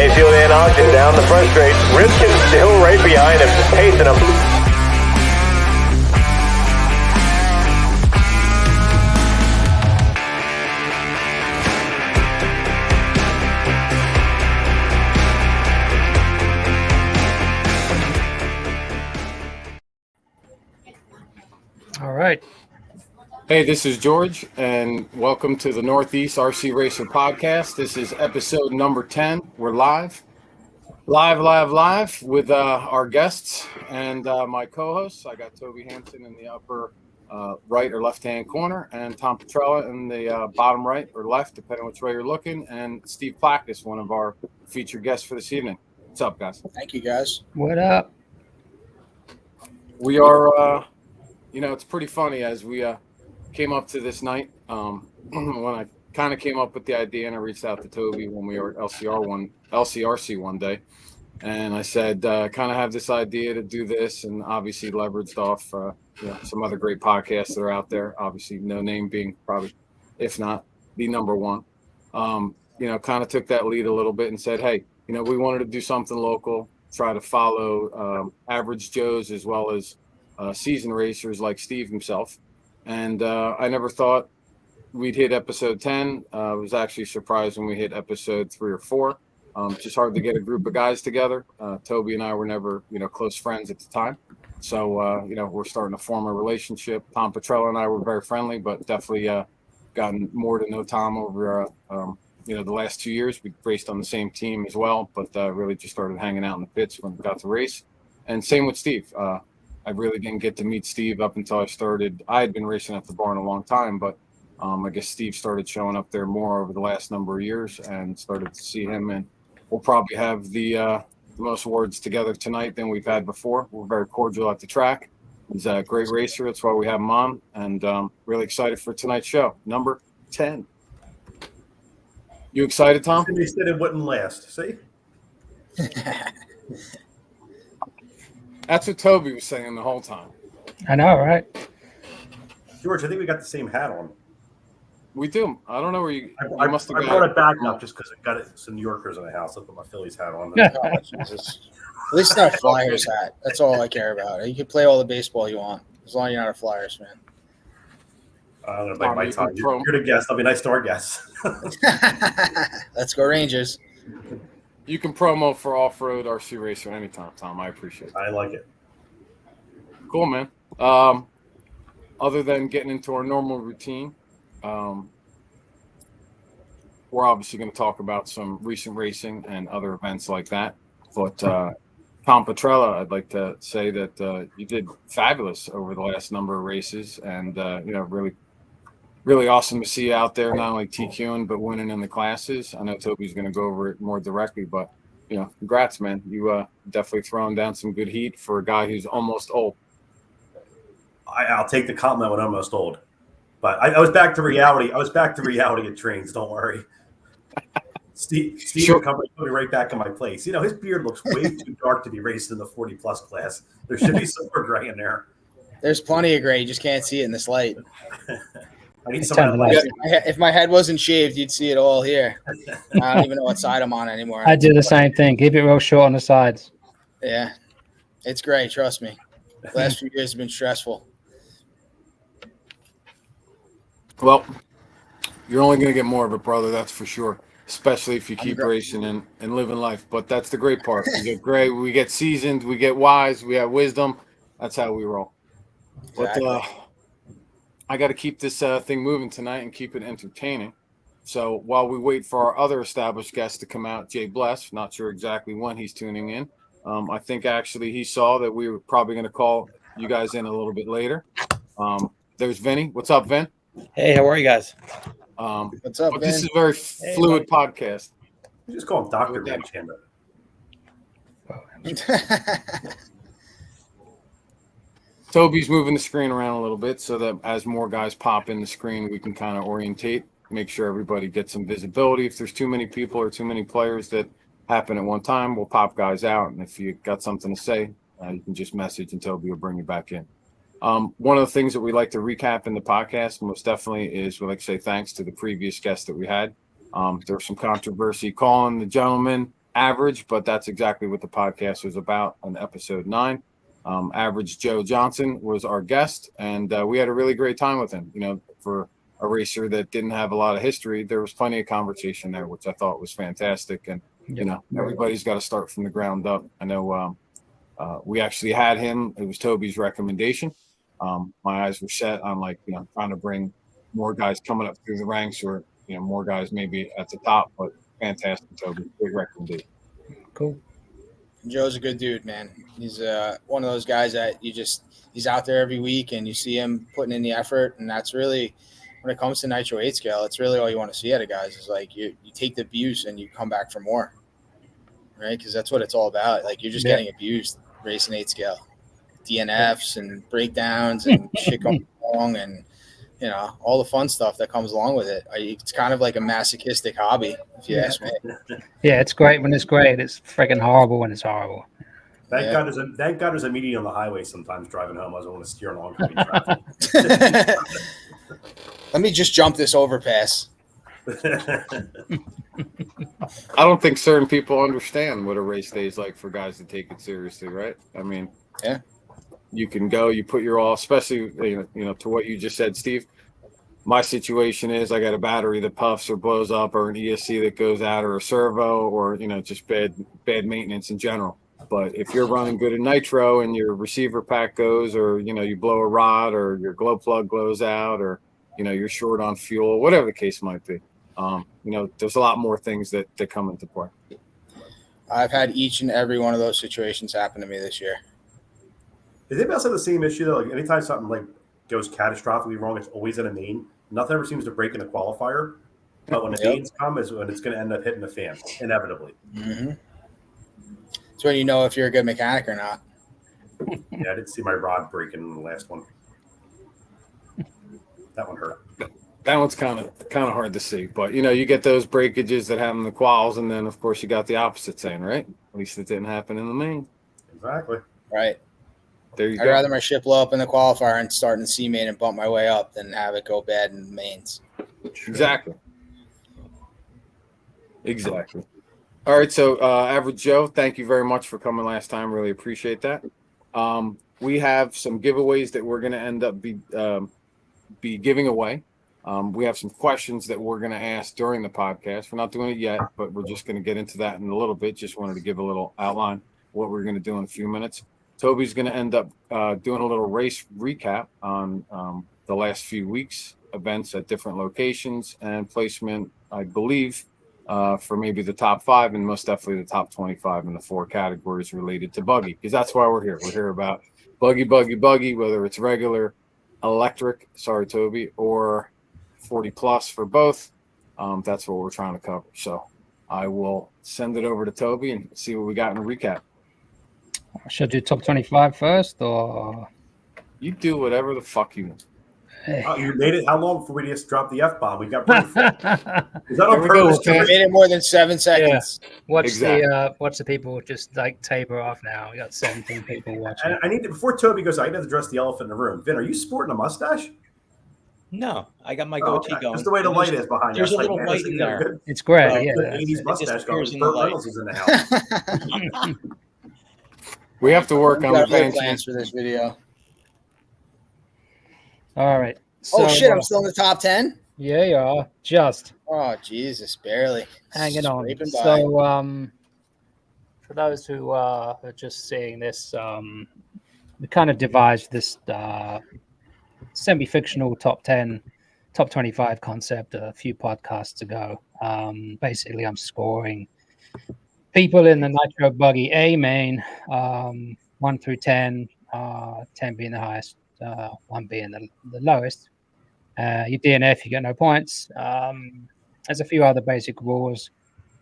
Maziel and Ogden down the front straight. Ripken still right behind him, pacing him. All right. Hey, this is George, and welcome to the Northeast RC Racer Podcast. This is episode number 10. We're live with our guests and my co-hosts. I got Toby Hansen in the upper right or left-hand corner, and Tom Petrella in the bottom right or left, depending which way you're looking, and Steve Plackis, one of our featured guests for this evening. What's up, guys? Thank you, guys. What up? We are, it's pretty funny as we came up to this night. When I kind of came up with the idea, and I reached out to Toby when we were at LCRC one day, and I said, kind of have this idea to do this, and obviously leveraged off some other great podcasts that are out there. Obviously, No Name being probably, if not the number one. Kind of took that lead a little bit and said, hey, we wanted to do something local, try to follow average Joes as well as seasoned racers like Steve himself. And I never thought we'd hit episode 10. I was actually surprised when we hit episode 3 or 4. Just hard to get a group of guys together. Toby and I were never, close friends at the time. So, we're starting to form a relationship. Tom Petrella and I were very friendly, but definitely gotten more to know Tom over, the last 2 years. We raced on the same team as well, but really just started hanging out in the pits when we got to race. And same with Steve. I really didn't get to meet Steve up until I started. I had been racing at the barn a long time, but I guess Steve started showing up there more over the last number of years and started to see him. And we'll probably have the most words together tonight than we've had before. We're very cordial at the track. He's a great racer. That's why we have him on. And really excited for tonight's show, number 10. You excited, Tom? They said it wouldn't last. See? That's what Toby was saying the whole time. I know, right? George, I think we got the same hat on. We do. I don't know where you must have I brought it back up just because I got it. Some New Yorkers in the house. I put my Phillies hat on. Oh, Jesus. At least it's not a Flyers hat. That's all I care about. You can play all the baseball you want, as long as you're not a Flyers fan. I'm going to bite my tongue. You're the guest. I'll be nice to our guests. Let's go Rangers. You can promo for off-road RC Racer anytime, Tom. I appreciate it. I like it. Cool, man. Other than getting into our normal routine, we're obviously going to talk about some recent racing and other events like that. But Tom Petrella, I'd like to say that you did fabulous over the last number of races, and really awesome to see you out there, not only TQing, but winning in the classes. I know Toby's going to go over it more directly, but, congrats, man. You definitely throwing down some good heat for a guy who's almost old. I'll take the compliment when I'm almost old. But I was back to reality. I was back to reality at trains. Don't worry. Steve Sure. will put me right back in my place. His beard looks way too dark to be raced in the 40-plus class. There should be some more gray in there. There's plenty of gray. You just can't see it in this light. I need some If my head wasn't shaved, you'd see it all here. I don't even know what side I'm on anymore. I do the same thing. Keep it real short on the sides. Yeah. It's great. Trust me. The last few years have been stressful. Well, you're only going to get more of it, brother. That's for sure. Especially if you keep racing and living life. But that's the great part. We get gray, we get seasoned, we get wise, we have wisdom. That's how we roll. Exactly. But I got to keep this thing moving tonight and keep it entertaining. So while we wait for our other established guest to come out, Jay Bless, not sure exactly when he's tuning in. I think actually he saw that we were probably going to call you guys in a little bit later. There's Vinny. What's up, Vin? Hey, how are you guys? What's up, This is a very fluid podcast. You just call him Dr. Ben Chandler. Toby's moving the screen around a little bit so that as more guys pop in the screen, we can kind of orientate, make sure everybody gets some visibility. If there's too many people or too many players that happen at one time, we'll pop guys out. And if you got something to say, you can just message and Toby will bring you back in. One of the things that we like to recap in the podcast most definitely is we like to say thanks to the previous guests that we had. There was some controversy calling the gentleman Average, but that's exactly what the podcast was about on episode 9. Average Joe Johnson was our guest, and we had a really great time with him. For a racer that didn't have a lot of history, there was plenty of conversation there, which I thought was fantastic. And everybody's got to start from the ground up. I know we actually had him. It was Toby's recommendation. My eyes were set on trying to bring more guys coming up through the ranks, or more guys maybe at the top. But fantastic, Toby. Great recommendation. Cool. Joe's a good dude, man. He's one of those guys that he's out there every week, and you see him putting in the effort, and that's really, when it comes to Nitro 8 scale, it's really all you want to see out of guys is like you take the abuse and you come back for more, right? Because that's what it's all about. Like, you're just getting abused racing 8 scale, DNFs and breakdowns and shit going wrong, and all the fun stuff that comes along with it. It's kind of like a masochistic hobby, if you ask me. Yeah, it's great when it's great. It's freaking horrible when it's horrible. Thank God there's a median on the highway sometimes driving home. I was want to steer along traffic. Let me just jump this overpass. I don't think certain people understand what a race day is like for guys to take it seriously, right? I mean, yeah, you can go, you put your all, especially to what you just said, Steve. My situation is I got a battery that puffs or blows up, or an ESC that goes out, or a servo, or just bad maintenance in general. But if you're running good in nitro and your receiver pack goes, or you blow a rod, or your glow plug blows out, or you're short on fuel, whatever the case might be, there's a lot more things that come into play. I've had each and every one of those situations happen to me this year. Is anybody else have the same issue though? Like, anytime something goes catastrophically wrong, it's always in a main. Nothing ever seems to break in the qualifier, but when the mains come is when it's going to end up hitting the fan, inevitably. Mm-hmm. That's when you know if you're a good mechanic or not. Yeah, I didn't see my rod breaking in the last one. That one hurt. That one's kind of hard to see, but you get those breakages that happen in the quals, and then of course you got the opposite saying, right? At least it didn't happen in the main. Exactly. Right. There you I'd go. rather my ship blow up in the qualifier and start in the C main and bump my way up than have it go bad in the mains. Exactly. All right, so Average Joe, thank you very much for coming last time. Really appreciate that. We have some giveaways that we're going to end up be giving away. We have some questions that we're going to ask during the podcast. We're not doing it yet, but we're just going to get into that in a little bit. Just wanted to give a little outline of what we're going to do in a few minutes. Toby's going to end up doing a little race recap on the last few weeks' events at different locations and placement, I believe, for maybe the top 5 and most definitely the top 25 in the 4 categories related to buggy, because that's why we're here. We're here about buggy, whether it's regular, electric, sorry, Toby, or 40 plus for both. That's what we're trying to cover. So I will send it over to Toby and see what we got in a recap. Should I do top 25 first, or you do whatever the fuck you want? Oh, you made it. How long before we just dropped the F-bomb? We got pretty full. Is that on Here we purpose? go, I made it more than 7 seconds. watch Exactly. watch the people just taper off now. We got 17 people watching. And I need to, before Toby goes, I need to address the elephant in the room. Vin, are you sporting a mustache? No, I got my goatee going. Just the way the light is behind you. There's a It's little man, light this in thing's there. good. It's great. Good Yeah. 80s mustache going. disappears in the Burt light. Reynolds is in the house. We have to work We on got big advancing. plans for this video. All right. So, Oh shit! I'm still in the top 10. Yeah, you are. Just Oh Jesus, barely hanging on. Scraping by. So, for those who are just seeing this, we kind of devised this semi-fictional top 10, top 25 concept a few podcasts ago. Basically, I'm scoring people in the Nitro Buggy A main, 1 through 10, 10 being the highest, 1 being the lowest. You DNF, you get no points. There's a few other basic rules,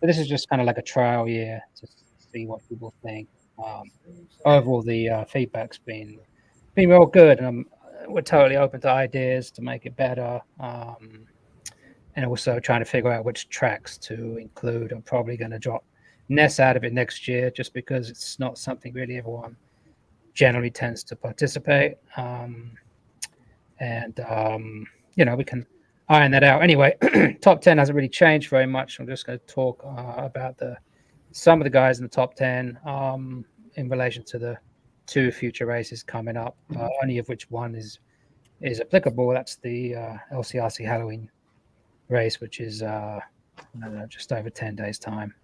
but this is just kind of like a trial year to see what people think. Overall, the feedback's been real good, and we're totally open to ideas to make it better, and also trying to figure out which tracks to include. I'm probably going to drop Ness out of it next year just because it's not something really everyone generally tends to participate. We can iron that out. Anyway, top 10 hasn't really changed very much. I'm just going to talk about the some of the guys in the top 10 in relation to the 2 future races coming up, only of which one is applicable. That's the LCRC Halloween race, which is I don't know, just over 10 days time.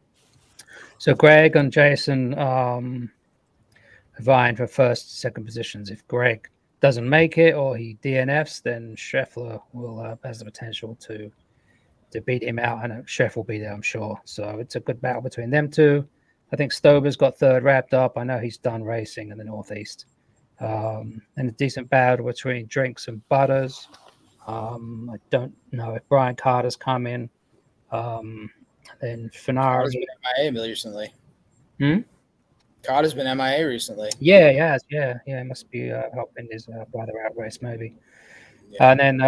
So Greg and Jason vying for first, second positions. If Greg doesn't make it or he DNFs, then Scheffler will has the potential to beat him out, and Sheff will be there, I'm sure. So it's a good battle between them two. I think Stober's got third wrapped up. I know he's done racing in the Northeast. And a decent battle between Drinks and Butters. I don't know if Brian Carter's come in. Then Carter's Finari. been MIA recently. Hmm? Carter's been MIA recently. Yeah, he has. Yeah. He must be helping his brother out race, maybe. Yeah. And then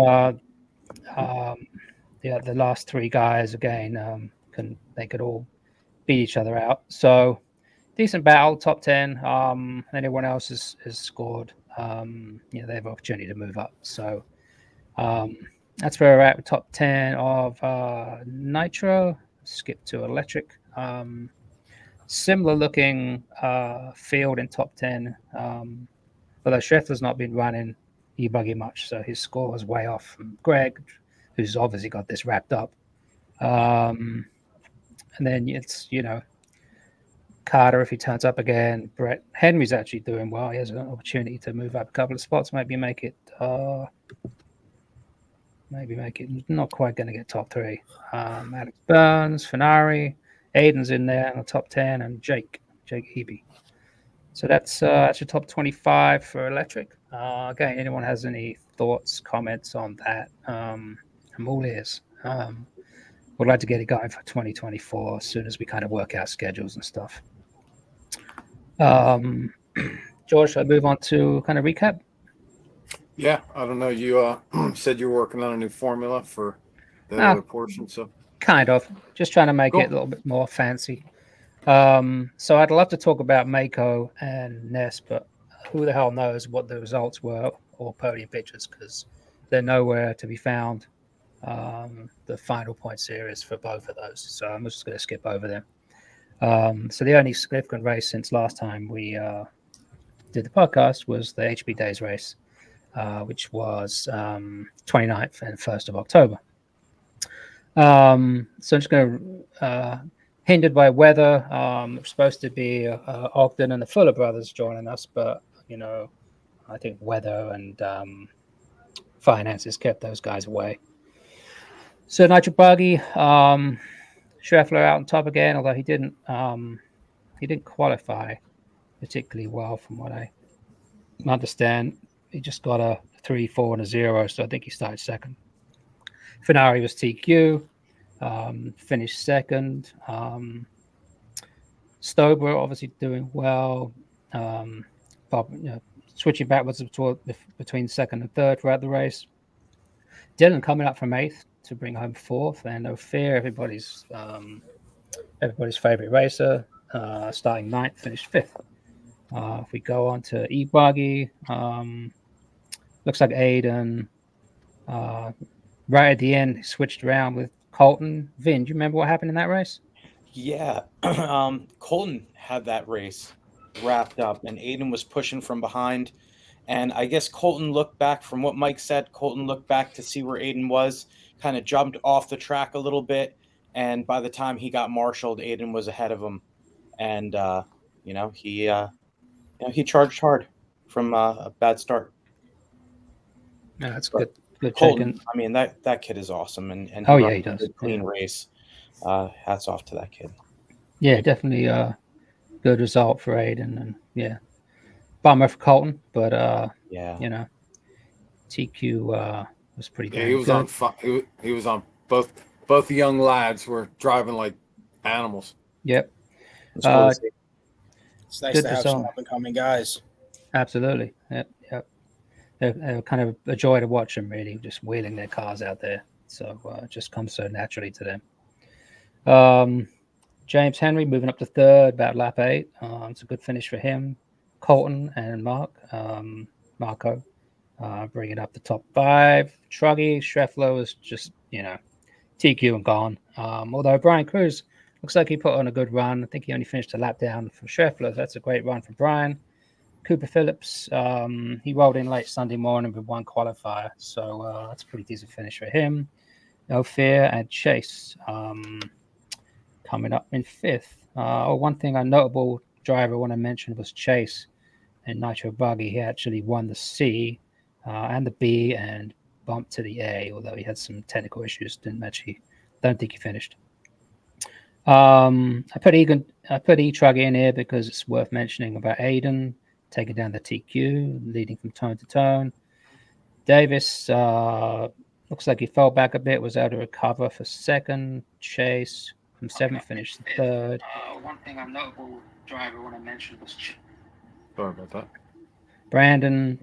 the last 3 guys again they could all beat each other out. So decent battle, top 10. Anyone else has scored. They have an opportunity to move up. So that's where we're at with top 10 of Nitro. Skip to electric. Similar looking field in top 10. Although Scheffler's not been running e-buggy much, so his score is way off from Greg, who's obviously got this wrapped up. And then it's, Carter, if he turns up again. Brett Henry's actually doing well. He has an opportunity to move up a couple of spots, maybe make it not quite going to get top 3. Alex Burns, Finari, Aiden's in there in the top 10, and Jake Hebe. So that's your top 25 for electric. Again, anyone has any thoughts, comments on that? I'm all ears. Would like to get it going for 2024 as soon as we kind of work out schedules and stuff. George, should I move on to kind of recap? Yeah, I don't know. You said you're working on a new formula for the other portion, so kind of just trying to make Cool. it a little bit more fancy. So I'd love to talk about Mako and Ness, but who the hell knows what the results were or podium pictures, because they're nowhere to be found. The final point series for both of those, so I'm just going to skip over them. So the only significant race since last time we did the podcast was the HB Days race, which was 29th and 1st of October. So I'm just going to hindered by weather. It's supposed to be Ogden and the Fuller brothers joining us, but I think weather and finances kept those guys away. So Nitro Buggy, Scheffler out on top again, although he didn't qualify particularly well from what I understand. He just got a 3, 4, and a 0, so I think he started second. Finari was TQ, finished second. Stober obviously doing well. Switching backwards between second and third throughout the race. Dylan coming up from 8th to bring home 4th, and no fear, everybody's favorite racer, starting 9th, finished 5th. If we go on to E-Buggy, looks like Aiden, right at the end, switched around with Colton. Vin, do you remember what happened in that race? Yeah. Colton had that race wrapped up, and Aiden was pushing from behind. And I guess Colton looked back from what Mike said. Colton looked back to see where Aiden was, kind of jumped off the track a little bit. And by the time he got marshaled, Aiden was ahead of him. And, he charged hard from a bad start. Yeah, that's good. Good Colton, checking. I mean, that kid is awesome. And he does. A clean race. Hats off to that kid. Yeah, definitely a good result for Aiden. And, bummer for Colton, but, TQ was pretty yeah, he was good. he was on both the young lads were driving like animals. Yep. It's cool to see. It's nice good to have some result. up and coming guys. Absolutely. Yep. They're kind of a joy to watch them, really, just wheeling their cars out there. So it just comes so naturally to them. James Henry moving up to third, about lap 8. It's a good finish for him. Colton and Marco bringing up the top 5. Truggy, Scheffler was just, TQ and gone. Although Brian Cruz Looks like he put on a good run. I think he only finished a lap down for Scheffler. That's a great run for Brian. Cooper Phillips, he rolled in late Sunday morning with one qualifier, so that's a pretty decent finish for him. Ophir and Chase coming up in fifth. One thing a notable driver I want to mention was Chase in Nitro Buggy. He actually won the C and the B and bumped to the A, although he had some technical issues. Don't think he finished. I put E-Trug in here because it's worth mentioning about Aiden taking down the TQ, leading from tone to tone. Davis looks like he fell back a bit, was able to recover for second. Chase from seventh finished third. One thing a notable driver I want to mention was Sorry about that. Brandon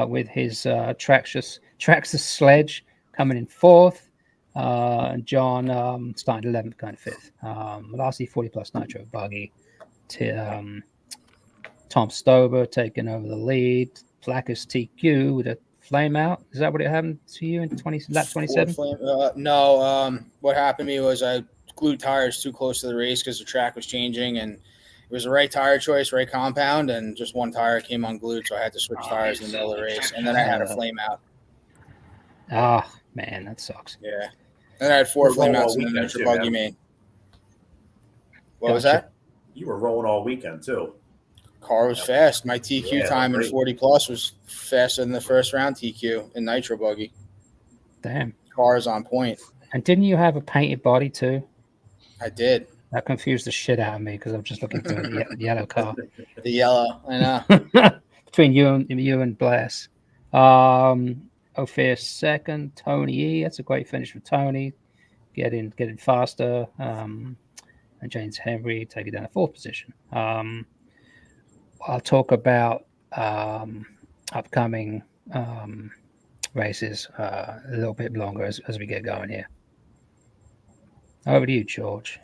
with his Traxxas sledge coming in fourth. And John starting 11th, going fifth. Lastly, 40 plus Nitro Buggy. Tom Stover taking over the lead. Plackis TQ with a flame out. Is that what it happened to you in lap 27? No. What happened to me was I glued tires too close to the race because the track was changing, and it was the right tire choice, right compound, and just one tire came unglued, so I had to switch tires in the middle of the race, and then I had a flame out. Ah, man, that sucks. Yeah. And I had four flame outs in the Nitro Buggy main. What was that? You were rolling all weekend too. Car was fast. My TQ time in 40 plus was faster than the first round TQ in Nitro Buggy. Damn. Car is on point. And didn't you have a painted body too? I did. That confused the shit out of me because I'm just looking for the yellow car. The yellow, I know. Between you and Bless. Ophir second, Tony E. That's a great finish for Tony. Getting faster. And James Henry taking down the fourth position. I'll talk about upcoming races a little bit longer as we get going here. Over to you, George.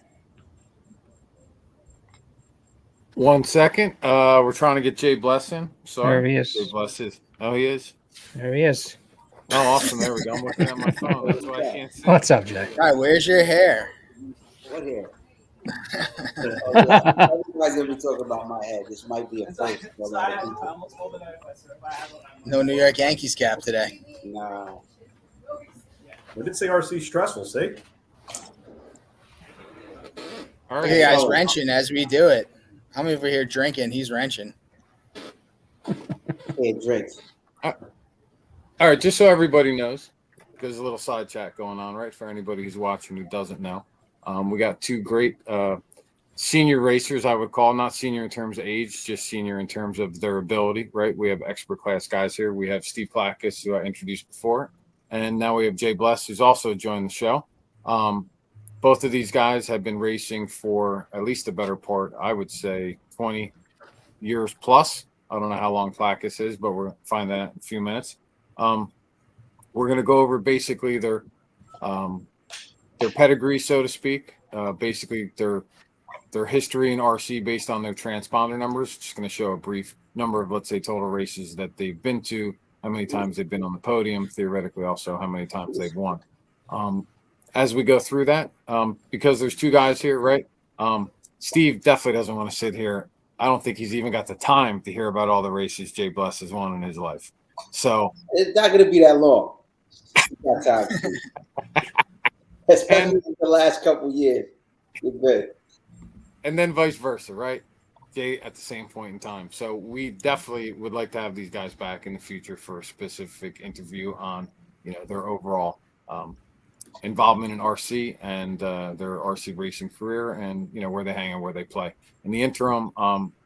1 second. We're trying to get Jay Bless in. Sorry. There he is. Jay Bless is. Oh, he is? There he is. Oh, awesome. There we go. I'm looking at my phone. That's why I can't see. What's up, Jay? All right, where's your hair? What hair? Everybody's gonna be talking about my head. This might be a first for a lot of people. No New York Yankees cap today. No. We did say RC stressful, see? All right. Look at guys wrenching as we do it. I'm over here drinking. He's wrenching. Hey, Drake. All right, just so everybody knows, there's a little side chat going on, right? For anybody who's watching who doesn't know. We got two great senior racers, I would call, not senior in terms of age, just senior in terms of their ability, right? We have expert class guys here. We have Steve Plackis, who I introduced before, and now we have Jay Bless, who's also joined the show. Both of these guys have been racing for at least the better part, I would say, 20 years plus. I don't know how long Plackis is, but we'll find that in a few minutes. We're going to go over basically their pedigree, so to speak, basically their history in RC based on their transponder numbers. Just going to show a brief number of, let's say, total races that they've been to, how many times they've been on the podium, theoretically also how many times they've won. As we go through that, because there's two guys here, right? Steve definitely doesn't want to sit here. I don't think he's even got the time to hear about all the races Jay Bless has won in his life. So It's not going to be that long. That time. Especially in the last couple years. You're good. And then vice versa, right? Jay at the same point in time. So we definitely would like to have these guys back in the future for a specific interview on, their overall involvement in RC and their RC racing career and, where they hang and where they play. In the interim,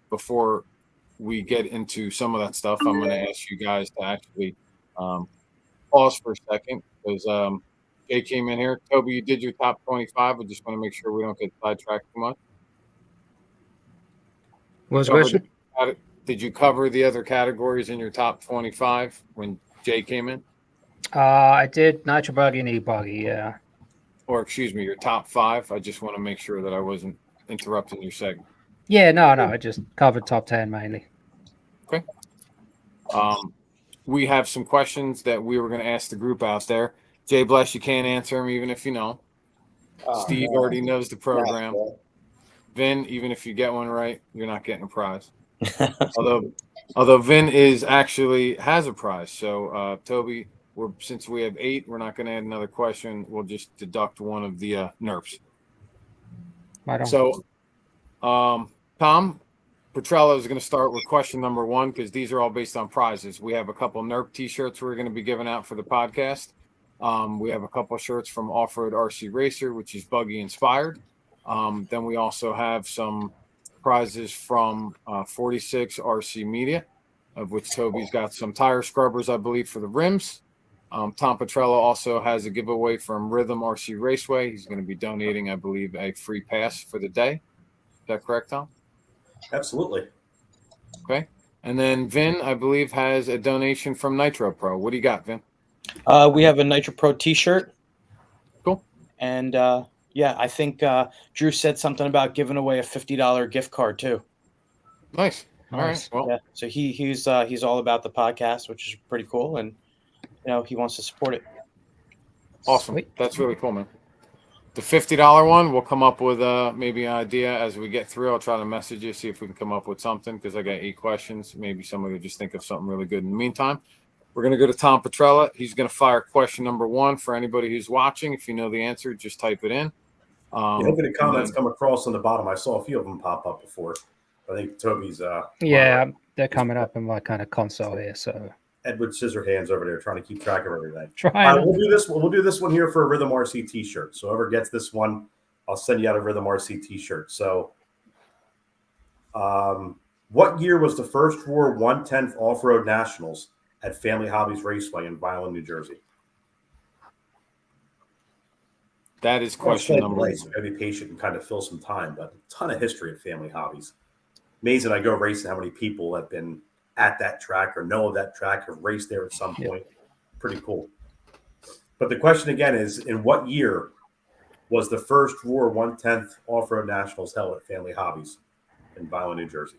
before we get into some of that stuff, I'm going to ask you guys to actually pause for a second because Jay came in here. Toby, you did your top 25. I just want to make sure we don't get sidetracked too much. What was the question? Did you cover the other categories in your top 25 when Jay came in? I did Nitro Buggy and E-Buggy, yeah. Or, excuse me, your top 5. I just want to make sure that I wasn't interrupting your segment. Yeah, no, I just covered top 10 mainly. Okay. We have some questions that we were going to ask the group out there. Jay Bless, you can't answer them even if you know. Steve already knows the program. Vin, even if you get one right, you're not getting a prize. although Vin has a prize. So Toby, since we have 8, we're not going to add another question. We'll just deduct one of the NERPs. Right on. So Tom Petrello is going to start with question number 1 because these are all based on prizes. We have a couple NERP T-shirts we're going to be giving out for the podcast. We have a couple shirts from Off-Road RC Racer, which is buggy inspired. Then we also have some prizes from 46 RC Media, of which Toby's got some tire scrubbers, I believe, for the rims. Tom Petrello also has a giveaway from Rhythm RC Raceway. He's going to be donating, I believe, a free pass for the day. Is that correct, Tom? Absolutely. Okay. And then Vin, I believe, has a donation from Nitro Pro. What do you got, Vin? We have a Nitro Pro T-shirt. Cool. And yeah, I think Drew said something about giving away a $50 gift card too. Nice. All Nice. right. Well, Yeah. So he's all about the podcast, which is pretty cool, and he wants to support it. awesome. Sweet. That's really cool, man. The $50 one, we'll come up with maybe an idea as we get through. I'll try to message you, see if we can come up with something because I got 8 questions. Maybe somebody will just think of something really good in the meantime. We're going to go to Tom Petrella. He's going to fire question number 1 for anybody who's watching. If you know the answer, just type it in. Hopefully the comments come across on the bottom. I saw a few of them pop up before. I think Toby's Yeah, they're coming up in my kind of console here. So Edward Scissorhands over there trying to keep track of everything. try. All right, we'll do this. We'll do this one here for a Rhythm RC T-shirt. So whoever gets this one, I'll send you out a Rhythm RC T-shirt. So, what year was the first Roar 1/10 Off-Road Nationals at Family Hobbies Raceway in Vineland, New Jersey? That is question number 1. So gotta be patient and kind of fill some time, but a ton of history at Family Hobbies. Amazing. I go racing. How many people have been at that track or know of that track, have raced there at some point? Pretty cool. But the question again is, in what year was the first Roar 1/10 Off-Road Nationals held at Family Hobbies in Vineland, New Jersey?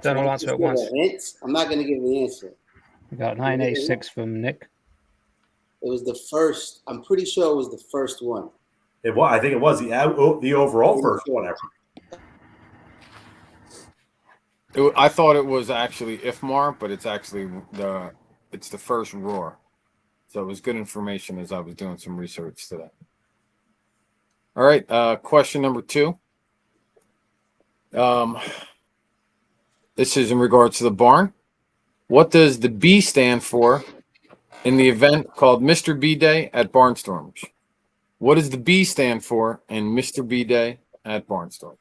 Don't all answer at once. I'm not going to give the answer. We got 986 from Nick. It was the first. I'm pretty sure it was the first one. It was. I think it was the overall first one ever. I thought it was actually IFMAR, but it's actually the first Roar. So it was good information as I was doing some research today. All right, question number 2. This is in regards to the barn. What does the B stand for in the event called Mr. B Day at Barnstormers? What does the B stand for in Mr. B Day at Barnstormers?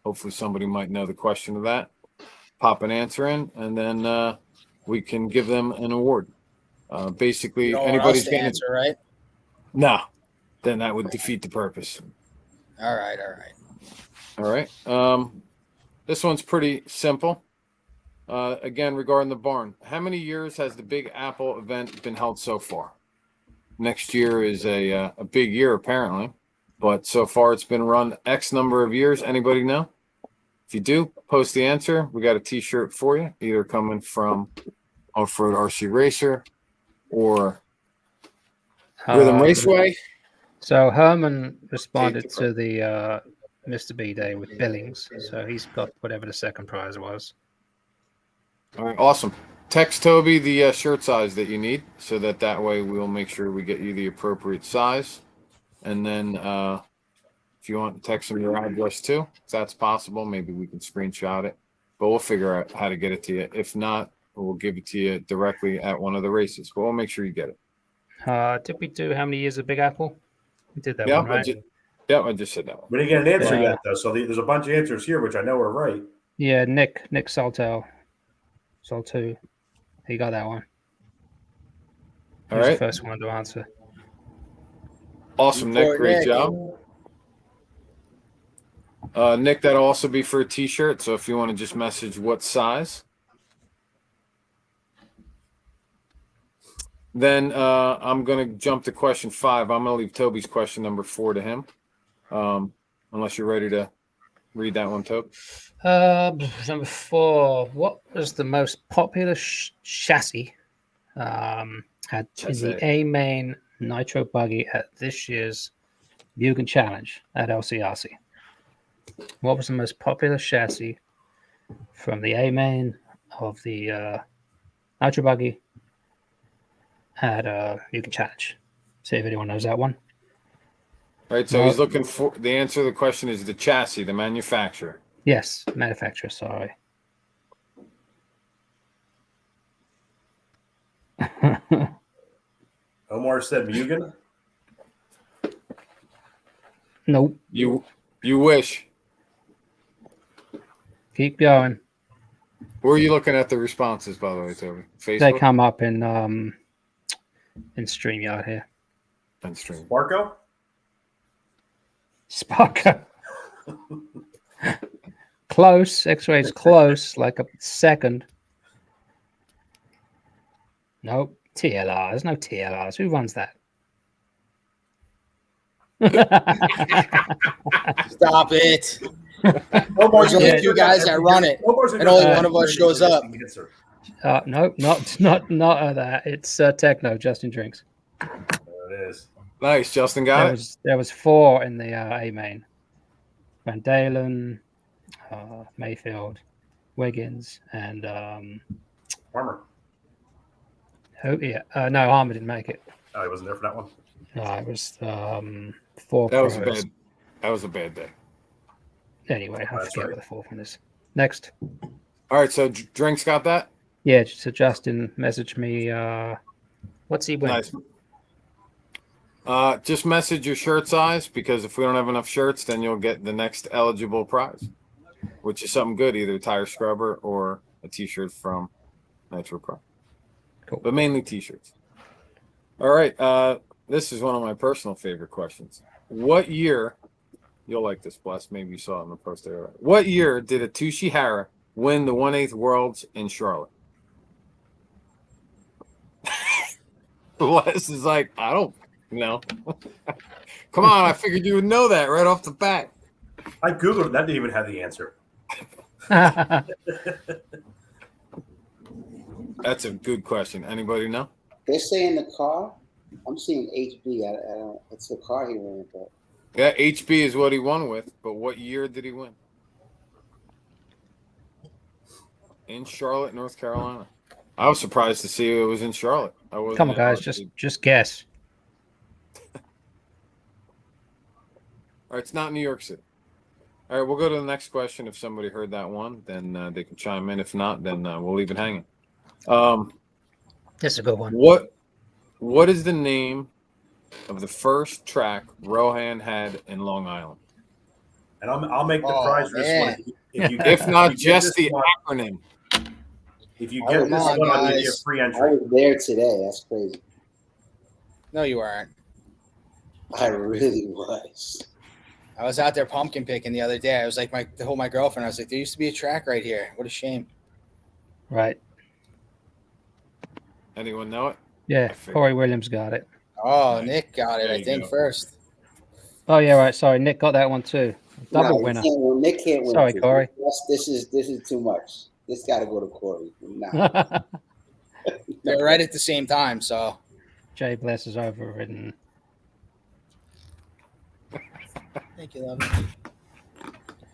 Hopefully somebody might know the question of that. Pop an answer in, and then we can give them an award. Basically, anybody's the getting answer, right? No, then that would defeat the purpose. All right. All right. This one's pretty simple. Again, regarding the barn, how many years has the Big Apple event been held so far? Next year is a big year, apparently, but so far it's been run X number of years. Anybody know? If you do, post the answer. We got a T-shirt for you, either coming from Off-Road RC Racer or Rhythm Raceway. So Herman responded to the Mr. B Day with Billings, so he's got whatever the second prize was. All right, awesome. Text Toby the shirt size that you need, so that way we'll make sure we get you the appropriate size. And then if you want to text him your address too, if that's possible, maybe we can screenshot it. But we'll figure out how to get it to you. If not, we'll give it to you directly at one of the races. But we'll make sure you get it. Did we do how many years of Big Apple? We did that Yeah, one, right? I just said that one. We didn't get an answer Yeah. yet, though. So there's a bunch of answers here, which I know are right. Yeah, Nick Saltel. Saltu. He got that one. He All was right. the first one to answer. Awesome, Nick. Great job. Nick, that'll also be for a T-shirt. So if you want to just message what size. Then I'm going to jump to question 5. I'm going to leave Toby's question number 4 to him. Unless you're ready to read that one, Toby. Number 4. What was the most popular chassis in the A-Main Nitro buggy at this year's Mugen Challenge at LCRC. What was the most popular chassis from the A main of the Nitro Buggy at Mugen Challenge? See if anyone knows that one. All right, so he's looking for the answer to the question is the chassis, the manufacturer. Yes, manufacturer. Sorry. Omar said Mugen. Nope. You wish. Keep going. Where are you looking at the responses, by the way, Toby? Facebook? They come up in StreamYard here. And stream. Marco. Sparko. Close. X-ray's close, like a second. Nope. TLR. There's no TLRs. Who runs that? Stop it. There's only two guys that run it, and only one of us shows up. Nope, not that. It's Techno. Justin Drinks. There it is. Nice, Justin got it. There was 4 in the A main. Van Dalen, Mayfield, Wiggins, and Farmer. no, Harmer didn't make it. Oh, he wasn't there for that one. No, it was 4. That was pros. bad. That was a bad day. Anyway, I That's forget right. what the 4th one is. Next. All right, so Drinks got that. Yeah, so Justin messaged me. What's he winning? Nice. Just message your shirt size because if we don't have enough shirts, then you'll get the next eligible prize, which is something good, either a tire scrubber or a T-shirt from Nitro Pro. Cool. But mainly T-shirts. All right. This is one of my personal favorite questions. What year? You'll like this, Bless. Maybe you saw it in the post there. What year did Atushi Hara win the 1/8 Worlds in Charlotte? Bless is like, I don't know. Come on, I figured you would know that right off the bat. I googled it. That didn't even have the answer. That's a good question. Anybody know? They're saying the car. I'm seeing HB. I don't. It's the car he ran, but Yeah, HB is what he won with, but what year did he win? In Charlotte, North Carolina. I was surprised to see it was in Charlotte. I wasn't. Come on, guys, just guess. All right, it's not New York City. All right, we'll go to the next question. If somebody heard that one, then they can chime in. If not, then we'll leave it hanging. That's a good one. What is the name of the first track Rohan had in Long Island? And I'll make the prize for this one. If not just the acronym. If you get this one, I'll give you a free I entry. was there today. That's crazy. No, you aren't. I really was. I was out there pumpkin picking the other day. I was like, my girlfriend. I was like, there used to be a track right here. What a shame. Right. Anyone know it? Yeah, Corey Williams got it. Oh, Nick got it, There I you think, go. first. Oh yeah, right. Sorry, Nick got that one too. Double winner. Nick can't win. Sorry, Corey. This is too much. This got to go to Corey. Nah. They're right at the same time, so. Jay Bless is overridden. Thank you, love.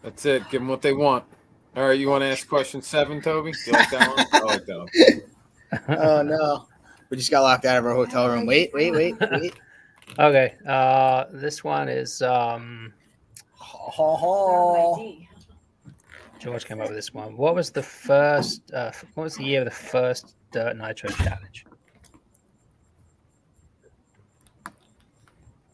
That's it. Give them what they want. All right, you want to ask question 7, Toby? You like that one? I like that one. Oh, no. We just got locked out of our hotel room. Wait. Okay. This one is George came up with this one. What was the first? What was the year of the first Dirt Nitro Challenge?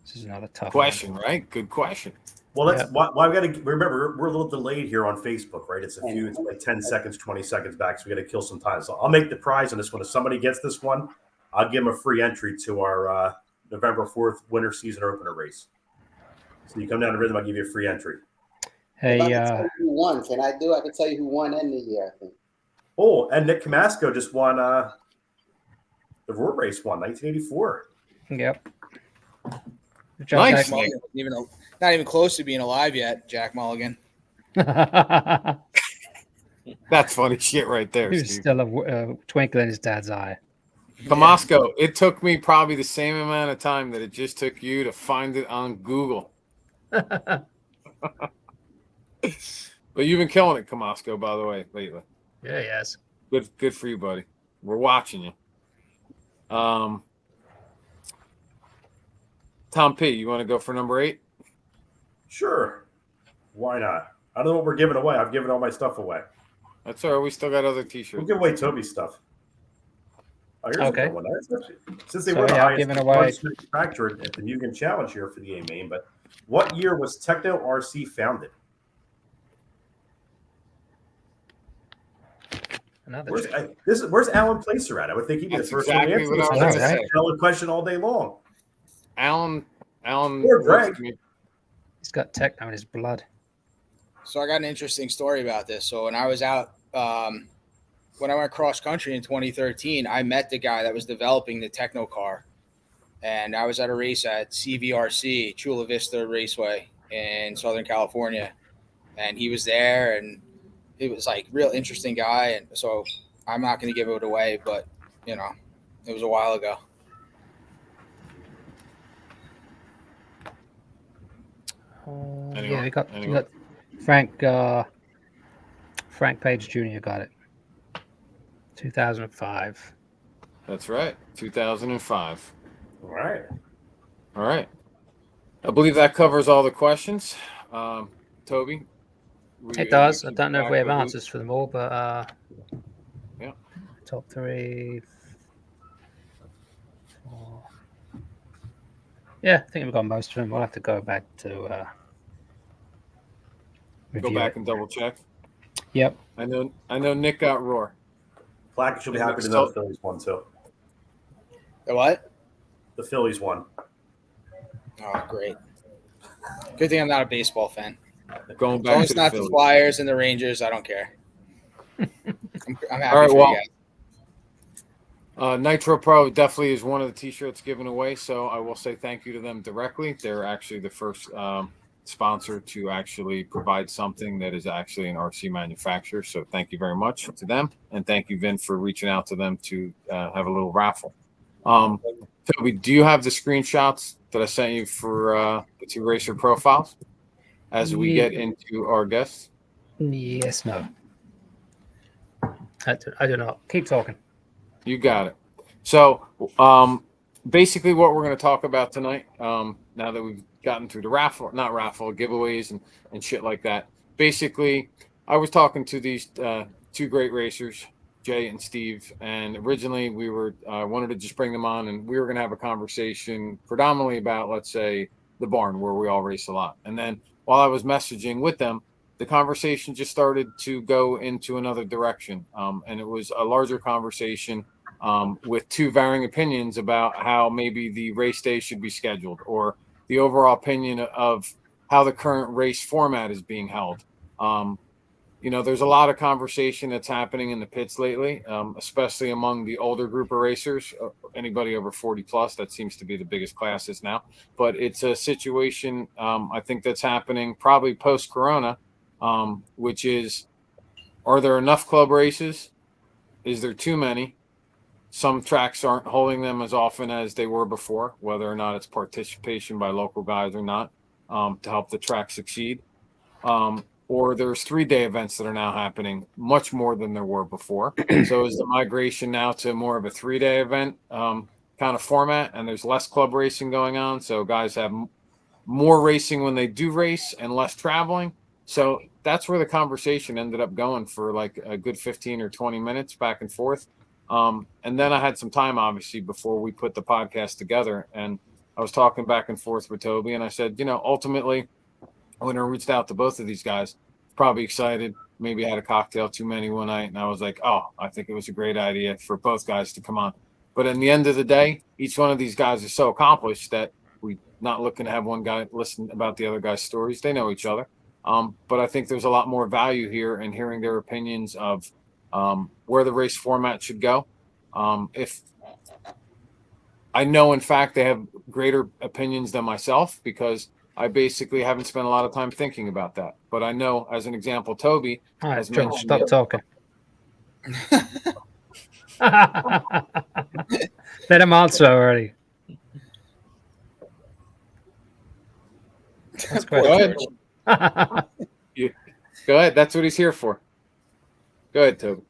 This is another tough Question, right? Good question. Well, let's. Why we got to remember? We're a little delayed here on Facebook, right? It's it's like 10 seconds, 20 seconds back, so we got to kill some time. So I'll make the prize on this one. If somebody gets this one, I'll give them a free entry to our November 4th winter season opener race. So you come down to Rhythm, I'll give you a free entry. Hey, who won? Can I do? I can tell you who won in the year. I think. Oh, and Nick Camasco just won the Roar Race one, 1984. Yep. Nice. Jack not even close to being alive yet, Jack Mulligan. That's funny shit right there, He was Steve. still a twinkle in his dad's eye. Camasco, it took me probably the same amount of time that it just took you to find it on Google. But you've been killing it, Kamasco, by the way, lately. Yeah, yes. Good for you, buddy. We're watching you. Tom P, you want to go for number 8? Sure. Why not? I don't know what we're giving away. I've given all my stuff away. That's all right. We still got other We'll T-shirts. give away Toby's stuff. Oh, here's Okay. a good one. Since they So, were the yeah, I'm highest giving away- largest manufacturer at the Mugen Challenge here for the A main, but what year was Techno RC founded? Another Where's, check. where's Alan Placer at? I would think he'd be That's the first exactly one to what answer I this. was All That's right. a valid question all day long. Alan. Or Greg. He's got techno in his blood. So I got an interesting story about this. So when I was out, when I went cross country in 2013, I met the guy that was developing the techno car, and I was at a race at CVRC, Chula Vista Raceway in Southern California, and he was there, and he was like real interesting guy. And so I'm not going to give it away, but you know, it was a while ago. Yeah, we got Anyone? Frank Page Jr. got it. 2005. That's right. 2005. All right. All right. I believe that covers all the questions. Toby? It does. I keep don't know if track we have of who- answers for them all, but Yeah. Top 3, 4. Yeah, I think we've got most of them. We'll have to go back to Go review back it. and double check. Yep. I know Nick got Roar. Plackett should be And happy to Nick's know the still- Phillies won too. The what? The Phillies won. Oh, great. Good thing I'm not a baseball fan. Going As long back as to it's the not the Phillies. Flyers and the Rangers, I don't care. I'm happy All right, for well, you guys. Nitro Pro definitely is one of the T-shirts given away, so I will say thank you to them directly. They're actually the first sponsor to actually provide something that is actually an RC manufacturer. So thank you very much to them, and thank you, Vin, for reaching out to them to have a little raffle. Toby, do you have the screenshots that I sent you for the 2 racer profiles as we Yeah. get into our guests? Yes, no. I do not. Keep talking. You got it. So, basically, what we're going to talk about tonight, now that we've gotten through the giveaways and shit like that. Basically, I was talking to these 2 great racers, Jay and Steve, and originally we were wanted to just bring them on, and we were going to have a conversation predominantly about, let's say, the barn where we all race a lot. And then while I was messaging with them, the conversation just started to go into another direction, and it was a larger conversation with 2 varying opinions about how maybe the race day should be scheduled, or the overall opinion of how the current race format is being held. There's a lot of conversation that's happening in the pits lately, especially among the older group of racers, anybody over 40 plus. That seems to be the biggest classes now. But it's a situation I think that's happening probably post-corona, which is, are there enough club races? Is there too many? Some tracks aren't holding them as often as they were before, whether or not it's participation by local guys or not, to help the track succeed. Or there's 3-day events that are now happening much more than there were before. So is the migration now to more of a 3-day event kind of format, and there's less club racing going on. So guys have more racing when they do race and less traveling. So that's where the conversation ended up going for like a good 15 or 20 minutes back and forth. And then I had some time, obviously, before we put the podcast together. And I was talking back and forth with Toby, and I said, ultimately, when I reached out to both of these guys, probably excited, maybe had a cocktail too many one night. And I was like, oh, I think it was a great idea for both guys to come on. But in the end of the day, each one of these guys is so accomplished that we're not looking to have one guy listen about the other guy's stories. They know each other. But I think there's a lot more value here in hearing their opinions of where the race format should go. If I know, in fact, they have greater opinions than myself, because I basically haven't spent a lot of time thinking about that. But I know, as an example, Toby All right, has George, mentioned stop it. talking. Let him answer already. That's Go question. ahead. Go ahead. That's what he's here for. Go ahead, Toby.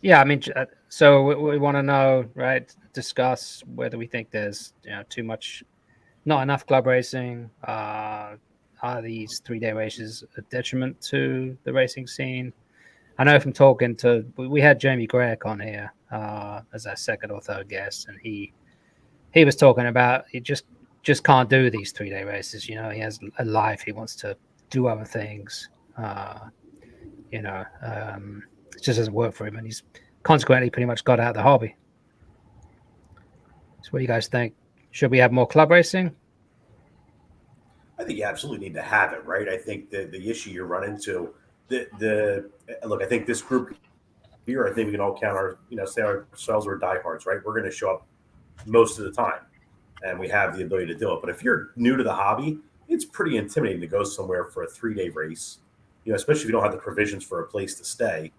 Yeah, I mean, so we want to know, right? Discuss whether we think there's too much, not enough club racing. Are these 3-day races a detriment to the racing scene? I know from talking to, we had Jamie Grech on here as our second or third guest, and he was talking about he just can't do these 3-day races. He has a life, he wants to do other things. It just doesn't work for him, and he's consequently pretty much got out of the hobby. So what do you guys think? Should we have more club racing? I think you absolutely need to have it, right? I think the issue you run into, look, I think this group here, I think we can all count say ourselves we're diehards, right? We're going to show up most of the time, and we have the ability to do it. But if you're new to the hobby, it's pretty intimidating to go somewhere for a 3-day race, especially if you don't have the provisions for a place to stay.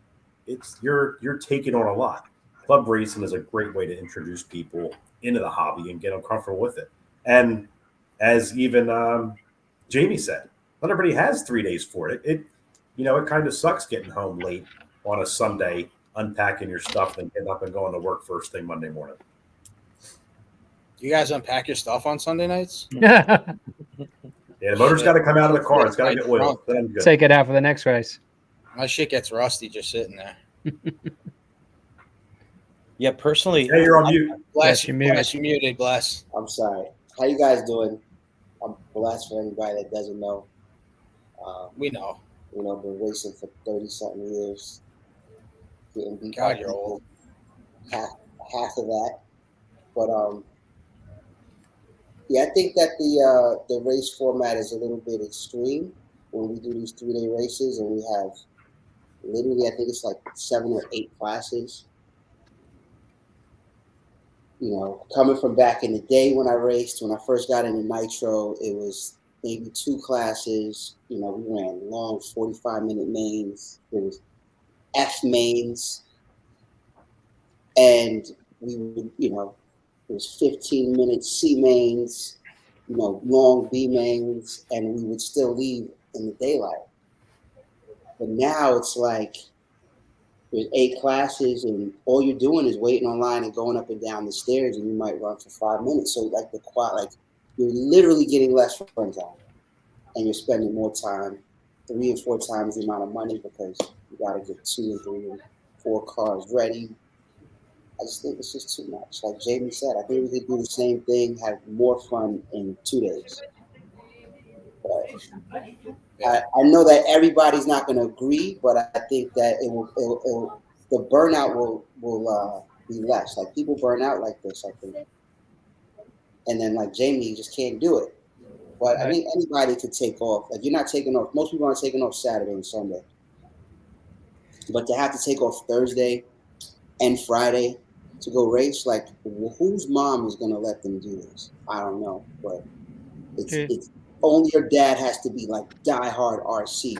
You're taking on a lot. Club racing is a great way to introduce people into the hobby and get them comfortable with it. And as even Jamie said, not everybody has 3 days for it. It kind of sucks getting home late on a Sunday, unpacking your stuff, and getting up and going to work first thing Monday morning. You guys unpack your stuff on Sunday nights? Yeah, the motor's got to come out of the car. It's got to get oiled. Take it out for the next race. My shit gets rusty just sitting there. Yeah, personally. Hey, you're on mute. Bless, you're bless, you muted, bless. I'm sorry. How you guys doing? I'm blessed for anybody that doesn't know. We know. Been racing for 30-something years. Getting beat God, by you're old. Half of that. But yeah, I think that the race format is a little bit extreme when we do these 3-day races, and we have literally, I think it's like 7 or 8 classes. Coming from back in the day when I raced, when I first got into Nitro, it was maybe 2 classes. We ran long 45-minute mains. There was F mains, and we would, it was 15-minute C mains, long B mains, and we would still leave in the daylight. But now it's like there's 8 classes, and all you're doing is waiting online and going up and down the stairs, and you might run for 5 minutes. So you're literally getting less run time, and you're spending more time, 3 and 4 times the amount of money, because you got to get 2 and 3 and 4 cars ready. I just think it's just too much. Like Jamie said, I think we could do the same thing, have more fun in 2 days. But I know that everybody's not going to agree, but I think that the burnout will be less. Like, people burn out like this, I think. And then, like Jamie, you just can't do it. But I think anybody could take off. Like, you're not taking off. Most people aren't taking off Saturday and Sunday. But to have to take off Thursday and Friday to go race, like, whose mom is going to let them do this? I don't know. But it's only your dad has to be like diehard RC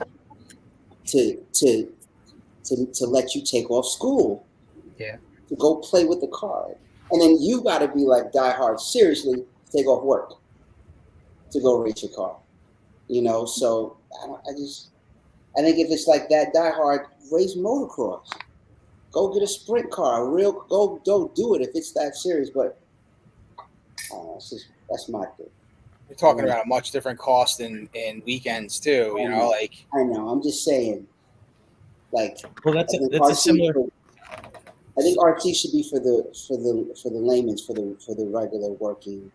to let you take off school. Yeah. To go play with the car. And then you got to be like diehard, seriously, take off work to go race your car. So I think if it's like that diehard, race motocross. Go get a sprint car. Go do it if it's that serious. But I don't know, that's my thing. You're talking about a much different cost in weekends too. I know. I'm just saying. Like, well, that's a similar. I think RT should be for the layman's, for the regular working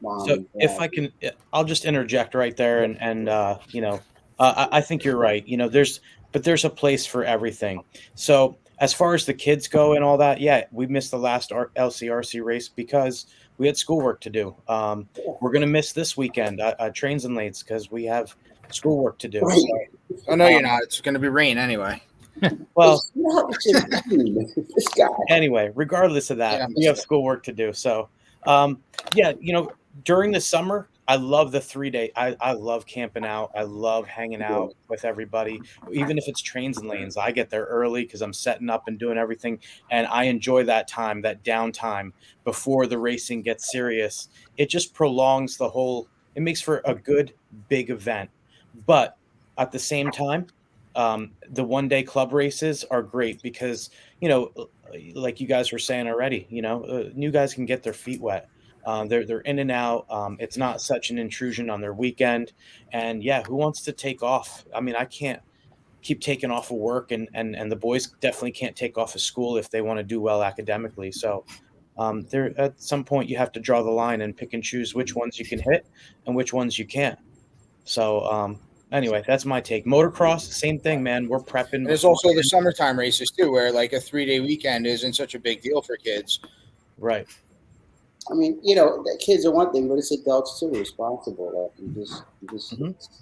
mom. So if I can, I'll just interject right there, and I think you're right. There's a place for everything. So as far as the kids go and all that, yeah, we missed the last LCRC race because we had schoolwork to do. We're gonna miss this weekend, trains and lanes, because we have schoolwork to do. Right. Oh no, you're not. It's gonna be rain anyway. Well, this guy. Anyway, regardless of that, we have schoolwork to do. So, during the summer, I love the 3-day. I love camping out. I love hanging out with everybody. Even if it's trains and lanes, I get there early because I'm setting up and doing everything. And I enjoy that time, that downtime before the racing gets serious. It just prolongs the whole It makes for a good big event. But at the same time, the one-day club races are great because, like you guys were saying already, new guys can get their feet wet. They're in and out. It's not such an intrusion on their weekend. And yeah, who wants to take off? I mean, I can't keep taking off of work, and the boys definitely can't take off of school if they want to do well academically. So there, at some point, you have to draw the line and pick and choose which ones you can hit and which ones you can't. So anyway, that's my take. Motocross, same thing, man. We're prepping. And there's also the summertime races too, where like a 3-day weekend isn't such a big deal for kids. Right. I mean, the kids are one thing, but it's adults too responsible. It's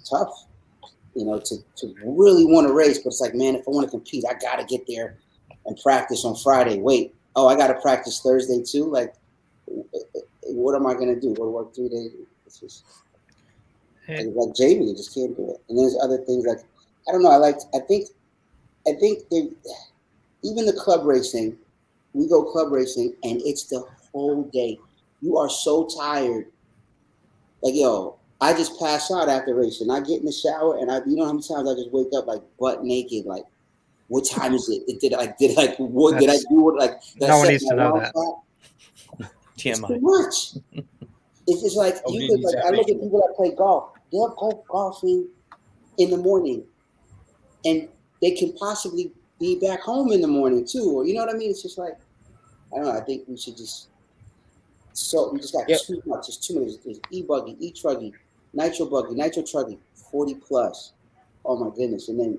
tough, to really want to race. But it's like, man, if I want to compete, I got to get there and practice on Friday. Wait, I got to practice Thursday too. Like, what am I going to do? Go to work 3 days? It's just like Jamie, you just can't do it. And there's other things like, I don't know. I think they, even the club racing, we go club racing and it's the whole day. You are so tired. Like, I just pass out after racing. I get in the shower and you know how many times I just wake up like butt naked, like, what time is it? Did I do it? Like, no one needs to know that. It's too much. It's just like, I look at people that play golf. They'll go golfing in the morning and they can possibly be back home in the morning too. Or, you know what I mean? It's just like, I don't know. I think we should just, we just got too much. There's too many. There's e-buggy, e-truggy, nitro buggy, nitro truggy, 40 plus. Oh my goodness. And then,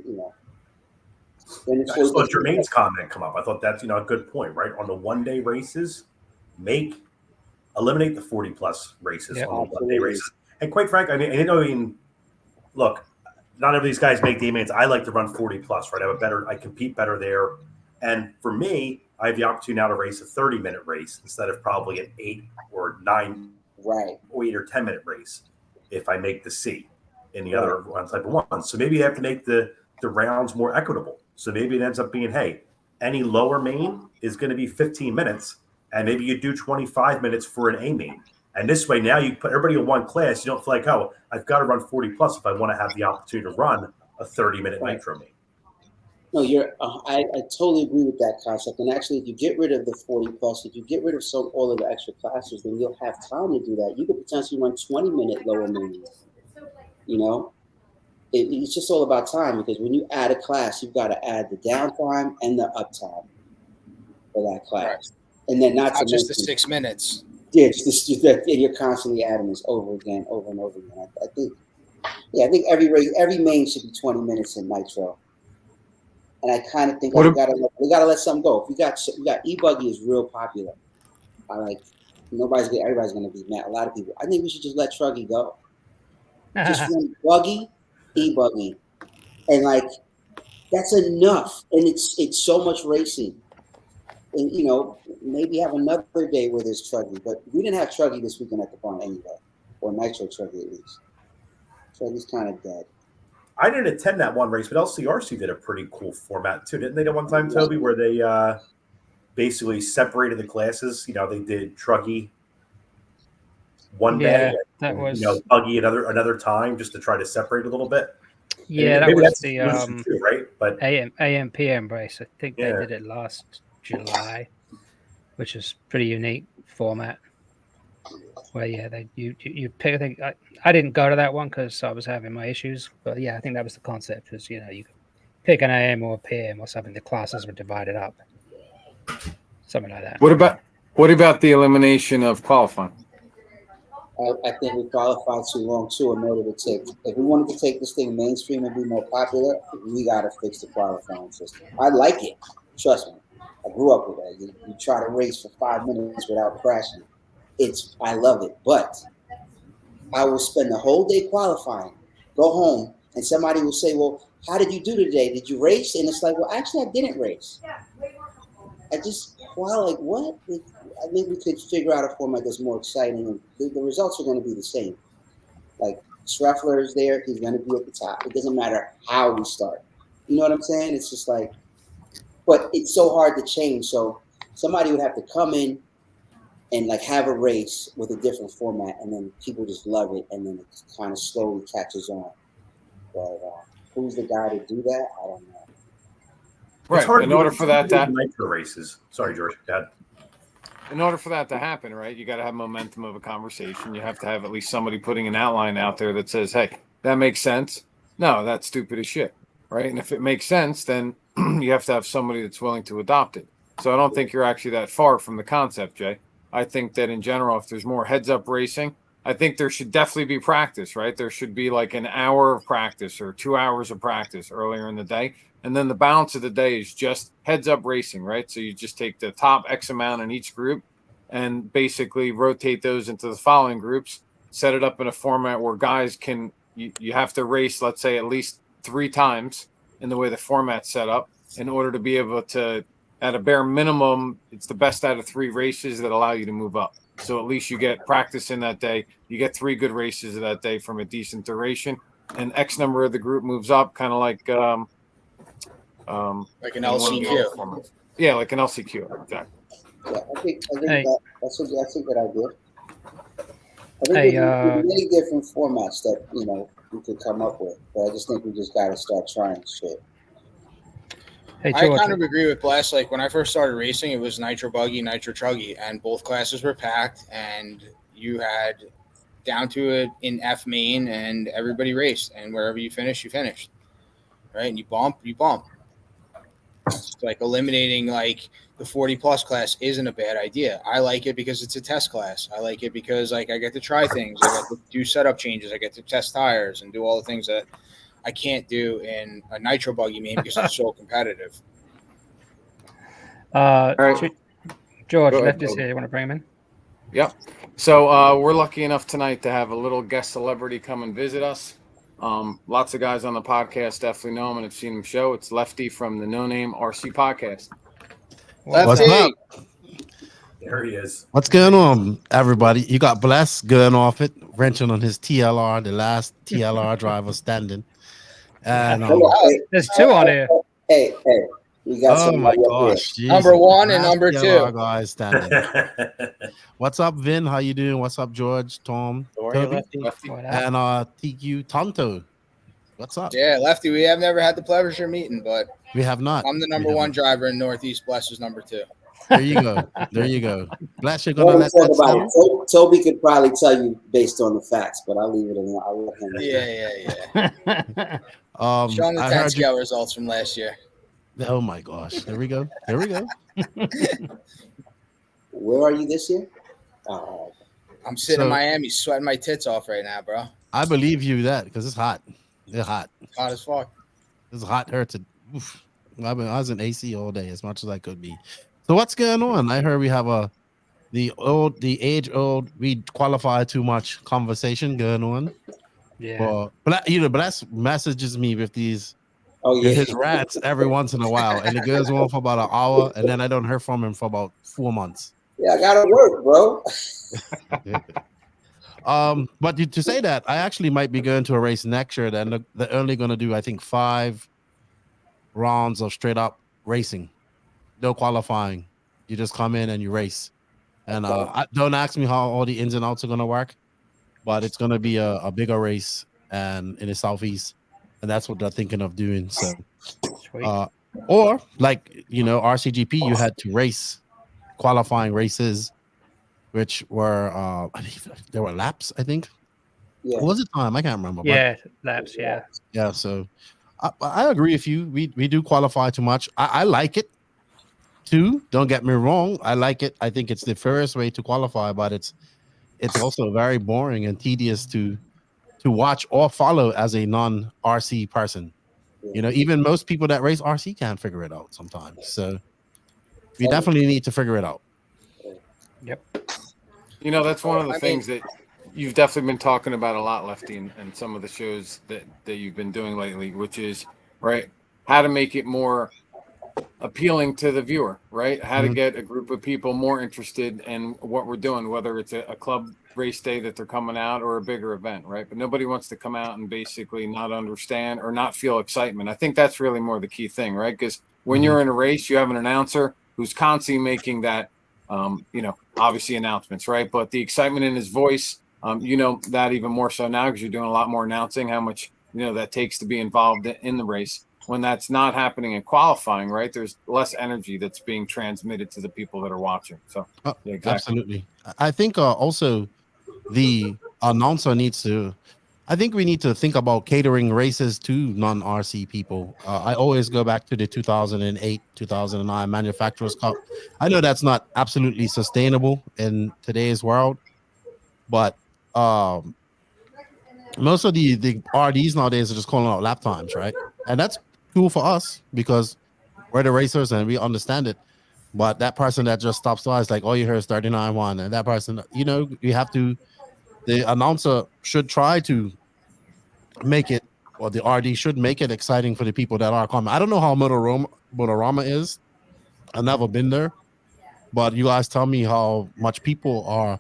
then it's I just thought Jermaine's comment come up. I thought that's, a good point, right? On the 1-day races, eliminate the 40 plus races on the 1-day races. And quite frankly, I mean, look, not every these guys make D-mains. I like to run 40 plus, right? I compete better there. And for me, I have the opportunity now to race a 30-minute race instead of probably an 8 or 9, right, or 8 or 10-minute race if I make the C in the other type of one. So maybe you have to make the rounds more equitable. So maybe it ends up being, hey, any lower main is going to be 15 minutes, and maybe you do 25 minutes for an A main. And this way, now you put everybody in one class. You don't feel like, oh, I've got to run 40 plus if I want to have the opportunity to run a 30-minute nitro main. No, I totally agree with that concept. And actually, if you get rid of the 40 plus, if you get rid of all of the extra classes, then you'll have time to do that. You could potentially run 20-minute lower mains. It's just all about time, because when you add a class, you've got to add the downtime and the uptime for that class. Right. And then not just the 6 minutes. Yeah, you're constantly adding this over and over again. I think every main should be 20 minutes in nitro. And I kind of think we gotta let something go. If we got e-buggy is real popular. Everybody's gonna be mad. A lot of people. I think we should just let truggy go. Just run buggy, e-buggy, and that's enough. And it's so much racing. And maybe have another day where there's truggy, but we didn't have truggy this weekend at the barn anyway, or nitro truggy at least. Truggy's kind of dead. I didn't attend that one race, but LCRC did a pretty cool format too, didn't they? At one time, Toby, where they basically separated the classes. They did truggy one day, that was buggy another time, just to try to separate a little bit. Yeah, that was the too, right? But AM PM race. I think they did it last July, which is pretty unique format. Where you pick. I think I didn't go to that one because I was having my issues, but I think that was the concept. Was you could pick an AM or a PM or something. The classes were divided up, something like that. What about the elimination of qualifying? I think we qualified too long too in order to take. If we wanted to take this thing mainstream and be more popular, we got to fix the qualifying system. I like it. Trust me. I grew up with that. You try to race for 5 minutes without crashing. I love it, but I will spend the whole day qualifying, go home, and somebody will say, well, how did you do today? Did you race? And it's like, well, actually, I didn't race. I just, what? I think we could figure out a format that's more exciting, and the results are going to be the same. Like, Schreffler is there. He's going to be at the top. It doesn't matter how we start. You know what I'm saying? It's just but it's so hard to change. So somebody would have to come in and like have a race with a different format, and then people just love it, and then it kind of slowly catches on. But who's the guy to do that? I don't know. Right. It's hard In order for that to nitro races. Sorry, George. Go ahead. in order for that to happen, right, you got to have momentum of a conversation. You have to have at least somebody putting an outline out there that says, hey, that makes sense. No, that's stupid as shit. Right. And if it makes sense, then you have to have somebody that's willing to adopt it. So I don't think you're actually that far from the concept, Jay. I think that in general, if there's more heads up racing, I think there should definitely be practice, right? There should be like an hour of practice or 2 hours of practice earlier in the day. And then the balance of the day is just heads up racing, right? So you just take the top X amount in each group and basically rotate those into the following groups, set it up in a format where guys can, you have to race, let's say, at least 3 times in the way the format's set up in order to be able to, at a bare minimum, it's the best out of 3 races that allow you to move up. So at least you get practice in that day. You get 3 good races of that day from a decent duration, and X number of the group moves up, kind of like an LCQ. Yeah, like an LCQ, exactly. Yeah, I think Hey. that's a good idea. I think Hey, there's many different formats that we could come up with, but I just think we just got to start trying shit. Hey, I George. kind of agree with Bless. Like when I first started racing, it was nitro buggy, nitro truggy, and both classes were packed, and you had down to it in F main, and everybody raced, and wherever you finished, right? And you bump. It's like eliminating like the 40 plus class isn't a bad idea. I like it because it's a test class. I like it because like I get to try things. I get to do setup changes. I get to test tires and do all the things that I can't do in a nitro buggy main because it's so competitive. right. George, Go ahead, left is Toby. here. You want to bring him in? Yep. So we're lucky enough tonight to have a little guest celebrity come and visit us. Lots of guys on the podcast definitely know him and have seen him show. It's Lefty from the No Name RC podcast. What's up? There he is. What's going on, everybody? You got Bless going off it, wrenching on his TLR, the last TLR driver standing. And There's 2 on here. Hey, we got oh my gosh, Number 1 and number 2. TLR guy standing. What's up, Vin? How you doing? What's up, George, Tom, Toby, and TQ Tonto? What's up? Yeah, Lefty, we have never had the pleasure of meeting, but we have not. I'm the number 1 driver in Northeast. Bless is number 2. There you go. There you go. Bless, you're gonna let talk about it. Toby could probably tell you based on the facts, but I'll leave it alone. I'll let him. Yeah. Show him the 10 scale results from last year. Oh my gosh. There we go. Where are you this year? I'm sitting in Miami sweating my tits off right now, bro. I believe you that because it's hot. It's hot. Hot as fuck. It's hot here to I was in AC all day as much as I could be. So what's going on? I heard we have the age old we qualify too much conversation going on. Yeah. But Bless messages me with these with his rants every once in a while, and it goes on for about an hour, and then I don't hear from him for about 4 months. Yeah, I gotta work, bro. But to say that, I actually might be going to a race next year. Then they're only going to do, I think, 5 rounds of straight up racing, no qualifying. You just come in and you race. And don't ask me how all the ins and outs are going to work, but it's going to be a bigger race and in the Southeast, and that's what they're thinking of doing. So, or like RCGP, you had to race qualifying races, which were there were laps, I think. Yeah. What was it time? I can't remember. Yeah, laps. Yeah. Yeah. So I agree with you. We do qualify too much. I like it too. Don't get me wrong. I like it. I think it's the fairest way to qualify, but it's also very boring and tedious to watch or follow as a non-RC person. Even most people that race RC can't figure it out sometimes. So we definitely need to figure it out. Yep. That's one of the things that you've definitely been talking about a lot, Lefty, and some of the shows that you've been doing lately, which is, right, how to make it more appealing to the viewer, right? How to get a group of people more interested in what we're doing, whether it's a club race day that they're coming out or a bigger event, right? But nobody wants to come out and basically not understand or not feel excitement. I think that's really more the key thing, right? Because when you're in a race, you have an announcer who's constantly making that Obviously announcements, right? But the excitement in his voice, that even more so now because you're doing a lot more announcing, how much, that takes to be involved in the race. When that's not happening in qualifying, right? There's less energy that's being transmitted to the people that are watching. So, yeah, exactly. Absolutely. I think also the announcer needs to, I think we need to think about catering races to non-RC people. I always go back to the 2008, 2009 Manufacturers Cup. I know that's not absolutely sustainable in today's world, but most of the RDs nowadays are just calling out lap times, right? And that's cool for us because we're the racers and we understand it. But that person that just stops by is like, all you hear is 39.1. And that person, you have to, the announcer should try to make it, or the RD should make it exciting for the people that are coming. I don't know how Motorama is. I've never been there. But you guys tell me how much people are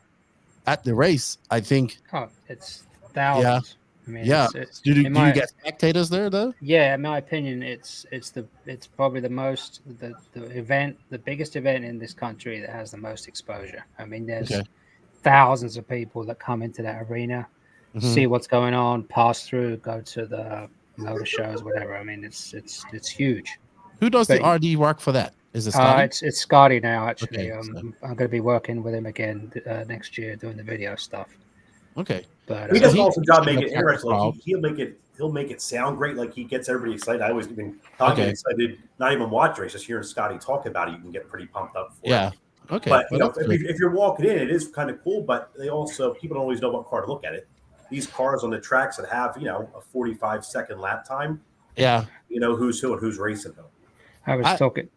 at the race. I think. Oh, it's thousands. I mean, Yeah. Do you get spectators there though? Yeah, in my opinion, it's probably the biggest event in this country that has the most exposure. I mean, there's thousands of people that come into that arena, see what's going on, pass through, go to the motor shows, whatever. I mean, it's huge. Who does the RD work for that? Is it Scotty? It's Scotty now. Actually, Okay, I'm going to be working with him again next year doing the video stuff. Okay, but he does an awesome job making it interesting. Like he'll make it sound great. Like he gets everybody excited. I always get excited. Not even watch race, just hearing Scotty talk about it, you can get pretty pumped up for it. Okay. But if you're walking in, it is kind of cool. But people don't always know what car to look at it. These cars on the tracks that have a 45-second lap time. Yeah. Who's who and who's racing who. I was talking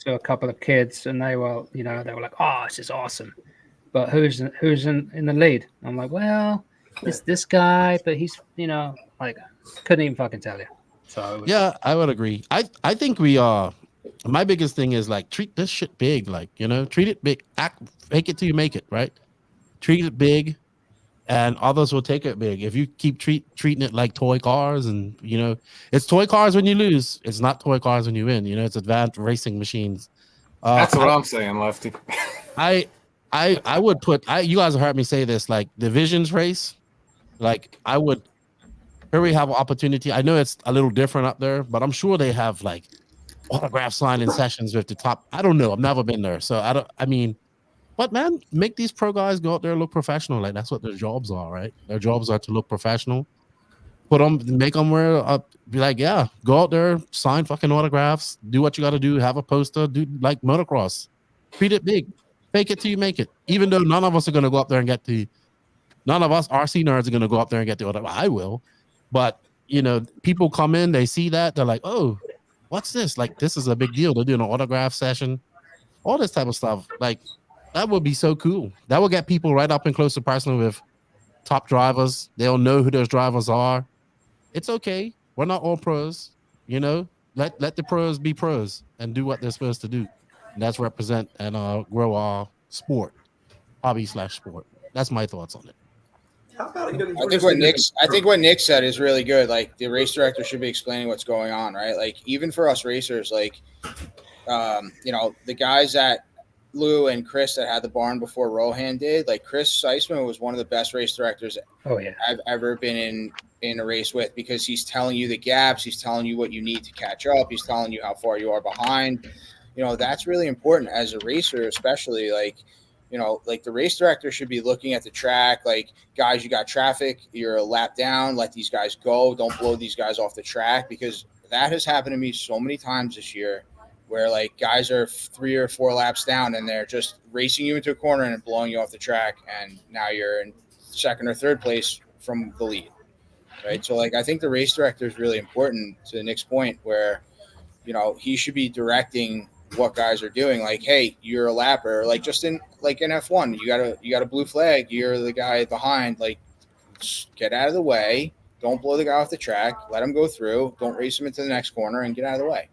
to a couple of kids, and they were like, "Oh, this is awesome." But who's in the lead? I'm like, well, it's this guy, but he's couldn't even fucking tell you. So I would agree. I think we my biggest thing is like treat this shit big, treat it big, fake it till you make it, right? Treat it big, and others will take it big. If you keep treating it like toy cars, and it's toy cars when you lose, it's not toy cars when you win. It's advanced racing machines. That's what I'm saying, Lefty. I would put you guys have heard me say this, like the Visions race, like I would here we have an opportunity. I know it's a little different up there, but I'm sure they have like autograph signing sessions with the top. I don't know. I've never been there. So but man, make these pro guys go out there and look professional. Like that's what their jobs are, right? Their jobs are to look professional. Make them wear up, be like, yeah, go out there, sign fucking autographs, do what you got to do, have a poster, do like motocross, treat it big. Fake it till you make it. Even though none of us are going to go up there and none of us RC nerds are going to go up there and get the autograph. I will. But, people come in, they see that, they're like, oh, what's this? Like, this is a big deal. They're doing an autograph session, all this type of stuff. Like, that would be so cool. That would get people right up and close to personal with top drivers. They'll know who those drivers are. It's okay. We're not all pros, Let the pros be pros and do what they're supposed to do. And that's represent and grow our hobby/sport. That's my thoughts on it. How about I think what Nick said is really good. Like the race director should be explaining what's going on, right? Like even for us racers, like the guys that Lou and Chris that had the barn before Rohan did, like Chris Seisman was one of the best race directors I've ever been in a race with, because he's telling you the gaps, he's telling you what you need to catch up, he's telling you how far you are behind. That's really important as a racer, especially like the race director should be looking at the track. Like, guys, you got traffic, you're a lap down, let these guys go. Don't blow these guys off the track, because that has happened to me so many times this year where like guys are 3 or 4 laps down and they're just racing you into a corner and blowing you off the track. And now you're in 2nd or 3rd place from the lead. Right. So like, I think the race director is really important, to Nick's point, where, he should be directing what guys are doing. Like, hey, you're a lapper, like just in F1, you got a blue flag, you're the guy behind, like get out of the way, don't blow the guy off the track, let him go through, don't race him into the next corner, and get out of the way.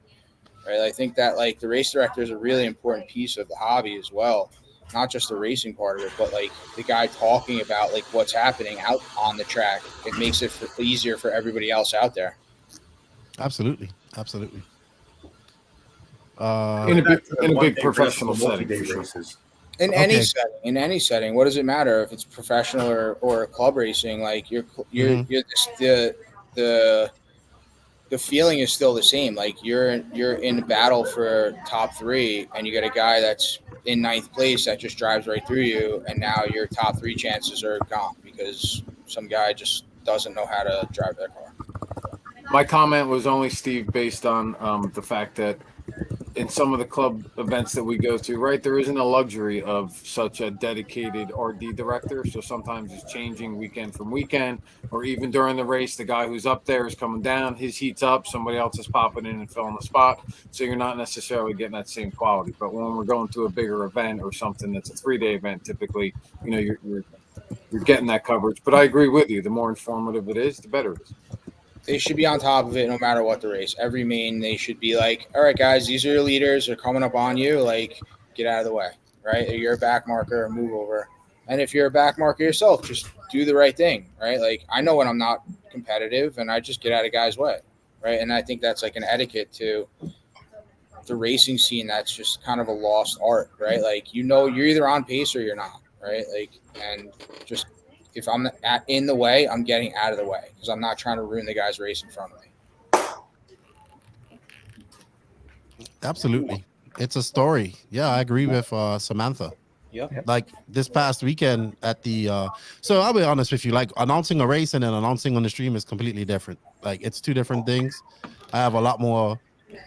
Right? I think that like the race director is a really important piece of the hobby as well, not just the racing part of it, but like the guy talking about like what's happening out on the track. It makes it easier for everybody else out there. Absolutely. In a One big day professional races, setting, multi-day for sure. races. In Okay. any setting, what does it matter if it's professional or club racing? Like you're just the feeling is still the same. Like you're in battle for top 3, and you got a guy that's in 9th place that just drives right through you, and now your top 3 chances are gone because some guy just doesn't know how to drive their car. My comment was only, Steve, based on the fact that in some of the club events that we go to, right, there isn't a luxury of such a dedicated RD director. So sometimes it's changing weekend from weekend, or even during the race, the guy who's up there is coming down, his heat's up, somebody else is popping in and filling the spot. So you're not necessarily getting that same quality. But when we're going to a bigger event or something that's a 3-day event, typically, you're getting that coverage. But I agree with you. The more informative it is, the better it is. They should be on top of it no matter what the race. Every main, they should be like, all right, guys, these are your leaders. They're coming up on you. Like, get out of the way, right? If you're a back marker, move over. And if you're a back marker yourself, just do the right thing, right? Like, I know when I'm not competitive, and I just get out of guys' way, right? And I think that's like an etiquette to the racing scene that's just kind of a lost art, right? Like, you're either on pace or you're not, right? Like, and just if I'm in the way, I'm getting out of the way because I'm not trying to ruin the guy's race in front of me. Absolutely. It's a story. Yeah, I agree with Samantha. Yep. Like this past weekend at the so I'll be honest with you, like announcing a race and then announcing on the stream is completely different. Like it's 2 different things. I have a lot more.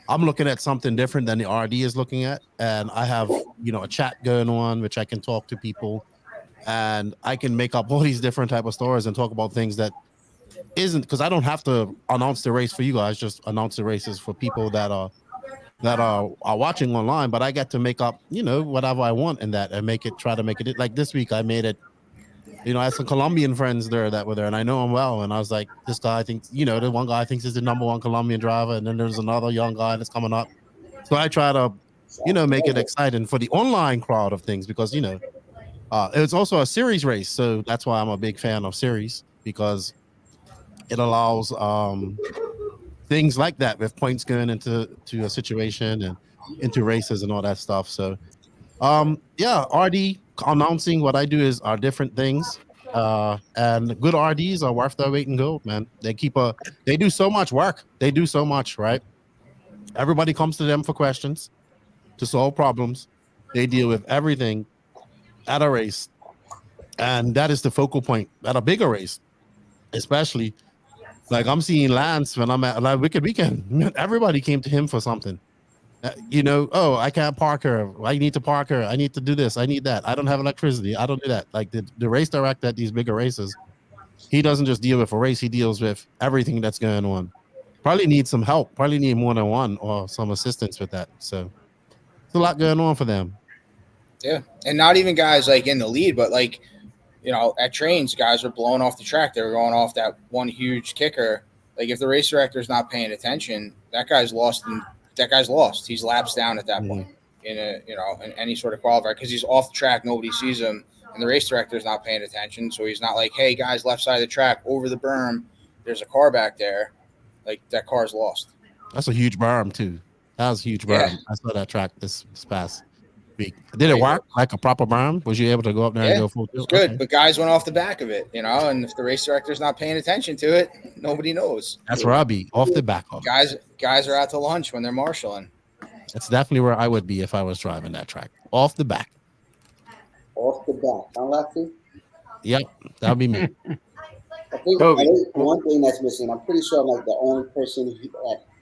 I'm looking at something different than the RD is looking at, and I have a chat going on which I can talk to people, and I can make up all these different type of stories and talk about things that isn't, because I don't have to announce the race for you guys, just announce the races for people that are watching online, but I get to make up whatever I want in that and try to make it. Like this week I made it, I had some Colombian friends there that were there, and I know him well, and I was like, this guy thinks, the one guy thinks he's the #1 Colombian driver, and then there's another young guy that's coming up. So I try to make it exciting for the online crowd of things, because it's also a series race, so that's why I'm a big fan of series, because it allows things like that with points going into a situation and into races and all that stuff. So RD announcing what I do are different things, and good RDs are worth their weight in gold, man. They do so much work, they do so much, right? Everybody comes to them for questions, to solve problems. They deal with everything at a race, and that is the focal point at a bigger race, especially. Like I'm seeing Lance when I'm at like Wicked Weekend. Everybody came to him for something. Oh, I can't park her. I need to park her. I need to do this. I need that. I don't have electricity. I don't do that. Like the race director at these bigger races, he doesn't just deal with a race. He deals with everything that's going on. Probably need some help. Probably need more than one or some assistance with that. So it's a lot going on for them. Yeah, and not even guys like in the lead, but like at trains, guys are blowing off the track. They're going off that one huge kicker. Like if the race director's not paying attention, that guy's lost. He's laps down at that point in any sort of qualifier because he's off the track. Nobody sees him, and the race director's not paying attention. So he's not like, hey guys, left side of the track over the berm. There's a car back there. Like that car's lost. That's a huge berm too. That was a huge berm. Yeah. I saw that track this past week. Did it work like a proper berm? Was you able to go up there and go full tilt? It's good, but guys went off the back of it, and if the race director's not paying attention to it, nobody knows. That's where I'll be, off the back of it. Guys are out to lunch when they're marshalling. That's definitely where I would be if I was driving that track. Off the back. Off the back. I'm lucky. Yep, that would be me. I think one thing that's missing, I'm pretty sure I'm like the only person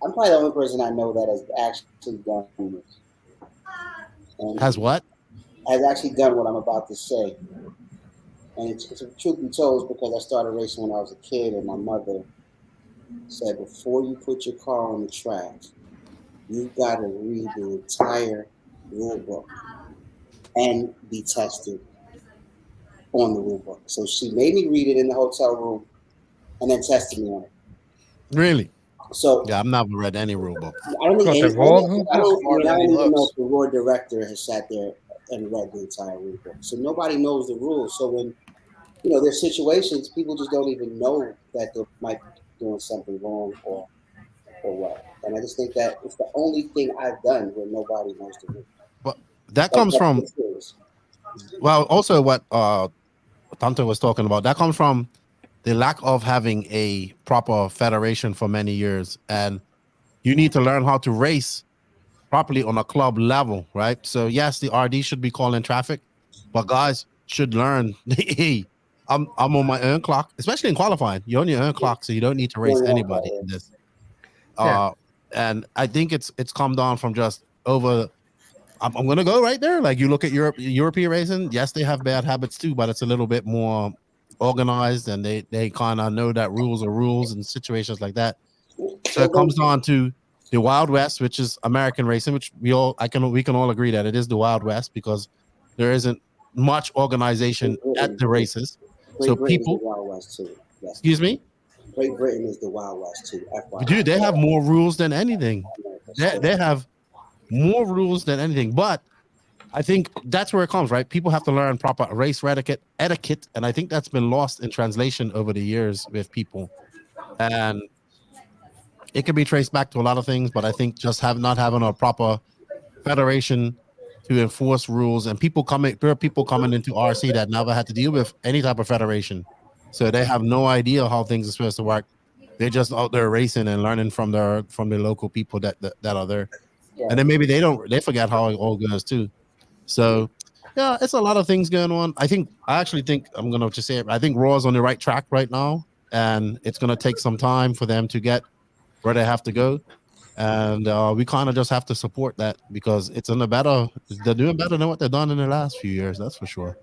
I'm probably the only person I know that has actually done this. And has what? Has actually done what I'm about to say. And it's truth be told, because I started racing when I was a kid, and my mother said, before you put your car on the track, you've got to read the entire rule book and be tested on the rule book. So she made me read it in the hotel room and then tested me on it. Really? So yeah, I've never read any rule book. I don't even know if the road director has sat there and read the entire rule book. So nobody knows the rules. So when there's situations, people just don't even know that they might be doing something wrong, or or what. And I just think that it's the only thing I've done where nobody knows to win. But that Like, comes that's from, the series. well, also what Tanto was talking about. That comes from the lack of having a proper federation for many years, and you need to learn how to race properly on a club level, right? So yes, the RD should be calling traffic, but guys should learn. Hey, I'm on my own clock, especially in qualifying. You're on your own clock, so you don't need to race anybody in this. And I think it's come down from just over. I'm gonna go right there. Like you look at European racing. Yes, they have bad habits too, but it's a little bit more organized, and they kind of know that rules are rules in situations like that. So it comes down to the Wild West, which is American racing, which we can all agree that it is the Wild West because there isn't much organization at the races. So Great Britain is people, the Wild West too. Yes. excuse me, Great Britain is the Wild West too. FYI. dude, they have more rules than anything. They have more rules than anything. But I think that's where it comes, right? People have to learn proper race etiquette, and I think that's been lost in translation over the years with people. And it can be traced back to a lot of things, but I think just not having a proper federation to enforce rules, and there are people coming into RC that never had to deal with any type of federation, so they have no idea how things are supposed to work. They're just out there racing and learning from the local people that are there, and then maybe they forget how it all goes too. So yeah, it's a lot of things going on. I actually think I'm gonna just say it. I think Raw's on the right track right now, and it's gonna take some time for them to get where they have to go. And we kind of just have to support that because they're doing better than what they've done in the last few years. That's for sure.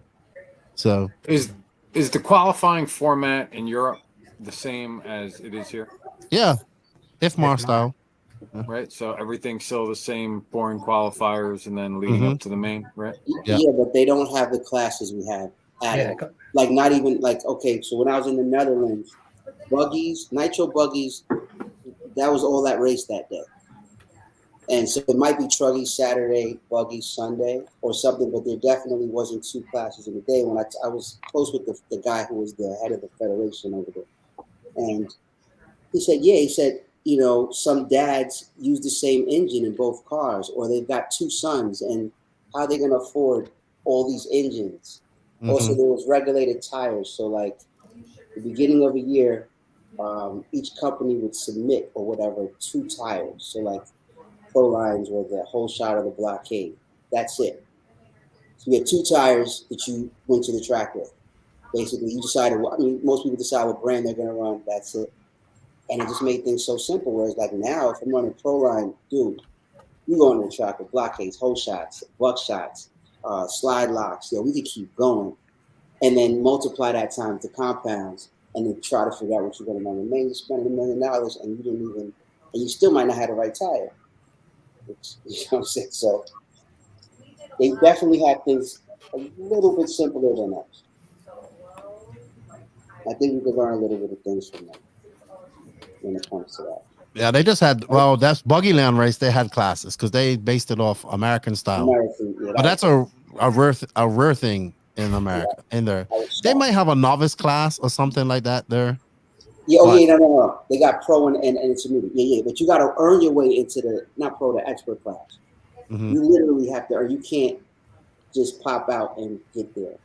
So Is the qualifying format in Europe the same as it is here? yeah, IFMAR style. Right, so everything's still the same, boring qualifiers and then leading up to the main, right? Yeah, but they don't have the classes we have at all. Like not even like, okay, so when I was in the Netherlands, nitro buggies, that was all that race that day. And so it might be truggy Saturday, buggy Sunday or something, but there definitely wasn't two classes in the day. When I was close with the guy who was the head of the federation over there. And he said, you know, some dads use the same engine in both cars, or they've got two sons, and how are they going to afford all these engines? Mm-hmm. Also, there was regulated tires. So like the beginning of a year, each company would submit or whatever 2 tires. So like Pro Lines were the whole shot of the blockade. That's it. So you had 2 tires that you went to the track with. Basically, you decided, most people decide what brand they're going to run. That's it. And it just made things so simple. Whereas like now, if I'm running Pro Line, dude, you go on the track with blockades, whole shots, buck shots, slide locks. We could keep going. And then multiply that time to compounds and then try to figure out what you're going to run. Man, you're spending $1 million and you didn't even, and you still might not have the right tire. Which, you know what I'm saying? So they definitely have things a little bit simpler than us. I think we could learn a little bit of things from them when it comes to that. Yeah, they just had, that's Buggyland race. They had classes because they based it off American style. But that's a rare thing in America. In there, they might have a novice class or something like that there. Yeah, no. They got pro and intermediate. Yeah. But you got to earn your way into the not pro, the expert class. Mm-hmm. You literally have to, or you can't just pop out and get there.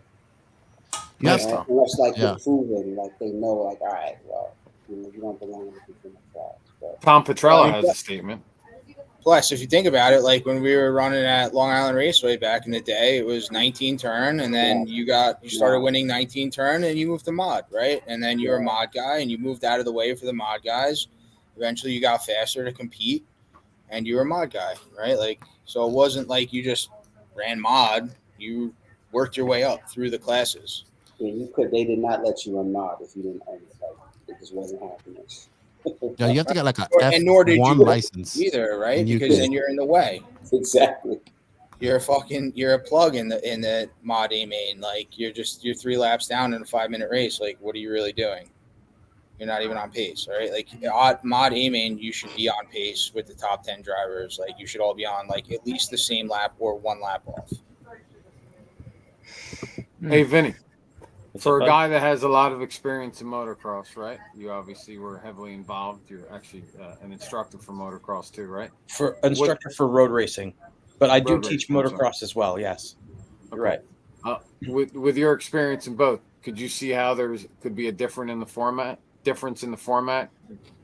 Yes, unless like you're proven, like they know, like all right, well, you don't belong in the beginning class. But Tom Petrella has a statement. Plus, if you think about it, like when we were running at Long Island Raceway back in the day, it was 19 turn, and then you started winning 19 turn, and you moved to mod, right? And then you were a mod guy, and you moved out of the way for the mod guys. Eventually, you got faster to compete, and you were a mod guy, right? Like, so it wasn't like you just ran mod; you worked your way up through the classes. Yeah, you could. They did not let you run mod if you didn't earn it. Like, it just wasn't happening. Yeah, you have to get like a F1 license either, right? Because then you're in the way. Exactly. You're a plug in the mod A main. Like you're 3 laps down in a 5-minute race. Like, what are you really doing? You're not even on pace, right? Like mod A main, you should be on pace with the top 10 drivers. Like you should all be on like at least the same lap or 1 lap off. Hey, Vinny. For a guy that has a lot of experience in motocross, right? You obviously were heavily involved. You're actually an instructor for motocross too, right? For instructor for road racing, but I do Road teach racing, I'm sorry. motocross as well. Yes, you're right. With your experience in both, could you see how could be a difference in the format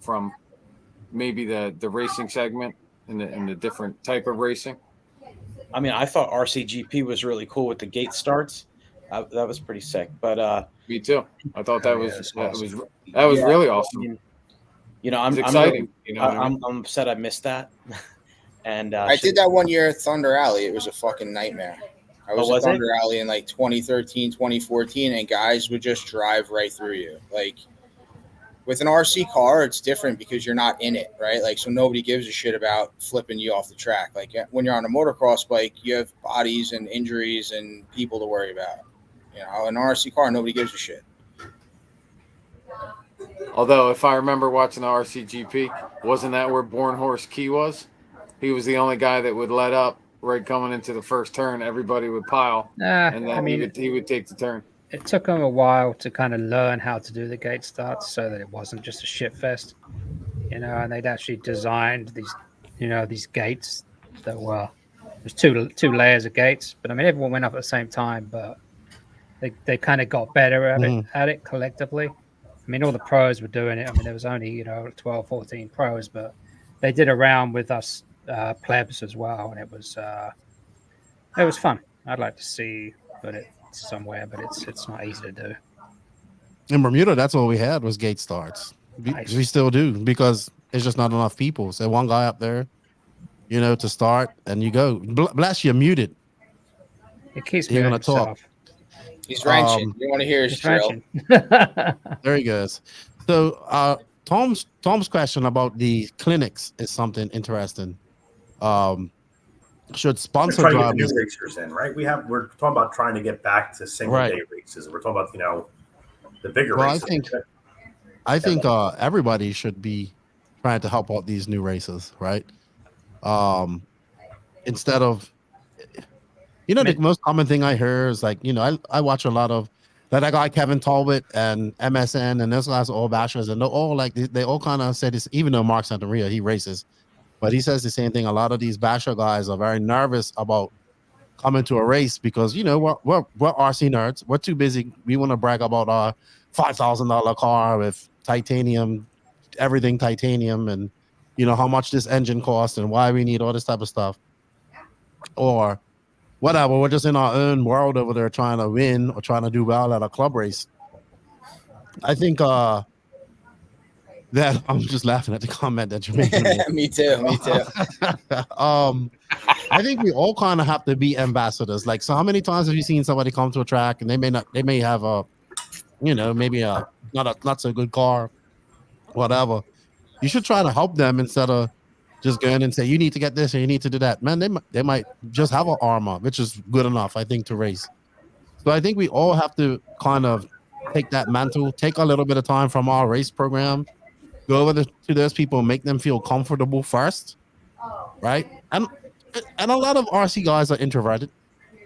from maybe the racing segment and the different type of racing? I mean, I thought RCGP was really cool with the gate starts. That was pretty sick. But me too. I thought that was awesome. that was yeah, really awesome. I mean, you know, I'm It's exciting. I'm, You know what I mean? I'm upset I missed that. And I did that one year at Thunder Alley. It was a fucking nightmare. I was at Thunder Alley in like 2013, 2014, and guys would just drive right through you. Like with an RC car, it's different because you're not in it, right? Like, so nobody gives a shit about flipping you off the track. Like when you're on a motocross bike, you have bodies and injuries and people to worry about. You know, an RC car, nobody gives a shit. Although, if I remember watching the RCGP, wasn't that where Born Horse Key was? He was the only guy that would let up right coming into the first turn. Everybody would pile, and then he would take the turn. It took him a while to kind of learn how to do the gate starts so that it wasn't just a shit fest, you know. And they'd actually designed these, you know, these gates that were there's two layers of gates, but I mean everyone went up at the same time, but they kind of got better at it collectively. I mean, all the pros were doing it. I mean, there was only, you know, 12, 14 pros, but they did a round with us plebs as well, and it was fun. I'd like to see put it somewhere, but it's not easy to do. In Bermuda, that's all we had was gate starts. Nice. We still do because it's just not enough people. So one guy up there, you know, to start, and you go. Bless, you're muted. It keeps You're me gonna talk. himself. He's wrenching. You want to hear his drill? There he goes. So Tom's question about the clinics is something interesting. Should sponsor drivers new racers in, right? We're talking about trying to get back to single day races. We're talking about, you know, the bigger races. I think everybody should be trying to help out these new races, right? Instead of, you know, the most common thing I hear is like, you know, I watch a lot of that guy Kevin Talbot and MSN and those guys are all bashers, and they're all like they all kind of say this. Even though Mark Santamaria, he races, but he says the same thing. A lot of these basher guys are very nervous about coming to a race because, you know, we're RC nerds. We're too busy. We want to brag about our $5,000 car with titanium, everything titanium, and you know how much this engine costs and why we need all this type of stuff, or whatever. We're just in our own world over there trying to win or trying to do well at a club race. I think that I'm just laughing at the comment that you made. Me too. I think we all kind of have to be ambassadors. Like, so how many times have you seen somebody come to a track and they may have a, you know, maybe a not so good car, whatever. You should try to help them instead of just going and say you need to get this and you need to do that. Man, they might just have an armor, which is good enough, I think, to race. So I think we all have to kind of take that mantle, take a little bit of time from our race program, go over to those people, make them feel comfortable first, right? And a lot of RC guys are introverted,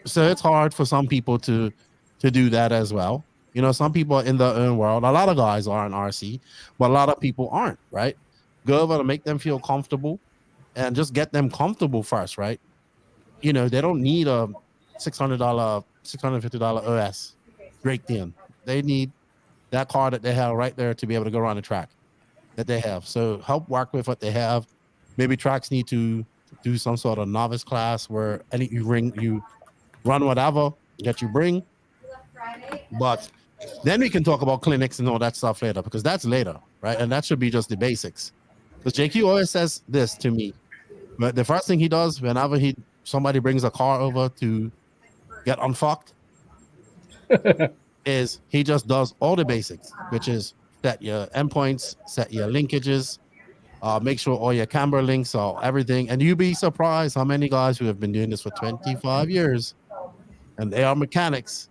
so it's hard for some people to do that as well. You know, some people are in their own world. A lot of guys are in RC, but a lot of people aren't, right? Go over to make them feel comfortable and just get them comfortable first, right? You know, they don't need a $600, $650 OS raked in. They need that car that they have right there to be able to go around the track that they have. So help work with what they have. Maybe tracks need to do some sort of novice class where you run whatever that you bring. But then we can talk about clinics and all that stuff later, because that's later, right? And that should be just the basics. Because JQ always says this to me. But the first thing he does whenever somebody brings a car over to get unfucked is he just does all the basics, which is set your endpoints, set your linkages, make sure all your camber links are everything. And you'd be surprised how many guys who have been doing this for 25 years and they are mechanics